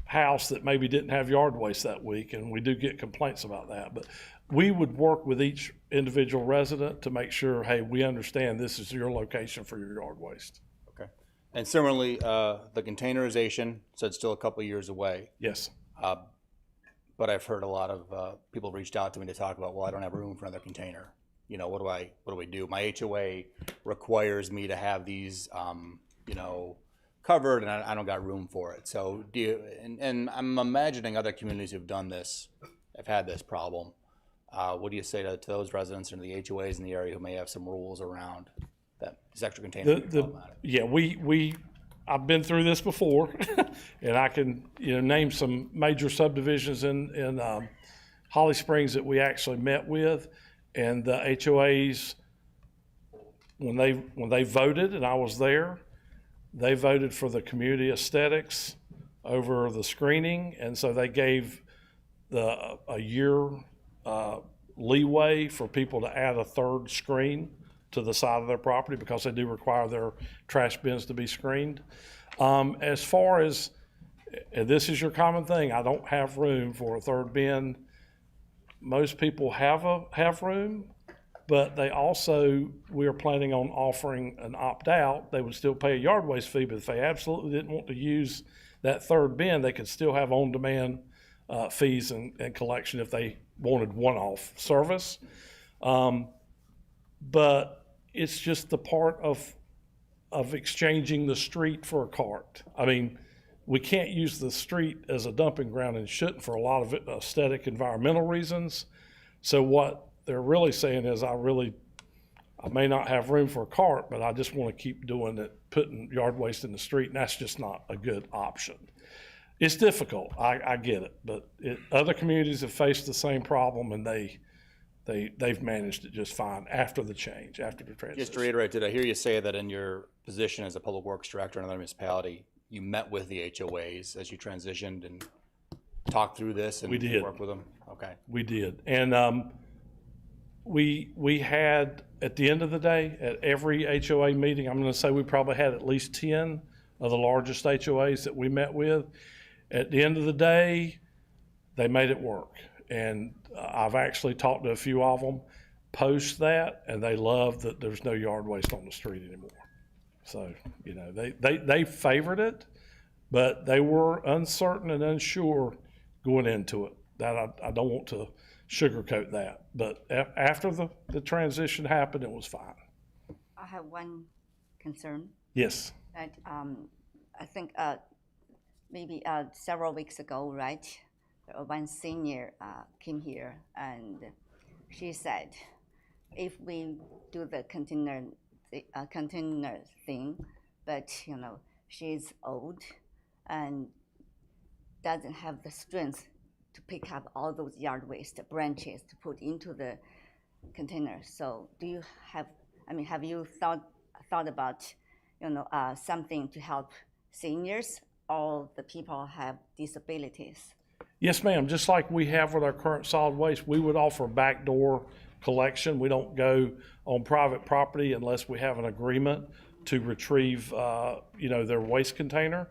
house that maybe didn't have yard waste that week, and we do get complaints about that. But we would work with each individual resident to make sure, hey, we understand this is your location for your yard waste. Okay. And similarly, the containerization said still a couple of years away. Yes. But I've heard a lot of people reached out to me to talk about, well, I don't have room for another container. What do I do? My HOA requires me to have these, covered, and I don't got room for it. So and I'm imagining other communities who've done this, have had this problem. What do you say to those residents and the HOAs in the area who may have some rules around that this extra container? Yeah, I've been through this before, and I can name some major subdivisions in Holly Springs that we actually met with, and the HOAs when they voted, and I was there, they voted for the community aesthetics over the screening, and so they gave a year leeway for people to add a third screen to the side of their property because they do require their trash bins to be screened. As far as, and this is your common thing, I don't have room for a third bin. Most people have room, but we are planning on offering an opt-out. They would still pay a yard waste fee, but if they absolutely didn't want to use that third bin, they could still have on-demand fees and collection if they wanted one-off service. But it's just the part of exchanging the street for a cart. I mean, we can't use the street as a dumping ground and shouldn't for a lot of aesthetic, environmental reasons. So what they're really saying is, I may not have room for a cart, but I just want to keep doing it, putting yard waste in the street, and that's just not a good option. It's difficult, I get it, but other communities have faced the same problem, and they've managed it just fine after the change, after the transition. Just to reiterate, did I hear you say that in your position as a public works director in another municipality, you met with the HOAs as you transitioned and talked through this and worked with them? Okay. We did. And we had, at the end of the day, at every HOA meeting, I'm going to say we probably had at least 10 of the largest HOAs that we met with. At the end of the day, they made it work. And I've actually talked to a few of them post that, and they love that there's no yard waste on the street anymore. So, they favored it, but they were uncertain and unsure going into it. That I don't want to sugarcoat that. But after the transition happened, it was fine. I have one concern. Yes. That I think maybe several weeks ago, right? One senior came here and she said, if we do the container thing, but she's old and doesn't have the strength to pick up all those yard waste branches to put into the container. So do you have you thought about something to help seniors or the people have disabilities? Yes, ma'am. Just like we have with our current solid waste, we would offer backdoor collection. We don't go on private property unless we have an agreement to retrieve, their waste container.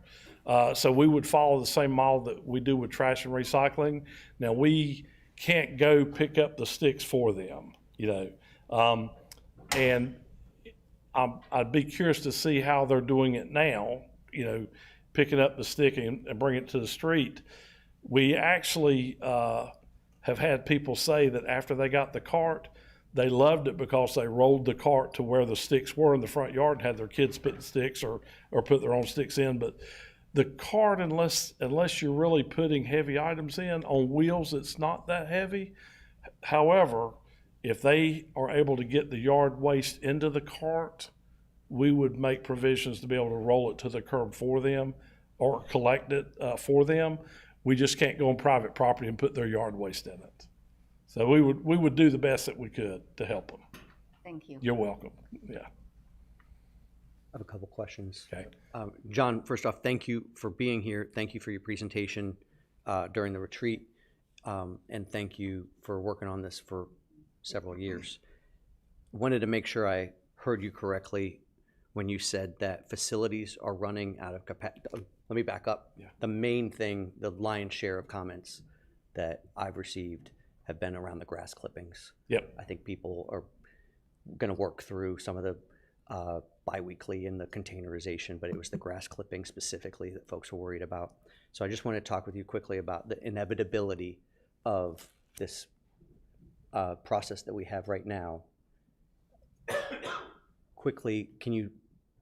So we would follow the same model that we do with trash and recycling. Now, we can't go pick up the sticks for them, and I'd be curious to see how they're doing it now, picking up the stick and bringing it to the street. We actually have had people say that after they got the cart, they loved it because they rolled the cart to where the sticks were in the front yard and had their kids put the sticks or put their own sticks in. But the cart, unless you're really putting heavy items in on wheels, it's not that heavy. However, if they are able to get the yard waste into the cart, we would make provisions to be able to roll it to the curb for them or collect it for them. We just can't go on private property and put their yard waste in it. So we would do the best that we could to help them. Thank you. You're welcome. Yeah. I have a couple questions. Okay. John, first off, thank you for being here. Thank you for your presentation during the retreat. And thank you for working on this for several years. Wanted to make sure I heard you correctly when you said that facilities are running out of capacity. Let me back up. Yeah. The main thing, the lion's share of comments that I've received have been around the grass clippings. Yep. I think people are going to work through some of the biweekly and the containerization, but it was the grass clipping specifically that folks were worried about. So I just want to talk with you quickly about the inevitability of this process that we have right now. Quickly, can you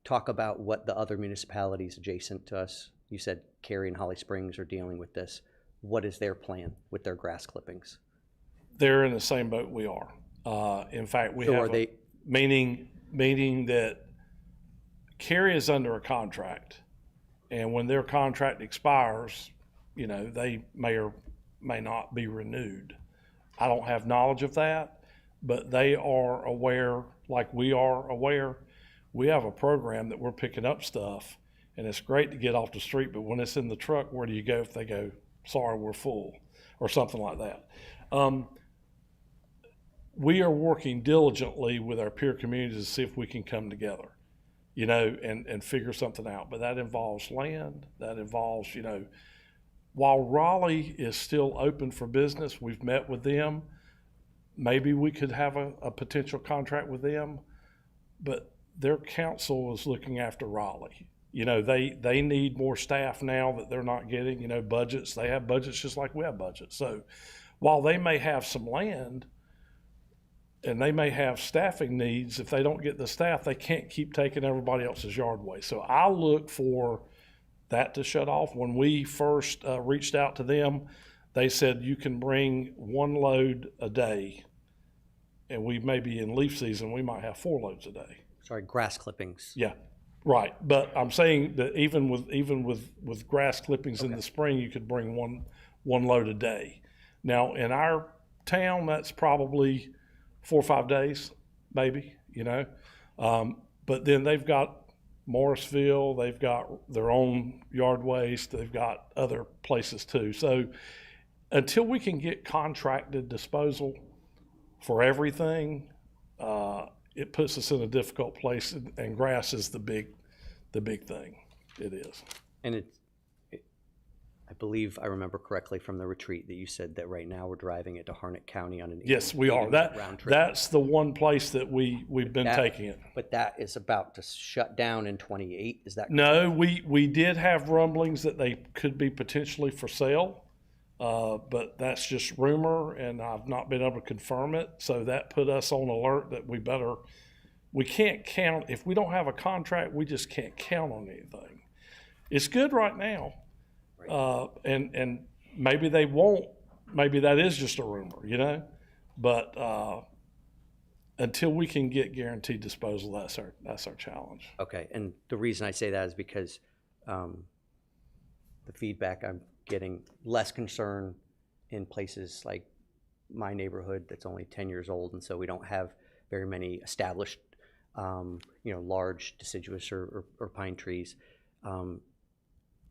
talk about what the other municipalities adjacent to us, you said Cary and Holly Springs are dealing with this. What is their plan with their grass clippings? They're in the same boat we are. In fact, we So have are they, meaning that Cary is under a contract, and when their contract expires, they may or may not be renewed. I don't have knowledge of that, but they are aware, like we are aware. We have a program that we're picking up stuff, and it's great to get off the street, but when it's in the truck, where do you go if they go, sorry, we're full, or something like that? We are working diligently with our peer communities to see if we can come together, and figure something out. But that involves land, that involves, while Raleigh is still open for business, we've met with them. Maybe we could have a potential contract with them, but their council is looking after Raleigh. They need more staff now that they're not getting, budgets. They have budgets just like we have budgets. So while they may have some land and they may have staffing needs, if they don't get the staff, they can't keep taking everybody else's yard waste. So I look for that to shut off. When we first reached out to them, they said you can bring 1 load a day, and we may be in leaf season, we might have 4 loads a day. sorry, grass clippings? Yeah, right. But I'm saying that even with grass clippings in the spring, you could bring one load a day. Now in our town, that's probably 4 or 5 days, maybe. But then they've got Morrisville, they've got their own yard waste, they've got other places too. So until we can get contracted disposal for everything, it puts us in a difficult place, and grass is the big thing. It is. And I believe I remember correctly from the retreat that you said that right now we're driving it to Harnett County on an Yes, we are. round trip. That's the one place that we've been taking it. But that is about to shut down in 28. Is that correct? No, we did have rumblings that they could be potentially for sale, but that's just rumor, and I've not been able to confirm it. So that put us on alert that we can't count. If we don't have a contract, we just can't count on anything. It's good right now. And maybe they won't, maybe that is just a rumor, but until we can get guaranteed disposal, that's our challenge. Okay, and the reason I say that is because the feedback I'm getting, less concern in places like my neighborhood that's only 10 years old, and so we don't have very many established large deciduous or pine trees.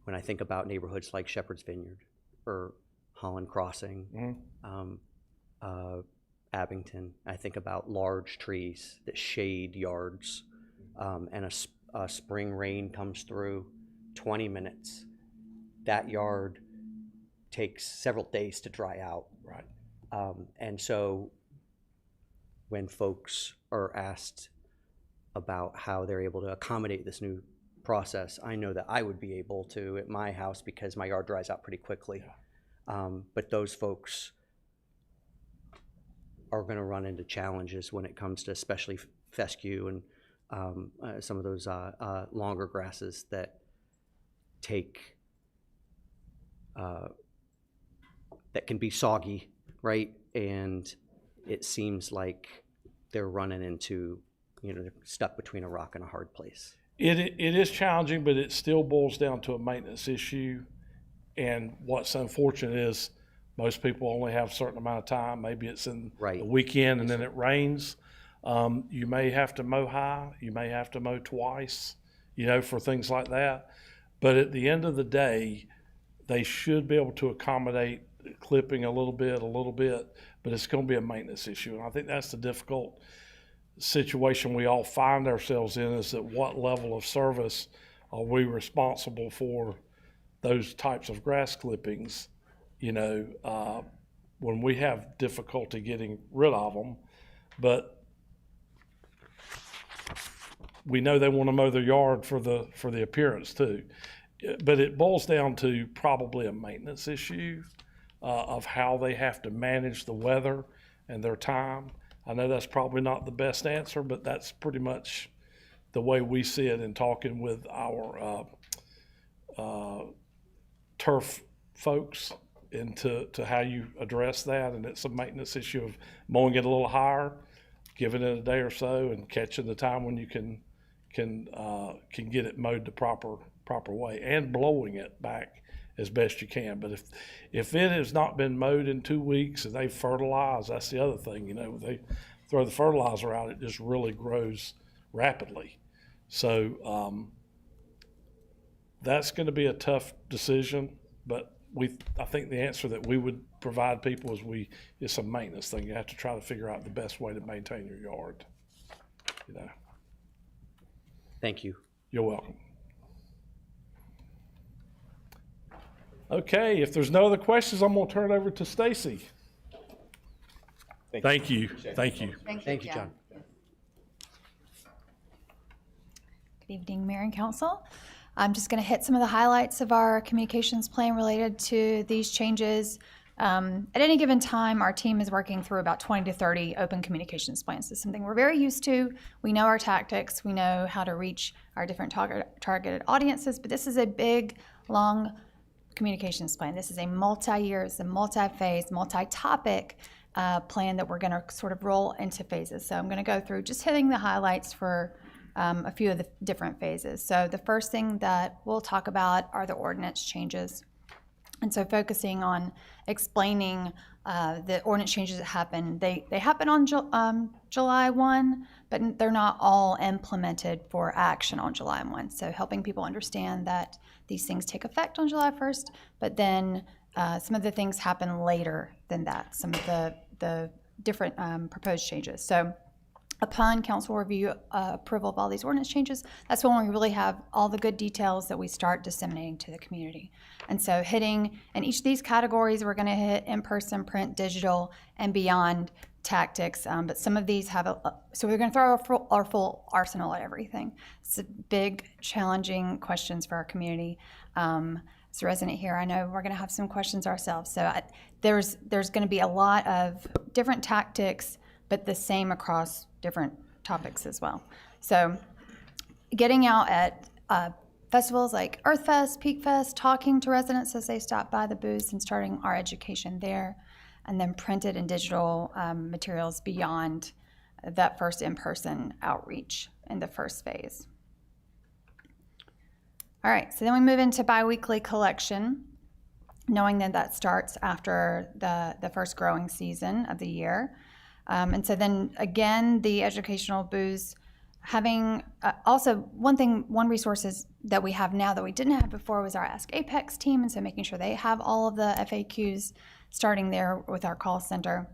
When I think about neighborhoods like Shepherd's Vineyard or Holland Crossing, Abington. I think about large trees that shade yards, and a spring rain comes through, 20 minutes. That yard takes several days to dry out. Right. And so when folks are asked about how they're able to accommodate this new process, I know that I would be able to at my house because my yard dries out pretty quickly. But those folks are going to run into challenges when it comes to especially fescue and some of those longer grasses that take that can be soggy, right? And it seems like they're running into, they're stuck between a rock and a hard place. It is challenging, but it still boils down to a maintenance issue. And what's unfortunate is most people only have a certain amount of time. Maybe it's in the weekend and then it rains. You may have to mow high. You may have to mow twice, for things like that. But at the end of the day, they should be able to accommodate clipping a little bit, but it's going to be a maintenance issue. And I think that's the difficult situation we all find ourselves in, is at what level of service are we responsible for those types of grass clippings, when we have difficulty getting rid of them. But we know they want to mow their yard for the appearance too. But it boils down to probably a maintenance issue of how they have to manage the weather and their time. I know that's probably not the best answer, but that's pretty much the way we see it in talking with our turf folks into how you address that. And it's a maintenance issue of mowing it a little higher, giving it a day or so, and catching the time when you can get it mowed the proper way, and blowing it back as best you can. But if it has not been mowed in 2 weeks and they fertilize, that's the other thing. They throw the fertilizer out, it just really grows rapidly. So that's going to be a tough decision. But I think the answer that we would provide people is a maintenance thing. You have to try to figure out the best way to maintain your yard. Thank you. You're welcome. Okay, if there's no other questions, I'm going to turn it over to Stacy. Thank you. Thank you. Thank you, John. Good evening, Mayor and Council. I'm just going to hit some of the highlights of our communications plan related to these changes. At any given time, our team is working through about 20 to 30 open communications plans. This is something we're very used to. We know our tactics. We know how to reach our different targeted audiences, but this is a big, long communications plan. This is a multi-year, it's a multi-phase, multi-topic plan that we're going to sort of roll into phases. So I'm going to go through just hitting the highlights for a few of the different phases. So the first thing that we'll talk about are the ordinance changes. And so focusing on explaining the ordinance changes that happen. They happen on July 1, but they're not all implemented for action on July 1. So helping people understand that these things take effect on July 1st, but then some of the things happen later than that, some of the different proposed changes. So upon council review, approval of all these ordinance changes, that's when we really have all the good details that we start disseminating to the community. And so hitting, in each of these categories, we're gonna hit in-person, print, digital, and beyond tactics. But some of these have, so we're gonna throw our full arsenal at everything. It's a big, challenging questions for our community. As a resident here, I know we're gonna have some questions ourselves. So there's gonna be a lot of different tactics, but the same across different topics as well. So getting out at festivals like Earth Fest, Peak Fest, talking to residents as they stop by the booths and starting our education there, and then printed and digital materials beyond that first in-person outreach in the first phase. All right, so then we move into biweekly collection, knowing that that starts after the first growing season of the year. And so then again, the educational booths having also one resources that we have now that we didn't have before was our Ask Apex team, and so making sure they have all of the FAQs starting there with our call center.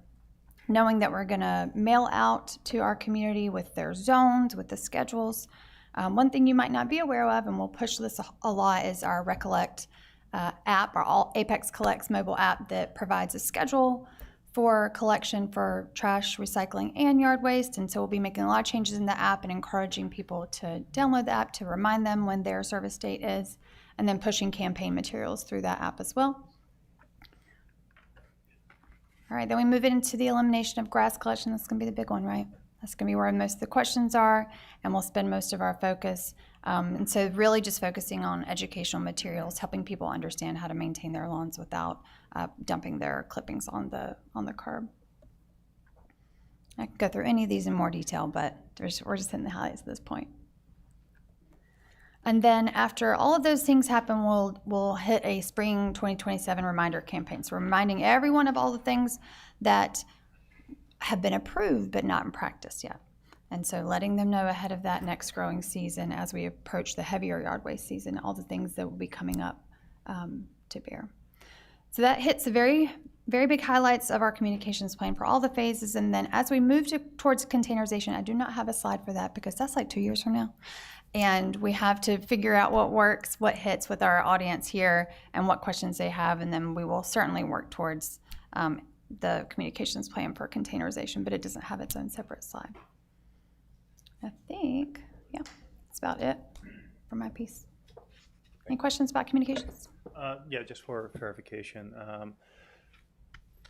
Knowing that we're going to mail out to our community with their zones, with the schedules. One thing you might not be aware of, and we'll push this a lot, is our Recollect app, our All Apex Collects mobile app that provides a schedule for collection for trash, recycling, and yard waste. And so we'll be making a lot of changes in the app and encouraging people to download the app to remind them when their service date is, and then pushing campaign materials through that app as well. All right, then we move into the elimination of grass collection. That's gonna be the big one, right? That's gonna be where most of the questions are, and we'll spend most of our focus. And so really just focusing on educational materials, helping people understand how to maintain their lawns without dumping their clippings on the curb. I could go through any of these in more detail, but we're just hitting the highlights at this point. And then after all of those things happen, we'll hit a spring 2027 reminder campaign. So reminding everyone of all the things that have been approved but not in practice yet. And so letting them know ahead of that next growing season as we approach the heavier yard waste season, all the things that will be coming up to bear. So that hits the very, very big highlights of our communications plan for all the phases. And then as we move towards containerization, I do not have a slide for that because that's like 2 years from now. And we have to figure out what works, what hits with our audience here, and what questions they have. And then we will certainly work towards the communications plan for containerization, but it doesn't have its own separate slide. I think, yeah, that's about it for my piece. Any questions about communications? Yeah, just for clarification.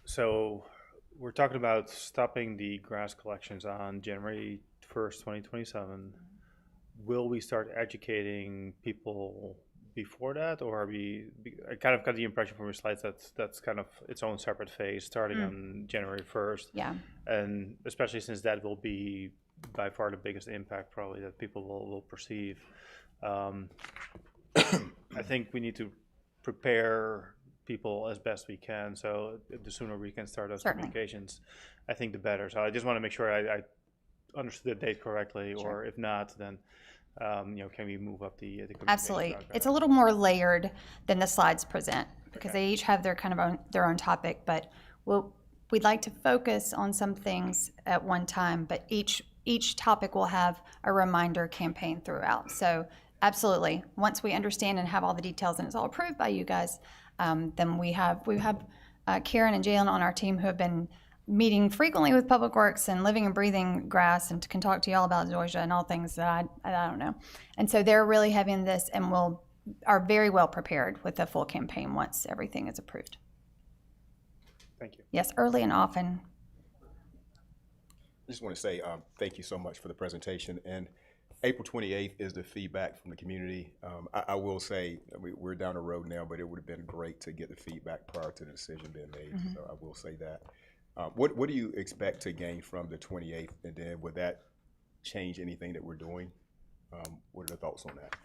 So we're talking about stopping the grass collections on January 1st, 2027. Will we start educating people before that, or are we? I kind of got the impression from your slides that's kind of its own separate phase starting on January 1st. Yeah. And especially since that will be by far the biggest impact probably that people will perceive. I think we need to prepare people as best we can. So the sooner we can start those communications, I think the better. So I just want to make sure I understood the date correctly, or if not, then can we move up the Absolutely. It's a little more layered than the slides present because they each have their kind of their own topic, but we'd like to focus on some things at one time, but each topic will have a reminder campaign throughout. So absolutely, once we understand and have all the details and it's all approved by you guys, then we have Karen and Jalen on our team who have been meeting frequently with Public Works and living and breathing grass and can talk to you all about Georgia and all things that I don't know. And so they're really having this and are very well prepared with the full campaign once everything is approved. Thank you. Yes, early and often. I just want to say thank you so much for the presentation. And April 28th is the feedback from the community. I will say we're down the road now, but it would have been great to get the feedback prior to the decision being made. So I will say that. What do you expect to gain from the 28th, and then would that change anything that we're doing? What are the thoughts on that?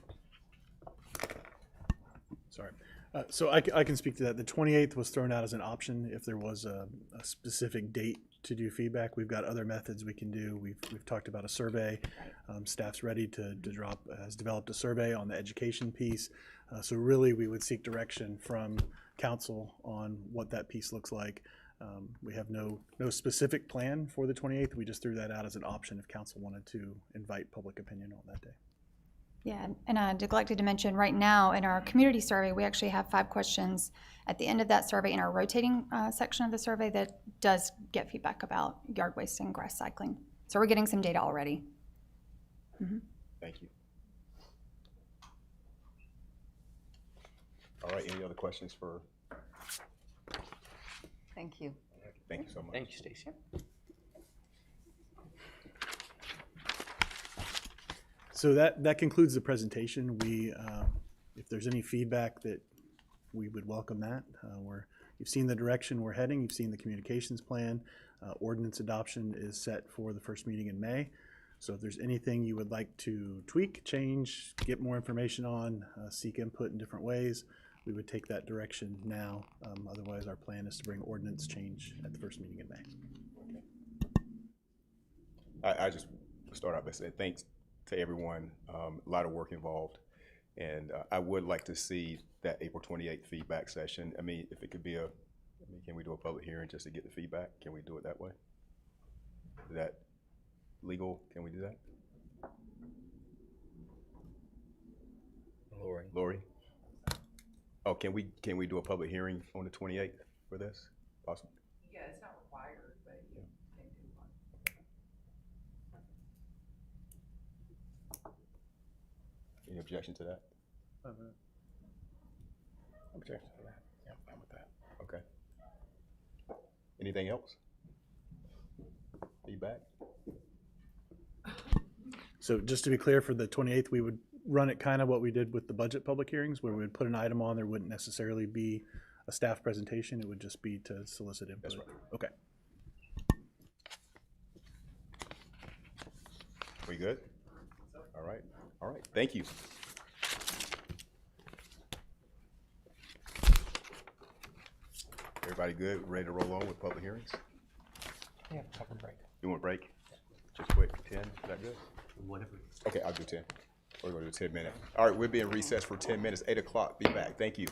Sorry. So I can speak to that. The 28th was thrown out as an option if there was a specific date to do feedback. We've got other methods we can do. We've talked about a survey. Staff's ready to has developed a survey on the education piece. So really we would seek direction from council on what that piece looks like. We have no specific plan for the 28th. We just threw that out as an option if council wanted to invite public opinion on that day. Yeah, and I neglected to mention right now in our community survey, we actually have 5 questions at the end of that survey in our rotating section of the survey that does get feedback about yard waste and grass cycling. So we're getting some data already. Thank you. All right, any other questions for? Thank you. Thank you so much. Thank you, Stacy. So that concludes the presentation. If there's any feedback that we would welcome that. You've seen the direction we're heading. You've seen the communications plan. Ordinance adoption is set for the first meeting in May. So if there's anything you would like to tweak, change, get more information on, seek input in different ways, we would take that direction now. Otherwise, our plan is to bring ordinance change at the first meeting in May. I just start out by saying thanks to everyone. A lot of work involved. And I would like to see that April 28th feedback session. I mean, if it could be can we do a public hearing just to get the feedback? Can we do it that way? Is that legal? Can we do that? Lori? Oh, can we do a public hearing on the 28th for this? Possible? Yeah, it's not required, but you can do one. Any objection to that? Objection to that. Yeah, I'm with that. Okay. Anything else? Feedback? So just to be clear, for the 28th, we would run it kind of what we did with the budget public hearings, where we would put an item on. There wouldn't necessarily be a staff presentation. It would just be to solicit input. That's right. Okay. We good? All right. All right. Thank you. Everybody good? Ready to roll on with public hearings? Yeah, cover break. You want a break? Just quick, 10, is that good? Whatever. Okay, I'll do 10. We're gonna do 10 minutes. All right, we'll be in recess for 10 minutes, 8 o'clock, be back. Thank you.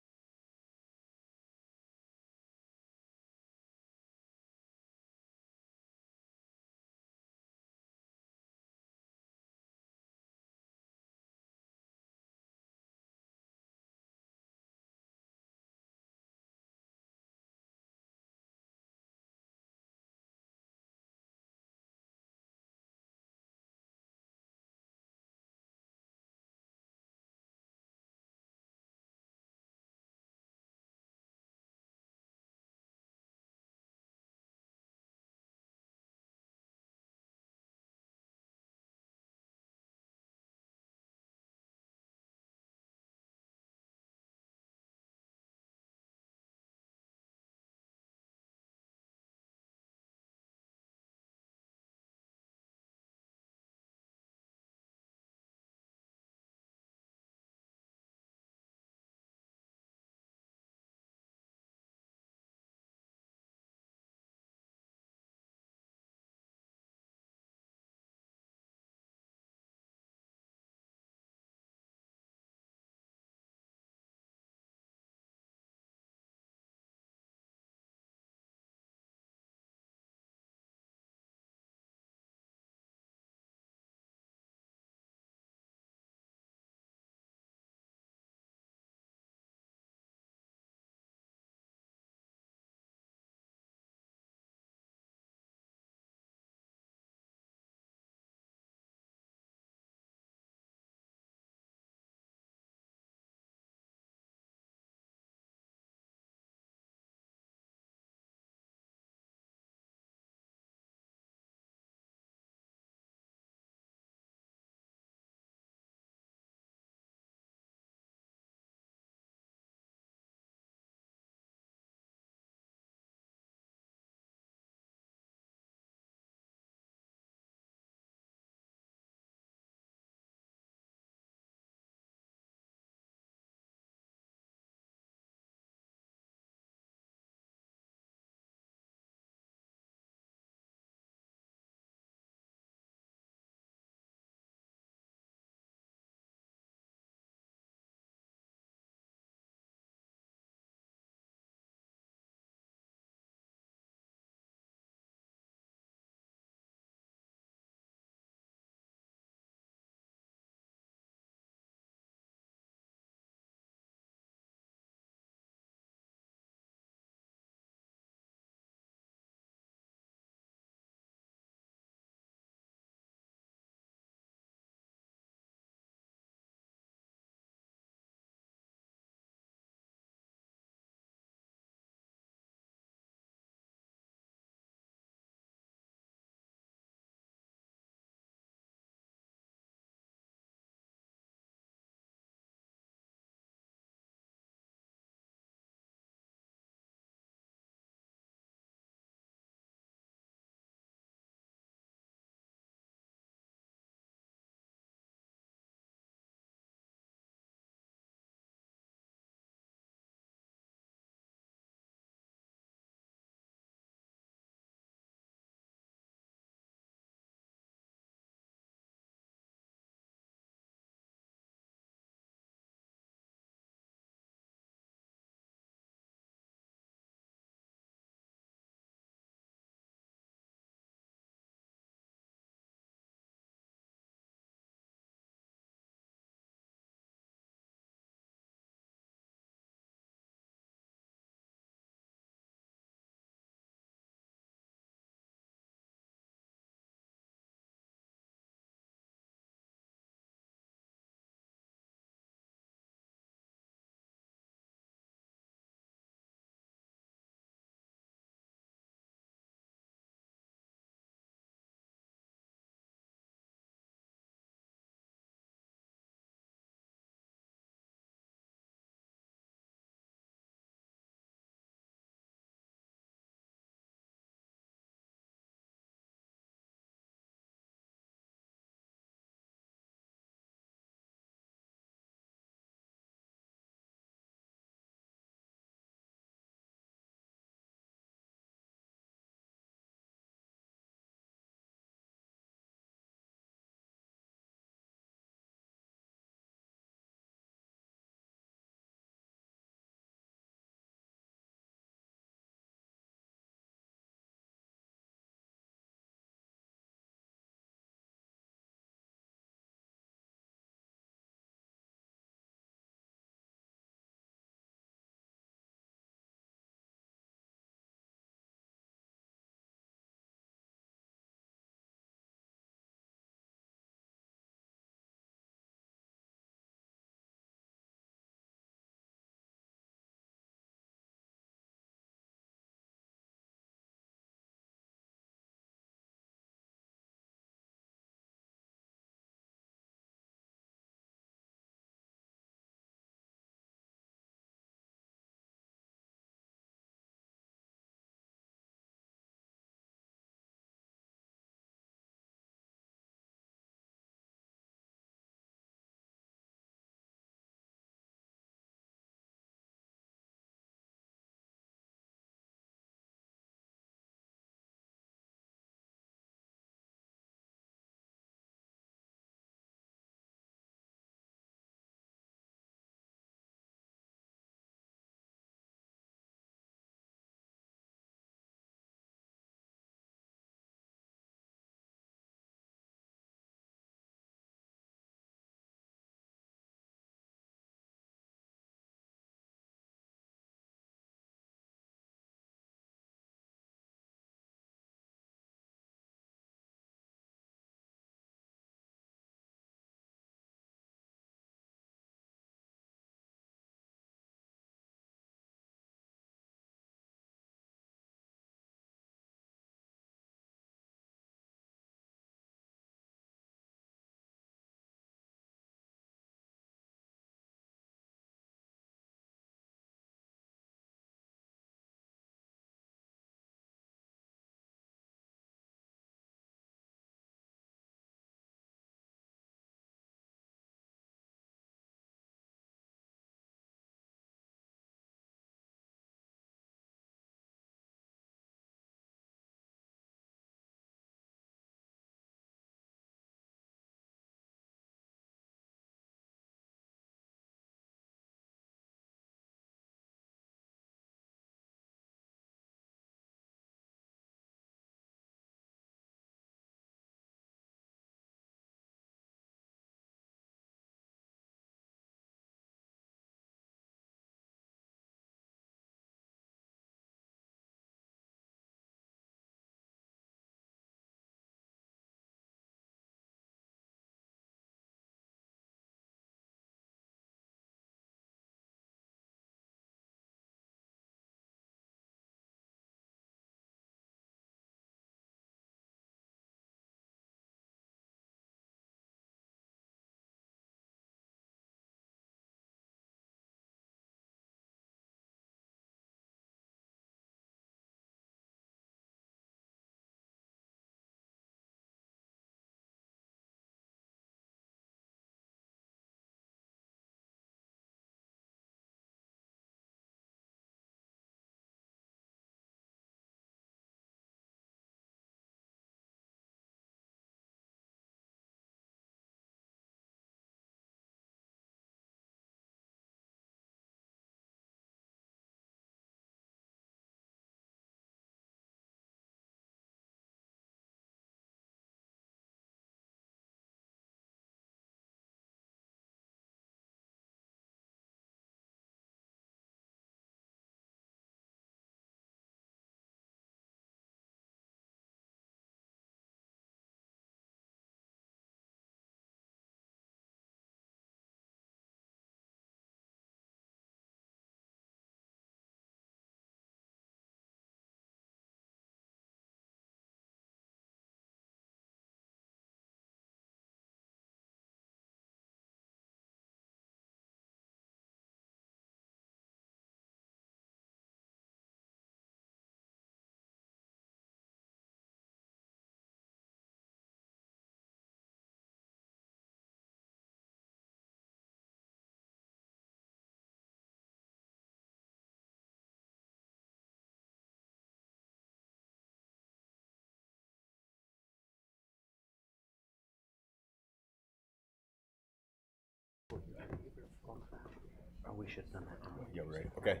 should have done that. You're ready. Okay.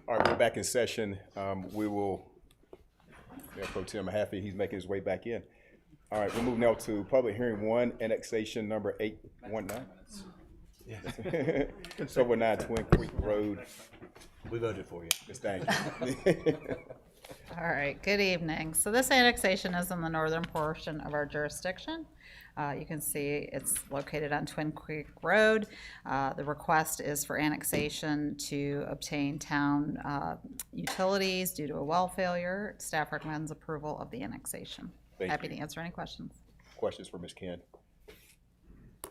All right, we're back in session. We will, Mayor Pro Tem Mahaffey, he's making his way back in. All right, we're moving now to public hearing 1, annexation number 819. Yeah. So 9 Twin Creek Road. We voted for you. Yes, thank you. All right, good evening. So this annexation is in the northern portion of our jurisdiction. You can see it's located on Twin Creek Road. The request is for annexation to obtain town utilities due to a well failure. Staff recommends approval of the annexation. Happy to answer any questions. Questions for Ms. Ken?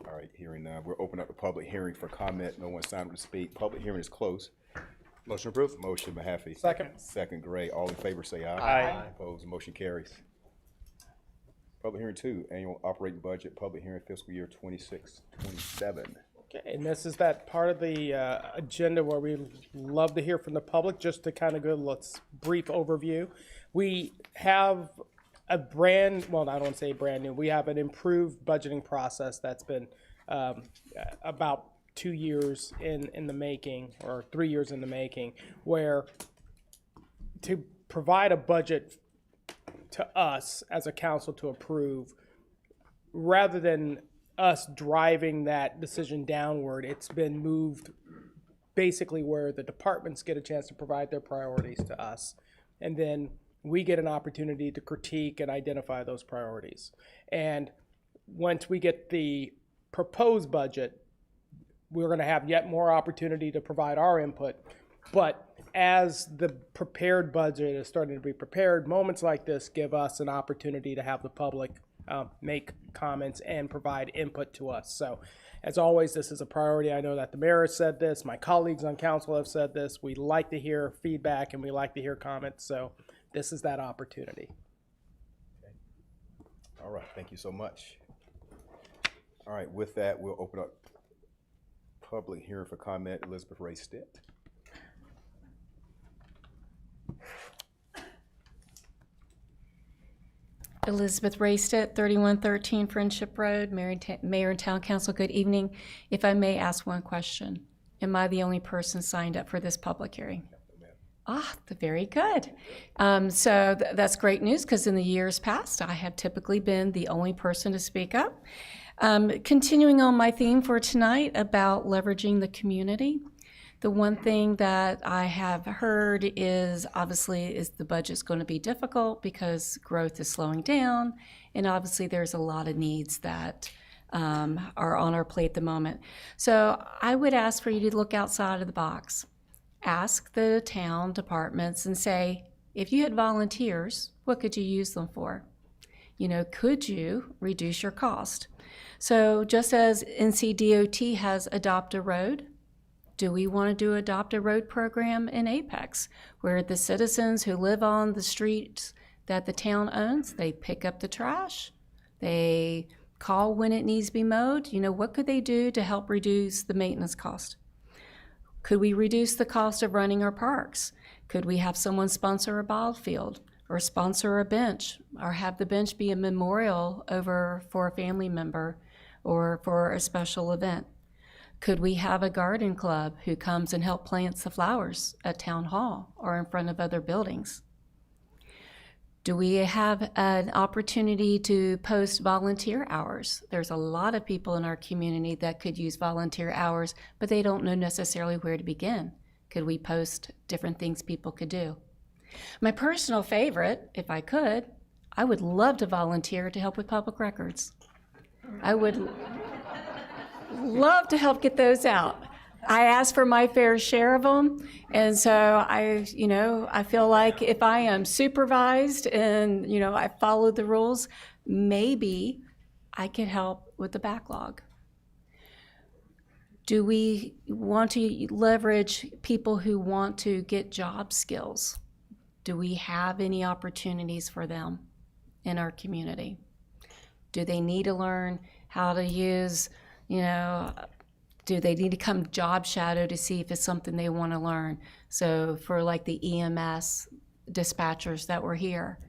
All right, hearing none, we'll open up the public hearing for comment. No one signed up to speak. Public hearing is closed. Motion approved. Motion Mahaffey. Second. Second Gray. All in favor say aye. Aye. Opposed, motion carries. Public hearing 2, annual operating budget, public hearing fiscal year 26-27. Okay, and this is that part of the agenda where we love to hear from the public. Just to kind of go, let's brief overview. We have a well, I don't want to say brand new. We have an improved budgeting process that's been about 2 years in the making, or 3 years in the making, where to provide a budget to us as a council to approve, rather than us driving that decision downward, it's been moved basically where the departments get a chance to provide their priorities to us. And then we get an opportunity to critique and identify those priorities. And once we get the proposed budget, we're going to have yet more opportunity to provide our input. But as the prepared budget is starting to be prepared, moments like this give us an opportunity to have the public make comments and provide input to us. So as always, this is a priority. I know that the mayor has said this, my colleagues on council have said this. We like to hear feedback and we like to hear comments. So this is that opportunity. Okay. All right, thank you so much. All right, with that, we'll open up public hearing for comment. Elizabeth Ray Stitt. Elizabeth Raysted, 3113 Friendship Road, Mayor and Town Council, good evening. If I may ask one question, am I the only person signed up for this public hearing? Very good. So that's great news, because in the years past, I have typically been the only person to speak up. Continuing on my theme for tonight about leveraging the community, the one thing that I have heard is obviously the budget's going to be difficult because growth is slowing down, and obviously there's a lot of needs that are on our plate at the moment. So I would ask for you to look outside of the box. Ask the town departments and say, if you had volunteers, what could you use them for? Could you reduce your cost? So just as NCDOT has Adopt a Road, do we want to adopt a road program in Apex, where the citizens who live on the streets that the town owns, they pick up the trash, they call when it needs to be mowed? What could they do to help reduce the maintenance cost? Could we reduce the cost of running our parks? Could we have someone sponsor a ball field, or sponsor a bench, or have the bench be a memorial for a family member or for a special event? Could we have a garden club who comes and help plants the flowers at Town Hall or in front of other buildings? Do we have an opportunity to post volunteer hours? There's a lot of people in our community that could use volunteer hours, but they don't know necessarily where to begin. Could we post different things people could do? My personal favorite, if I could, I would love to volunteer to help with public records. I would love to help get those out. I ask for my fair share of them, and so I feel like if I am supervised and I follow the rules, maybe I could help with the backlog. Do we want to leverage people who want to get job skills? Do we have any opportunities for them in our community? Do they need to learn how to use, do they need to come job shadow to see if it's something they want to learn? So for like the EMS dispatchers that were here,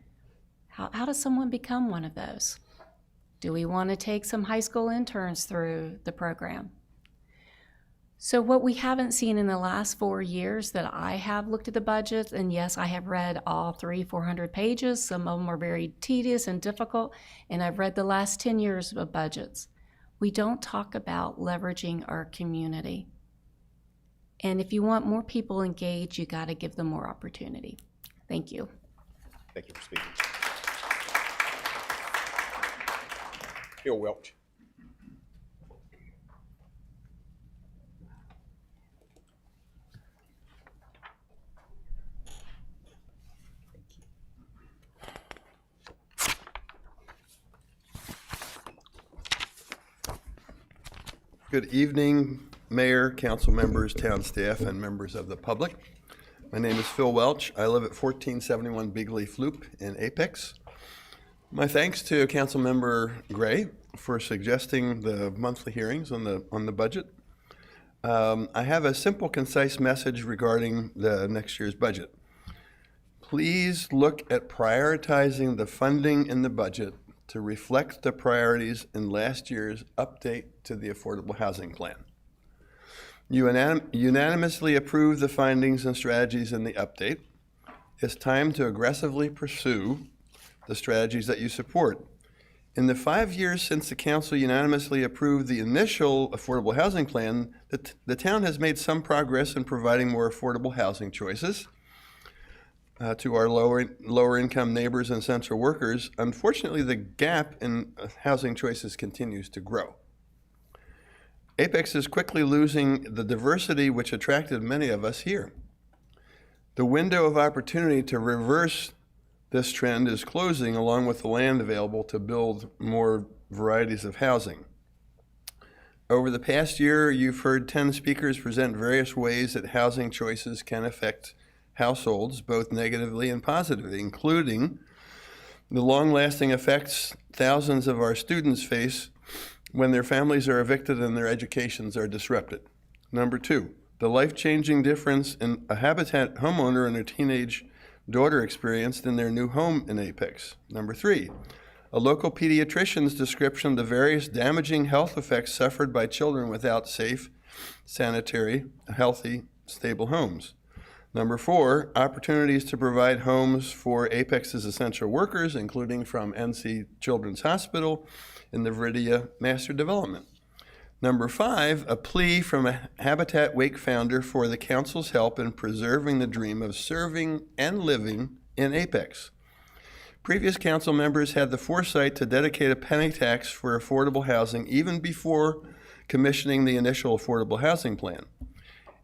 how does someone become one of those? Do we want to take some high school interns through the program? So what we haven't seen in the last 4 years that I have looked at the budgets, and yes, I have read all 400 pages. Some of them are very tedious and difficult, and I've read the last 10 years of budgets. We don't talk about leveraging our community. And if you want more people engaged, you got to give them more opportunity. Thank you. Thank you for speaking. Bill Welch. Good evening, Mayor, council members, town staff, and members of the public. My name is Phil Welch. I live at 1471 Big Leaf Loop in Apex. My thanks to Councilmember Gray for suggesting the monthly hearings on the budget. I have a simple, concise message regarding the next year's budget. Please look at prioritizing the funding in the budget to reflect the priorities in last year's update to the Affordable Housing Plan. You unanimously approved the findings and strategies in the update. It's time to aggressively pursue the strategies that you support. In the 5 years since the council unanimously approved the initial Affordable Housing Plan, the town has made some progress in providing more affordable housing choices to our lower income neighbors and essential workers. Unfortunately, the gap in housing choices continues to grow. Apex is quickly losing the diversity which attracted many of us here. The window of opportunity to reverse this trend is closing, along with the land available to build more varieties of housing. Over the past year, you've heard 10 speakers present various ways that housing choices can affect households, both negatively and positively, including the long-lasting effects thousands of our students face when their families are evicted and their educations are disrupted. Number 2, the life-changing difference in a Habitat homeowner and their teenage daughter experienced in their new home in Apex. Number 3, a local pediatrician's description of the various damaging health effects suffered by children without safe, sanitary, healthy, stable homes. Number 4, opportunities to provide homes for Apex's essential workers, including from NC Children's Hospital in the Viridia Master Development. Number 5, a plea from a Habitat Wake founder for the council's help in preserving the dream of serving and living in Apex. Previous council members had the foresight to dedicate a penny tax for affordable housing even before commissioning the initial Affordable Housing Plan.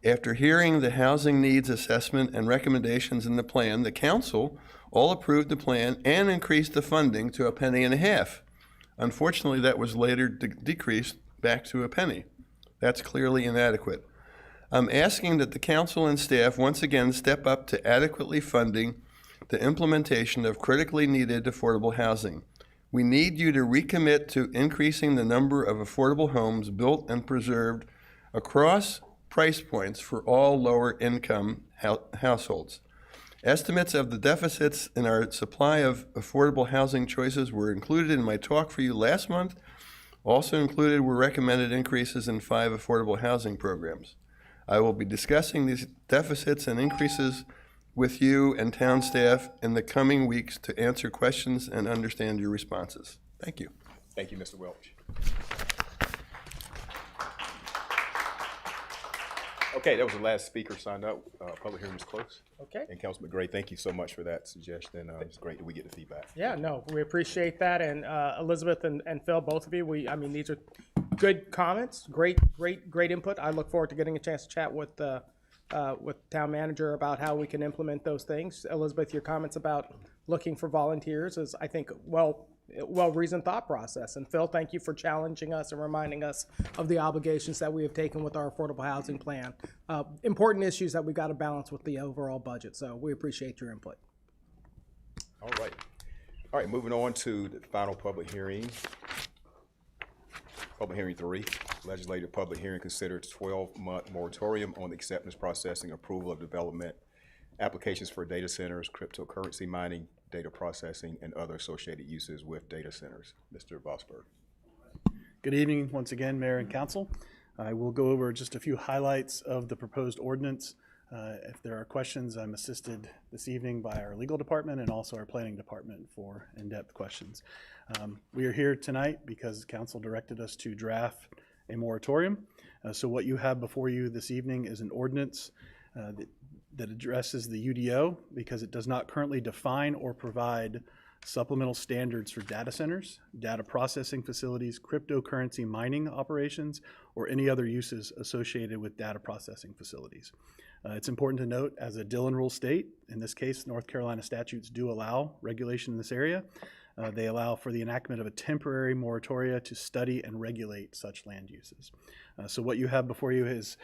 After hearing the housing needs assessment and recommendations in the plan, the council all approved the plan and increased the funding to 1.50 cents. Unfortunately, that was later decreased back to 1 penny. That's clearly inadequate. I'm asking that the council and staff once again step up to adequately funding the implementation of critically needed affordable housing. We need you to recommit to increasing the number of affordable homes built and preserved across price points for all lower income households. Estimates of the deficits in our supply of affordable housing choices were included in my talk for you last month. Also included were recommended increases in 5 affordable housing programs. I will be discussing these deficits and increases with you and town staff in the coming weeks to answer questions and understand your responses. Thank you. Thank you, Mr. Welch. Okay, that was the last speaker signed up. Public hearing is closed. Okay. And Councilman Gray, thank you so much for that suggestion. It's great that we get the feedback. Yeah, no, we appreciate that. And Elizabeth and Phil, both of you, I mean, these are good comments, great input. I look forward to getting a chance to chat with town manager about how we can implement those things. Elizabeth, your comments about looking for volunteers is, I think, well-reasoned thought process. And Phil, thank you for challenging us and reminding us of the obligations that we have taken with our affordable housing plan. Important issues that we got to balance with the overall budget. So we appreciate your input. All right, moving on to the final public hearing. Public hearing 3, legislative public hearing considers 12-month moratorium on the acceptance, processing, approval of development applications for data centers, cryptocurrency mining, data processing, and other associated uses with data centers. Mr. Vosberg. Good evening once again, Mayor and Council. I will go over just a few highlights of the proposed ordinance. If there are questions, I'm assisted this evening by our legal department and also our planning department for in-depth questions. We are here tonight because council directed us to draft a moratorium. So what you have before you this evening is an ordinance that addresses the UDO because it does not currently define or provide supplemental standards for data centers, data processing facilities, cryptocurrency mining operations, or any other uses associated with data processing facilities. It's important to note, as a Dillon Rule state, in this case, North Carolina statutes do allow regulation in this area. They allow for the enactment of a temporary moratoria to study and regulate such land uses. So what you have before you is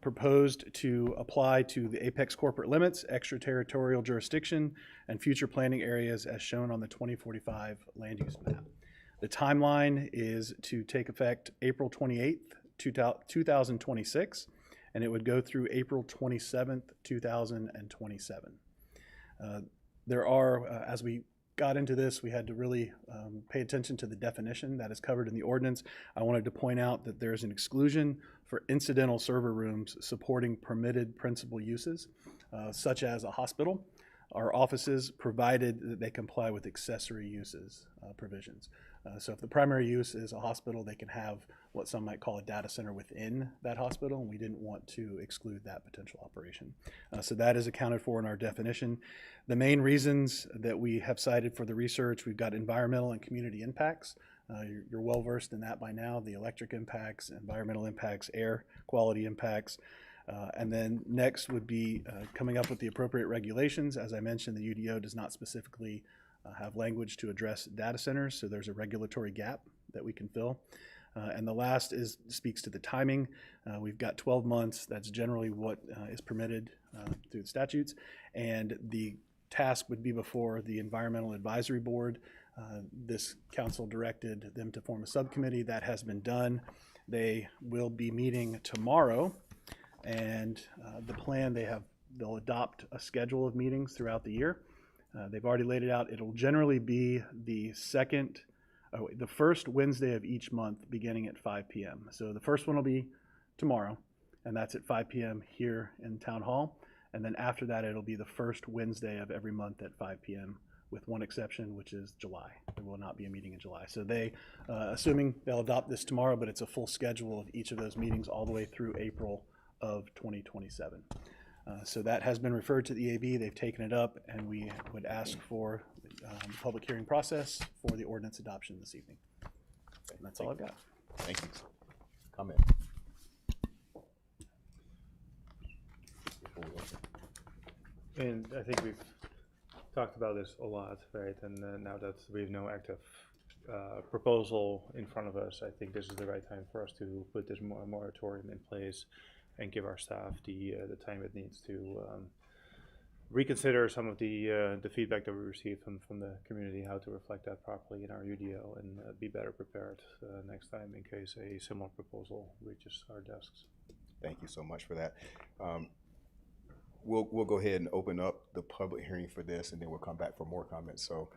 proposed to apply to the apex corporate limits, extraterritorial jurisdiction, and future planning areas as shown on the 2045 land use map. The timeline is to take effect April 28th, 2026, and it would go through April 27th, 2027. There are, as we got into this, we had to really pay attention to the definition that is covered in the ordinance. I wanted to point out that there's an exclusion for incidental server rooms supporting permitted principal uses, such as a hospital or offices, provided that they comply with accessory uses provisions. So if the primary use is a hospital, they can have what some might call a data center within that hospital, and we didn't want to exclude that potential operation. So that is accounted for in our definition. The main reasons that we have cited for the research, we've got environmental and community impacts. You're well versed in that by now, the electric impacts, environmental impacts, air quality impacts. And then next would be coming up with the appropriate regulations. As I mentioned, the UDO does not specifically have language to address data centers, so there's a regulatory gap that we can fill. And the last speaks to the timing. We've got 12 months. That's generally what is permitted through the statutes. And the task would be before the Environmental Advisory Board. This council directed them to form a subcommittee. That has been done. They will be meeting tomorrow, and the plan, they'll adopt a schedule of meetings throughout the year. They've already laid it out. It'll generally be the first Wednesday of each month beginning at 5 p.m. So the first one will be tomorrow, and that's at 5 p.m. here in Town Hall. And then after that, it'll be the first Wednesday of every month at 5 p.m. with one exception, which is July. There will not be a meeting in July. So they, assuming they'll adopt this tomorrow, but it's a full schedule of each of those meetings all the way through April of 2027. So that has been referred to the EAB. They've taken it up, and we would ask for the public hearing process for the ordinance adoption this evening. And that's all I've got. Thank you. Comment. And I think we've talked about this a lot, right? And now that we have no active proposal in front of us, I think this is the right time for us to put this moratorium in place and give our staff the time it needs to reconsider some of the feedback that we received from the community, how to reflect that properly in our UDO, and be better prepared next time in case a similar proposal reaches our desks. Thank you so much for that. We'll go ahead and open up the public hearing for this, and then we'll come back for more comments. So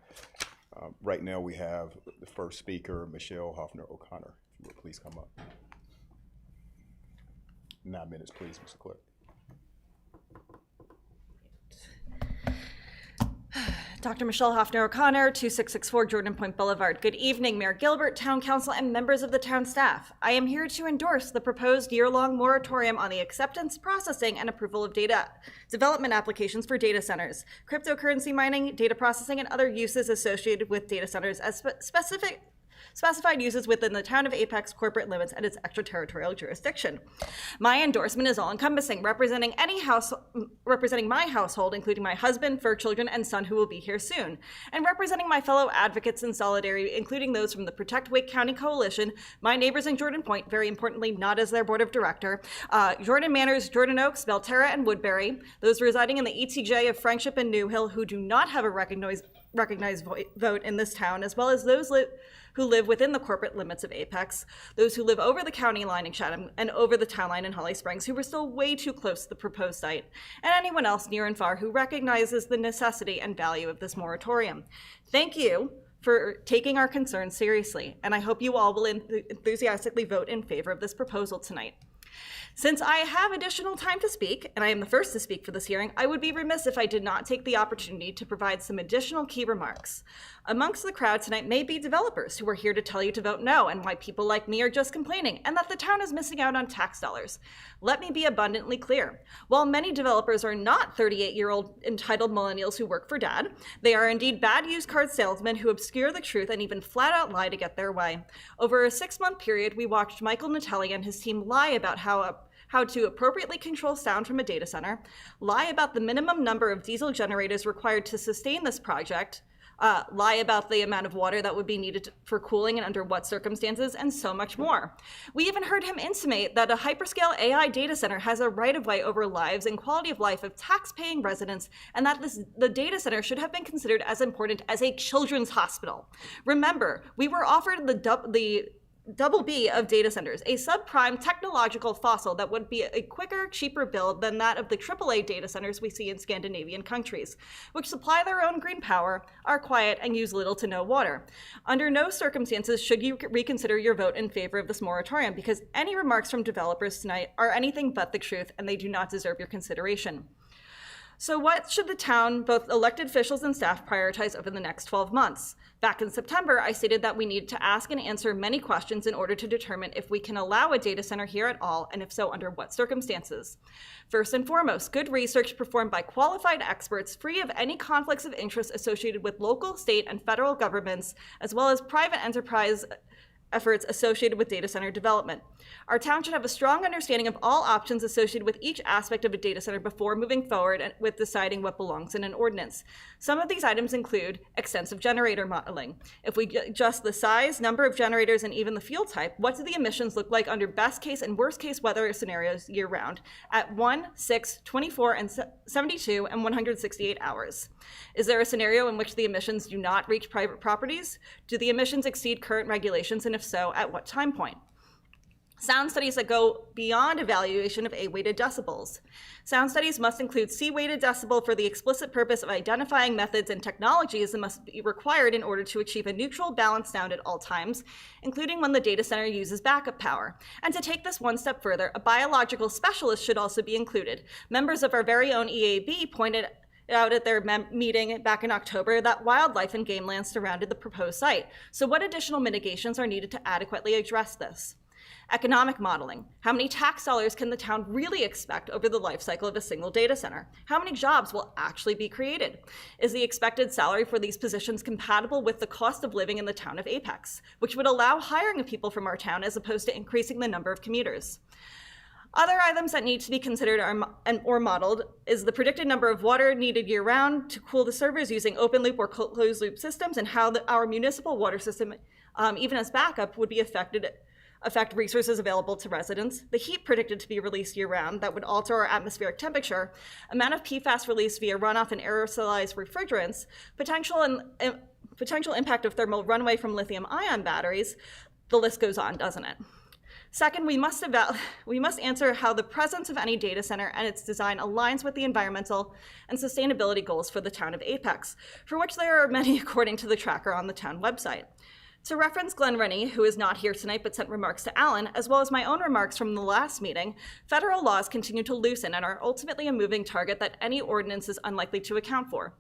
right now we have the first speaker, Michelle Hoffner-O'Connor. If you would please come up. 9 minutes, please, Mr. Clerk. Dr. Michelle Hoffner-O'Connor, 2664 Jordan Point Boulevard. Good evening, Mayor Gilbert, Town Council, and members of the town staff. I am here to endorse the proposed year-long moratorium on the acceptance, processing, and approval of data development applications for data centers, cryptocurrency mining, data processing, and other uses associated with data centers as specified uses within the town of Apex corporate limits and its extraterritorial jurisdiction. My endorsement is all-encompassing, representing my household, including my husband, 4 children, and son who will be here soon, and representing my fellow advocates in solidarity, including those from the Protect Wake County Coalition, my neighbors in Jordan Point, very importantly, not as their board of director, Jordan Manors, Jordan Oaks, Belterra, and Woodbury, those residing in the ETJ of Friendship and New Hill who do not have a recognized vote in this town, as well as those who live within the corporate limits of Apex, those who live over the county line in Chatham and over the town line in Holly Springs, who were still way too close to the proposed site, and anyone else near and far who recognizes the necessity and value of this moratorium. Thank you for taking our concerns seriously, and I hope you all will enthusiastically vote in favor of this proposal tonight. Since I have additional time to speak, and I am the first to speak for this hearing, I would be remiss if I did not take the opportunity to provide some additional key remarks. Amongst the crowd tonight may be developers who are here to tell you to vote no and why people like me are just complaining and that the town is missing out on tax dollars. Let me be abundantly clear. While many developers are not 38-year-old entitled millennials who work for dad, they are indeed bad used car salesmen who obscure the truth and even flat out lie to get their way. Over a 6-month period, we watched Michael Natelli and his team lie about how to appropriately control sound from a data center, lie about the minimum number of diesel generators required to sustain this project, lie about the amount of water that would be needed for cooling and under what circumstances, and so much more. We even heard him intimate that a hyperscale AI data center has a right-of-way over lives and quality of life of tax-paying residents, and that the data center should have been considered as important as a children's hospital. Remember, we were offered the double B of data centers, a subprime technological fossil that would be a quicker, cheaper build than that of the AAA data centers we see in Scandinavian countries, which supply their own green power, are quiet, and use little to no water. Under no circumstances should you reconsider your vote in favor of this moratorium, because any remarks from developers tonight are anything but the truth, and they do not deserve your consideration. So what should the town, both elected officials and staff, prioritize over the next 12 months? Back in September, I stated that we need to ask and answer many questions in order to determine if we can allow a data center here at all, and if so, under what circumstances. First and foremost, good research performed by qualified experts free of any conflicts of interest associated with local, state, and federal governments, as well as private enterprise efforts associated with data center development. Our town should have a strong understanding of all options associated with each aspect of a data center before moving forward with deciding what belongs in an ordinance. Some of these items include extensive generator modeling. If we adjust the size, number of generators, and even the fuel type, what do the emissions look like under best case and worst case weather scenarios year round at 1, 6, 24, and 72, and 168 hours? Is there a scenario in which the emissions do not reach private properties? Do the emissions exceed current regulations, and if so, at what time point? Sound studies that go beyond evaluation of A-weighted decibels. Sound studies must include C-weighted decibel for the explicit purpose of identifying methods and technologies that must be required in order to achieve a neutral, balanced sound at all times, including when the data center uses backup power. And to take this one step further, a biological specialist should also be included. Members of our very own EAB pointed out at their meeting back in October that wildlife and game lands surrounded the proposed site. So what additional mitigations are needed to adequately address this? Economic modeling. How many tax dollars can the town really expect over the life cycle of a single data center? How many jobs will actually be created? Is the expected salary for these positions compatible with the cost of living in the town of Apex, which would allow hiring of people from our town as opposed to increasing the number of commuters? Other items that need to be considered or modeled is the predicted number of water needed year-round to cool the servers using open-loop or closed-loop systems, and how our municipal water system, even as backup, would be affect resources available to residents, the heat predicted to be released year-round that would alter our atmospheric temperature, amount of PFAS released via runoff and aerosolized refrigerants, potential impact of thermal runaway from lithium-ion batteries. The list goes on, doesn't it? Second, we must answer how the presence of any data center and its design aligns with the environmental and sustainability goals for the town of Apex, for which there are many according to the tracker on the town website. To reference Glenn Rennie, who is not here tonight but sent remarks to Alan, as well as my own remarks from the last meeting, federal laws continue to loosen and are ultimately a moving target that any ordinance is unlikely to account for.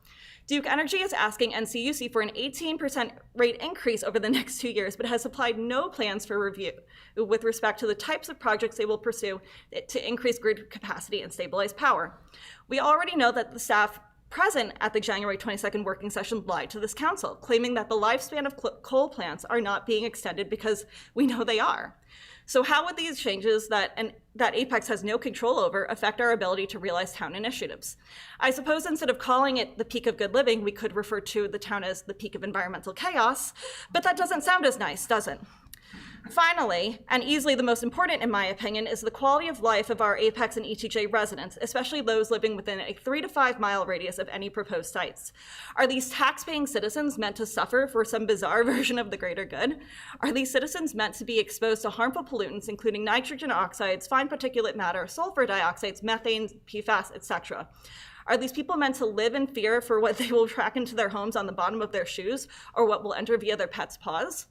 Duke Energy is asking NCUC for an 18% rate increase over the next 2 years, but has supplied no plans for review with respect to the types of projects they will pursue to increase grid capacity and stabilize power. We already know that the staff present at the January 22nd working session lied to this council, claiming that the lifespan of coal plants are not being extended because we know they are. So how would these changes that Apex has no control over affect our ability to realize town initiatives? I suppose instead of calling it the peak of good living, we could refer to the town as the peak of environmental chaos, but that doesn't sound as nice, does it? Finally, and easily the most important in my opinion, is the quality of life of our Apex and ETJ residents, especially those living within a 3 to 5 mile radius of any proposed sites. Are these tax-paying citizens meant to suffer for some bizarre version of the greater good? Are these citizens meant to be exposed to harmful pollutants, including nitrogen oxides, fine particulate matter, sulfur dioxides, methane, PFAS, etc.? Are these people meant to live in fear for what they will track into their homes on the bottom of their shoes or what will enter via their pets' paws?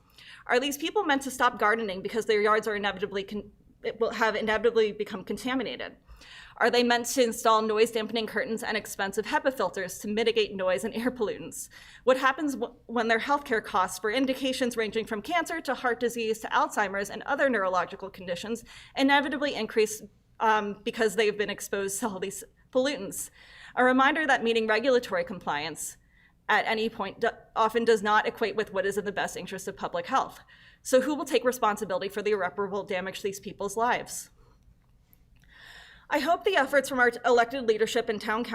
Are these people meant to stop gardening because their yards are inevitably become contaminated? Are they meant to install noise dampening curtains and expensive HEPA filters to mitigate noise and air pollutants? What happens when their healthcare costs for indications ranging from cancer to heart disease to Alzheimer's and other neurological conditions inevitably increase because they've been exposed to all these pollutants? A reminder that meeting regulatory compliance at any point often does not equate with what is in the best interest of public health. So who will take responsibility for the irreparable damage to these people's lives? I hope the efforts from our elected leadership and town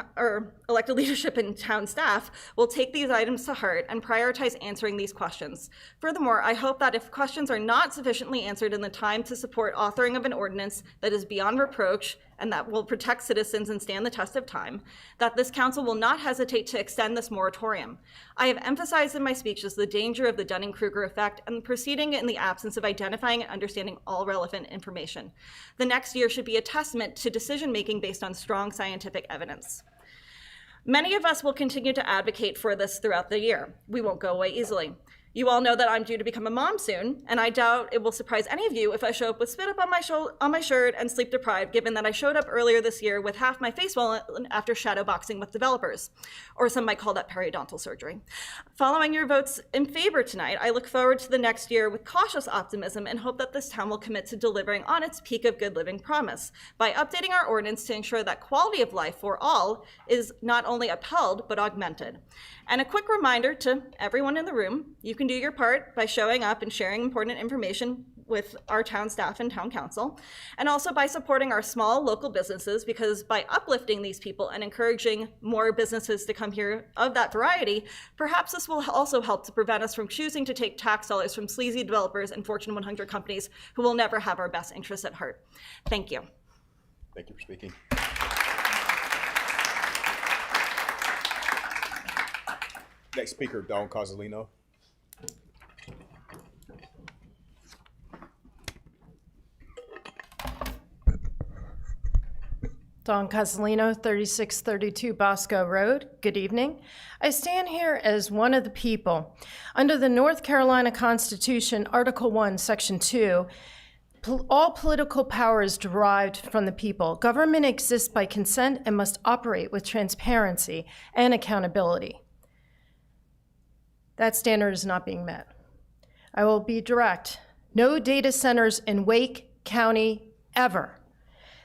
staff will take these items to heart and prioritize answering these questions. Furthermore, I hope that if questions are not sufficiently answered in the time to support authoring of an ordinance that is beyond reproach and that will protect citizens and stand the test of time, that this council will not hesitate to extend this moratorium. I have emphasized in my speeches the danger of the Dunning-Kruger effect and proceeding in the absence of identifying and understanding all relevant information. The next year should be a testament to decision-making based on strong scientific evidence. Many of us will continue to advocate for this throughout the year. We won't go away easily. You all know that I'm due to become a mom soon, and I doubt it will surprise any of you if I show up with spit up on my shirt and sleep deprived, given that I showed up earlier this year with half my face swollen after shadowboxing with developers, or some might call that periodontal surgery. Following your votes in favor tonight, I look forward to the next year with cautious optimism and hope that this town will commit to delivering on its peak of good living promise by updating our ordinance to ensure that quality of life for all is not only upheld, but augmented. And a quick reminder to everyone in the room, you can do your part by showing up and sharing important information with our town staff and town council, and also by supporting our small local businesses, because by uplifting these people and encouraging more businesses to come here of that variety, perhaps this will also help to prevent us from choosing to take tax dollars from sleazy developers and Fortune 100 companies who will never have our best interests at heart. Thank you. Thank you for speaking. Next speaker, Dawn Cozzolino. Dawn Cozzolino, 3632 Bosco Road. Good evening. I stand here as one of the people. Under the North Carolina Constitution, Article 1, Section 2, all political power is derived from the people. Government exists by consent and must operate with transparency and accountability. That standard is not being met. I will be direct. No data centers in Wake County ever.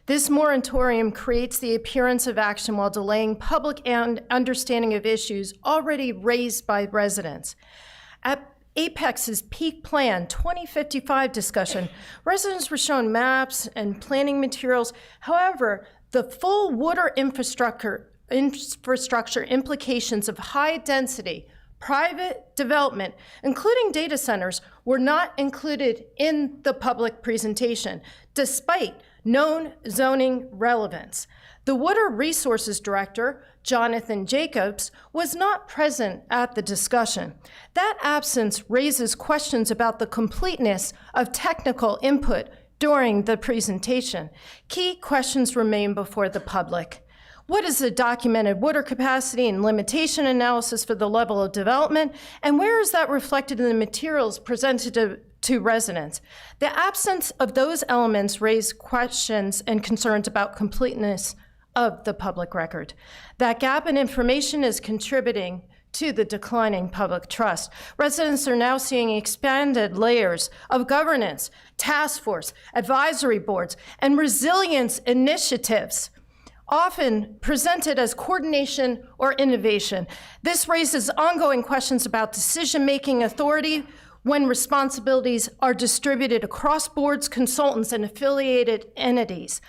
This moratorium creates the appearance of action while delaying public and understanding of issues already raised by residents. At Apex's peak plan 2055 discussion, residents were shown maps and planning materials. However, the full water infrastructure implications of high density private development, including data centers, were not included in the public presentation, despite known zoning relevance. The Water Resources Director, Jonathan Jacobs, was not present at the discussion. That absence raises questions about the completeness of technical input during the presentation. Key questions remain before the public. What is the documented water capacity and limitation analysis for the level of development? And where is that reflected in the materials presented to residents? The absence of those elements raise questions and concerns about completeness of the public record. That gap in information is contributing to the declining public trust. Residents are now seeing expanded layers of governance, task force, advisory boards, and resilience initiatives, often presented as coordination or innovation. This raises ongoing questions about decision-making authority when responsibilities are distributed across boards, consultants, and affiliated entities.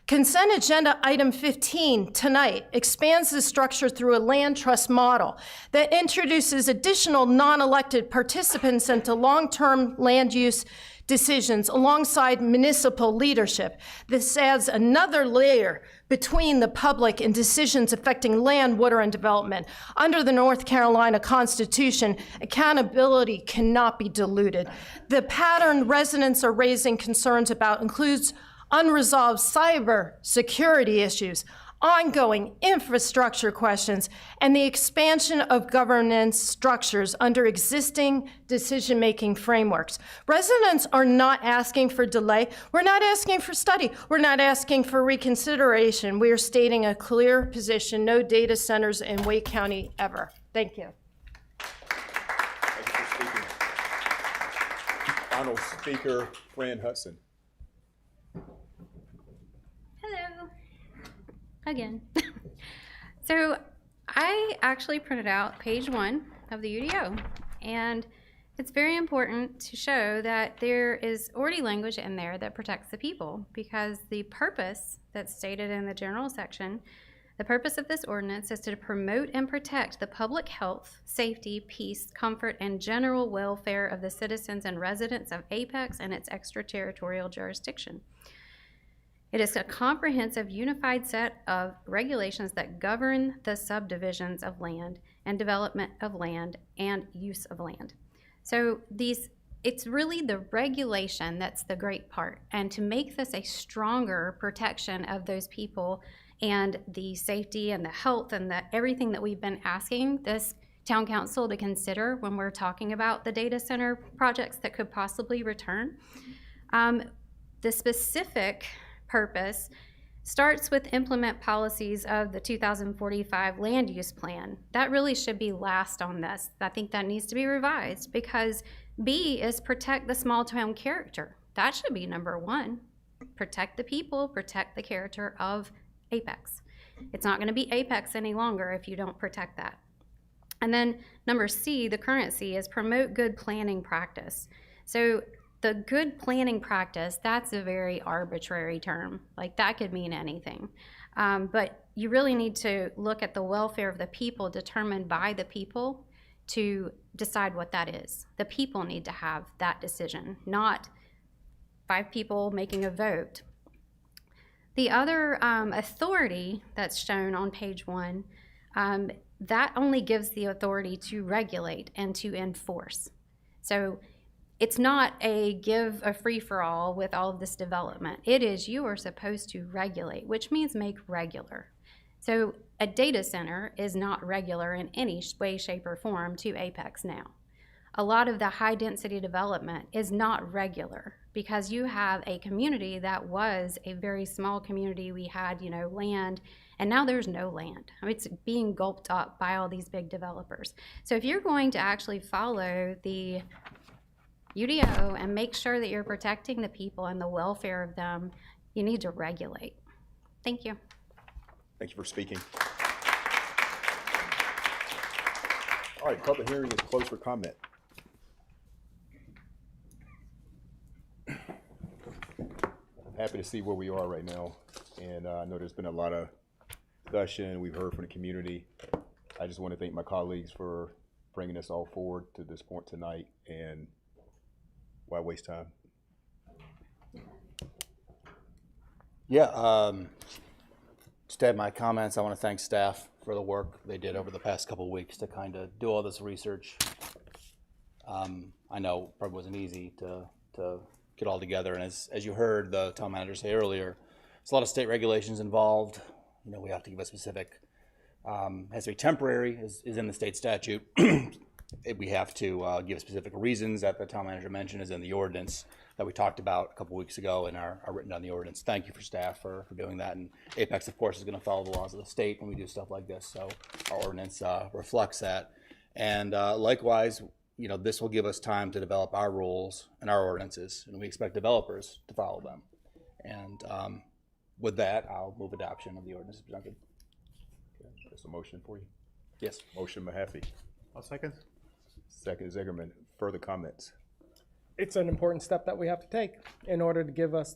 Consent agenda item 15 tonight expands the structure through a land trust model that introduces additional non-elected participants into long-term land use decisions alongside municipal leadership. This adds another layer between the public and decisions affecting land, water, and development. Under the North Carolina Constitution, accountability cannot be diluted. The pattern residents are raising concerns about includes unresolved cyber security issues, ongoing infrastructure questions, and the expansion of governance structures under existing decision-making frameworks. Residents are not asking for delay. We're not asking for study. We're not asking for reconsideration. We are stating a clear position: no data centers in Wake County ever. Thank you. Thank you for speaking. Final speaker, Fran Hudson. Hello. Again. So I actually printed out page 1 of the UDO, and it's very important to show that there is already language in there that protects the people, because the purpose that's stated in the general section, the purpose of this ordinance is to promote and protect the public health, safety, peace, comfort, and general welfare of the citizens and residents of Apex and its extraterritorial jurisdiction. It is a comprehensive, unified set of regulations that govern the subdivisions of land and development of land and use of land. So it's really the regulation that's the great part. And to make this a stronger protection of those people and the safety and the health and everything that we've been asking this town council to consider when we're talking about the data center projects that could possibly return, the specific purpose starts with implement policies of the 2045 land use plan. That really should be last on this. I think that needs to be revised, because B is protect the small town character. That should be number 1. Protect the people, protect the character of Apex. It's not going to be Apex any longer if you don't protect that. And then number C, the current C, is promote good planning practice. So the good planning practice, that's a very arbitrary term. Like, that could mean anything. But you really need to look at the welfare of the people determined by the people to decide what that is. The people need to have that decision, not 5 people making a vote. The other authority that's shown on page 1, that only gives the authority to regulate and to enforce. So it's not a give a free-for-all with all of this development. It is, you are supposed to regulate, which means make regular. So a data center is not regular in any way, shape, or form to Apex now. A lot of the high-density development is not regular, because you have a community that was a very small community. We had, land, and now there's no land. I mean, it's being gulped up by all these big developers. So if you're going to actually follow the UDO and make sure that you're protecting the people and the welfare of them, you need to regulate. Thank you. Thank you for speaking. All right, public hearing is closed for comment. I'm happy to see where we are right now, and I know there's been a lot of discussion. We've heard from the community. I just want to thank my colleagues for bringing us all forward to this point tonight, and why waste time? Yeah, just to add my comments, I want to thank staff for the work they did over the past couple of weeks to kind of do all this research. I know it probably wasn't easy to get all together, and as you heard the town manager say earlier, there's a lot of state regulations involved. We have to give a specific, has to be temporary, is in the state statute. We have to give specific reasons that the town manager mentioned is in the ordinance that we talked about a couple weeks ago and are written down in the ordinance. Thank you for staff for doing that. And Apex, of course, is going to follow the laws of the state when we do stuff like this. So our ordinance reflects that. And likewise, this will give us time to develop our rules and our ordinances, and we expect developers to follow them. And with that, I'll move adoption of the ordinance presented. Okay. There's a motion for you? Yes. Motion Mahaffey. I'll second. Second Zigerman. Further comments? It's an important step that we have to take in order to give us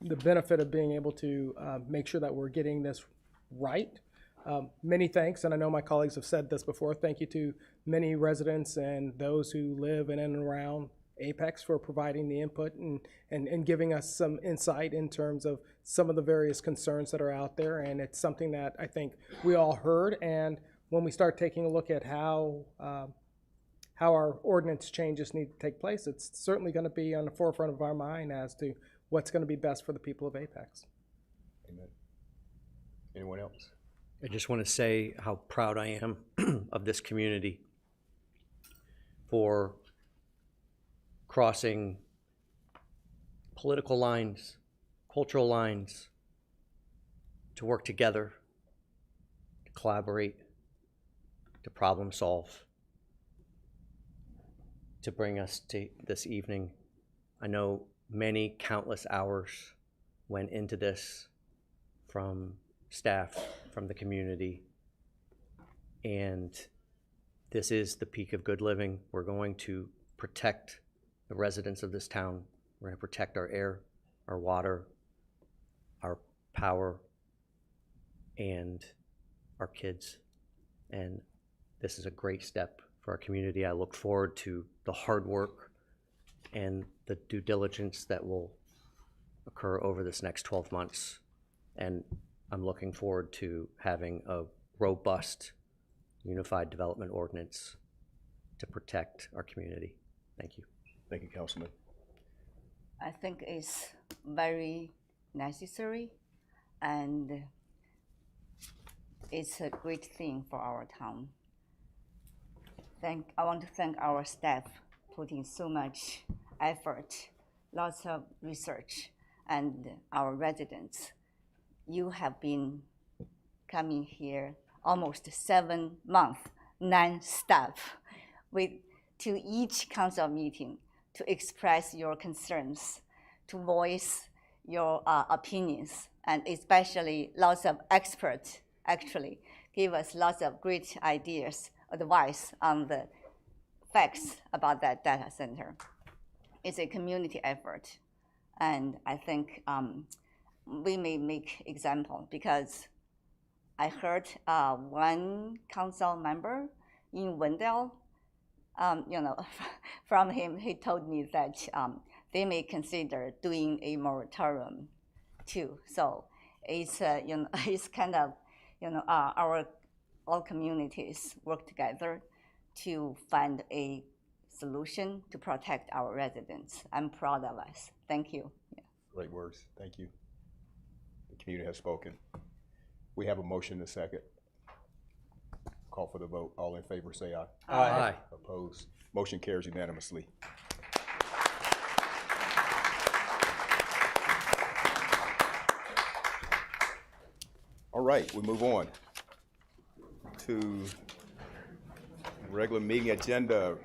the benefit of being able to make sure that we're getting this right. Many thanks, and I know my colleagues have said this before, thank you to many residents and those who live in and around Apex for providing the input and giving us some insight in terms of some of the various concerns that are out there. And it's something that I think we all heard, and when we start taking a look at how our ordinance changes need to take place, it's certainly going to be on the forefront of our mind as to what's going to be best for the people of Apex. Amen. Anyone Anyone else? I just want to say how proud I am of this community for crossing political lines, cultural lines, to work together, to collaborate, to problem solve, to bring us to this evening. I know many countless hours went into this from staff, from the community, and this is the peak of good living. We're going to protect the residents of this town. We're going to protect our air, our water, our power, and our kids. And this is a great step for our community. I look forward to the hard work and the due diligence that will occur over this next 12 months. And I'm looking forward to having a robust, unified development ordinance to protect our community. Thank you. Thank you, Councilman. I think it's very necessary, and it's a great thing for our town. I want to thank our staff putting so much effort, lots of research, and our residents. You have been coming here almost 7 months non-stop to each council meeting to express your concerns, to voice your opinions, and especially lots of experts actually give us lots of great ideas, advice on the facts about that data center. It's a community effort, and I think we may make example, because I heard one council member in Wendell, from him, he told me that they may consider doing a moratorium too. So it's it's kind of our all communities work together to find a solution to protect our residents. I'm proud of us. Thank you. Yeah. Great words. Thank you. The community has spoken. We have a motion and a second. Call for the vote. All in favor, say aye. Aye. Opposed? Motion carries unanimously. All right, we move on to regular meeting agenda.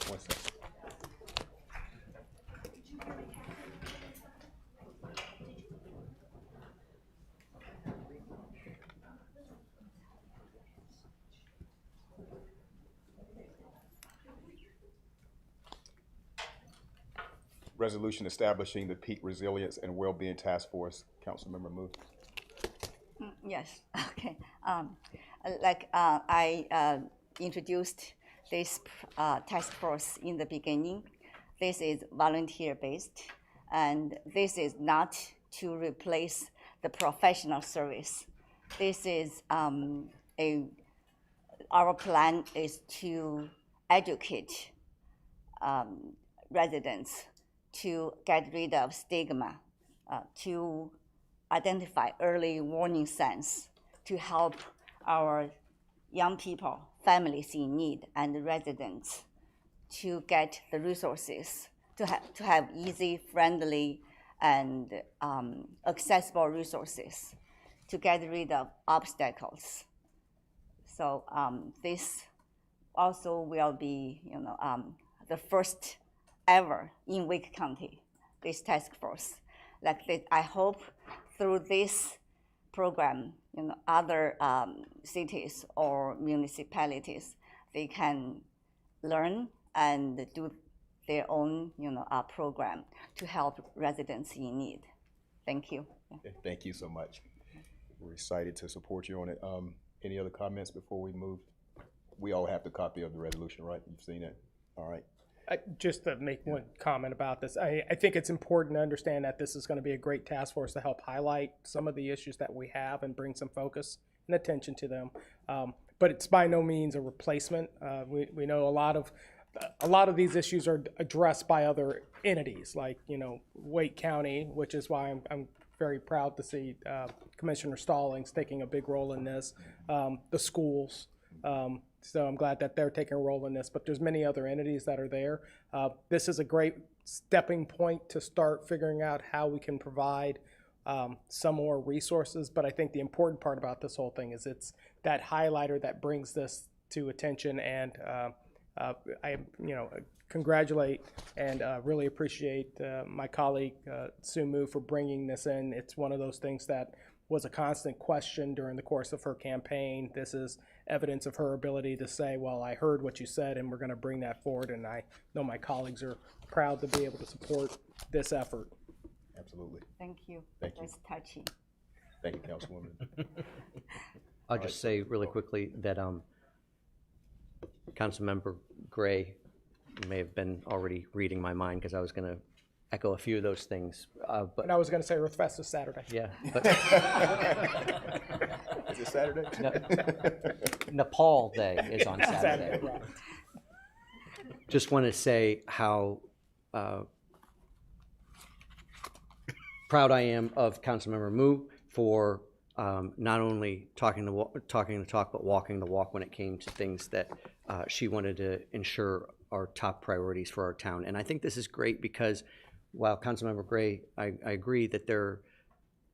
One second. Resolution establishing the Peak Resilience and Wellbeing Task Force. Councilmember Moore. Yes, okay. I introduced this task force in the beginning. This is volunteer-based, and this is not to replace the professional service. This is our plan is to educate residents to get rid of stigma, to identify early warning signs, to help our young people, families in need, and residents to get the resources, to have easy, friendly, and accessible resources, to get rid of obstacles. So this also will be, the first ever in Wake County, this task force. I hope through this program, other cities or municipalities, they can learn and do their own, program to help residents in need. Thank you. Okay, thank you so much. We're excited to support you on it. Any other comments before we move? We all have the copy of the resolution, right? You've seen it. All right. Just to make one comment about this, I think it's important to understand that this is going to be a great task force to help highlight some of the issues that we have and bring some focus and attention to them. But it's by no means a replacement. We know a lot of these issues are addressed by other entities, like Wake County, which is why I'm very proud to see Commissioner Stallings taking a big role in this, the schools. So I'm glad that they're taking a role in this, but there's many other entities that are there. This is a great stepping point to start figuring out how we can provide some more resources. But I think the important part about this whole thing is it's that highlighter that brings this to attention, and I congratulate and really appreciate my colleague Sue Moo for bringing this in. It's one of those things that was a constant question during the course of her campaign. This is evidence of her ability to say, well, I heard what you said and we're going to bring that forward, and I know my colleagues are proud to be able to support this effort. Absolutely. Thank you. Thank you. That's touching. Thank you, Councilwoman. I'll just say really quickly that Councilmember Gray may have been already reading my mind, because I was going to echo a few of those things. But And I was going to say Earth Fest is Saturday. yeah, but Is it Saturday? Nepal Day is on Saturday. right. Just want to say how proud I am of Councilmember Moo for not only talking the talk, but walking the walk when it came to things that she wanted to ensure are top priorities for our town. And I think this is great because while Councilmember Gray, I agree that there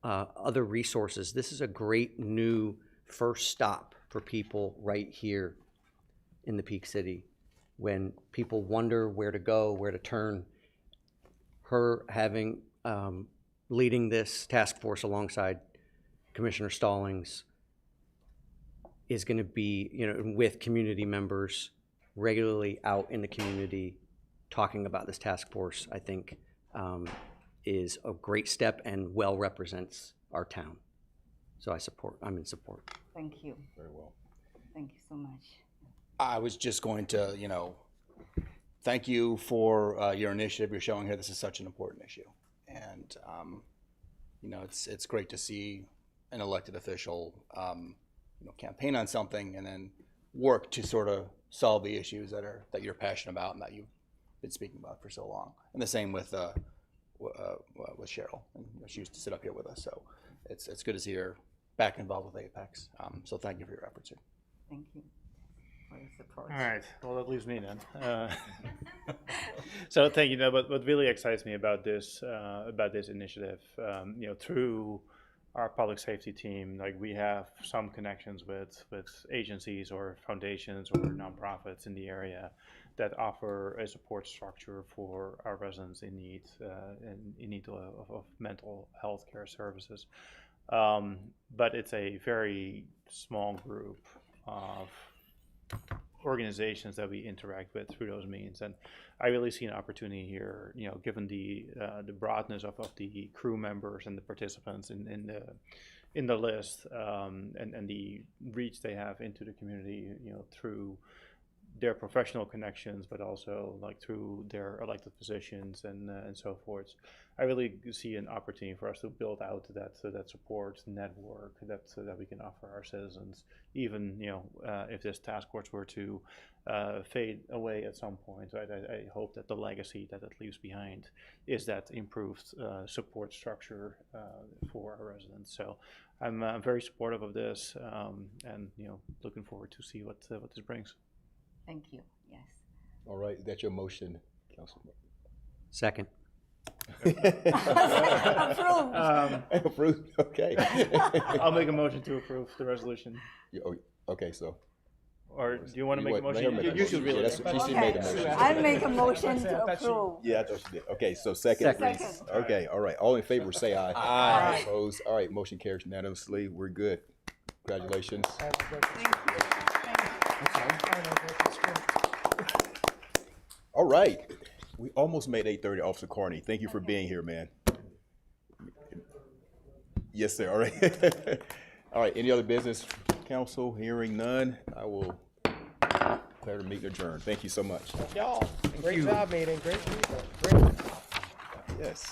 are other resources, this is a great new first stop for people right here in the Peak City. When people wonder where to go, where to turn, her having leading this task force alongside Commissioner Stallings is going to be, with community members regularly out in the community talking about this task force, I think is a great step and well represents our town. So I'm in support. Thank you. Very well. Thank you so much. I was just going to, thank you for your initiative you're showing here. This is such an important issue. And, it's great to see an elected official, campaign on something and then work to sort of solve the issues that you're passionate about and that you've been speaking about for so long. And the same with Cheryl. And she used to sit up here with us. So it's good to see her back involved with Apex. So thank you for your efforts here. Thank you for your support. All right, well, that leaves me then. So thank you. What really excites me about this initiative, through our public safety team, like we have some connections with agencies or foundations or nonprofits in the area that offer a support structure for our residents in need of mental health care services. But it's a very small group of organizations that we interact with through those means, and I really see an opportunity here, given the broadness of the crew members and the participants in the list, and the reach they have into the community, through their professional connections, but also like through their elected positions and so forth. I really see an opportunity for us to build out that support network that we can offer our citizens, even if this task force were to fade away at some point. Right? I hope that the legacy that it leaves behind is that improved support structure for our residents. So I'm very supportive of this, and looking forward to see what this brings. Thank you. Yes. All right, that's your motion, Councilman. Second. Approved. Approved. Okay. I'll make a motion to approve the resolution. Okay, so. Or do you want to make a motion? You should really. She made a motion. I make a motion to approve. Yeah, I thought she did. Okay, so second, please. Second. Okay, all right. All in favor, say aye. Aye. Opposed? All right, motion carries unanimously. We're good. Congratulations. Thank you. All right. We almost made 8:30, Officer Carney. Thank you for being here, man. Yes, sir. All right. All right. Any other business, council? Hearing none, I will declare the meeting adjourned. Thank you so much. Y'all, great job meeting. Great. Yes.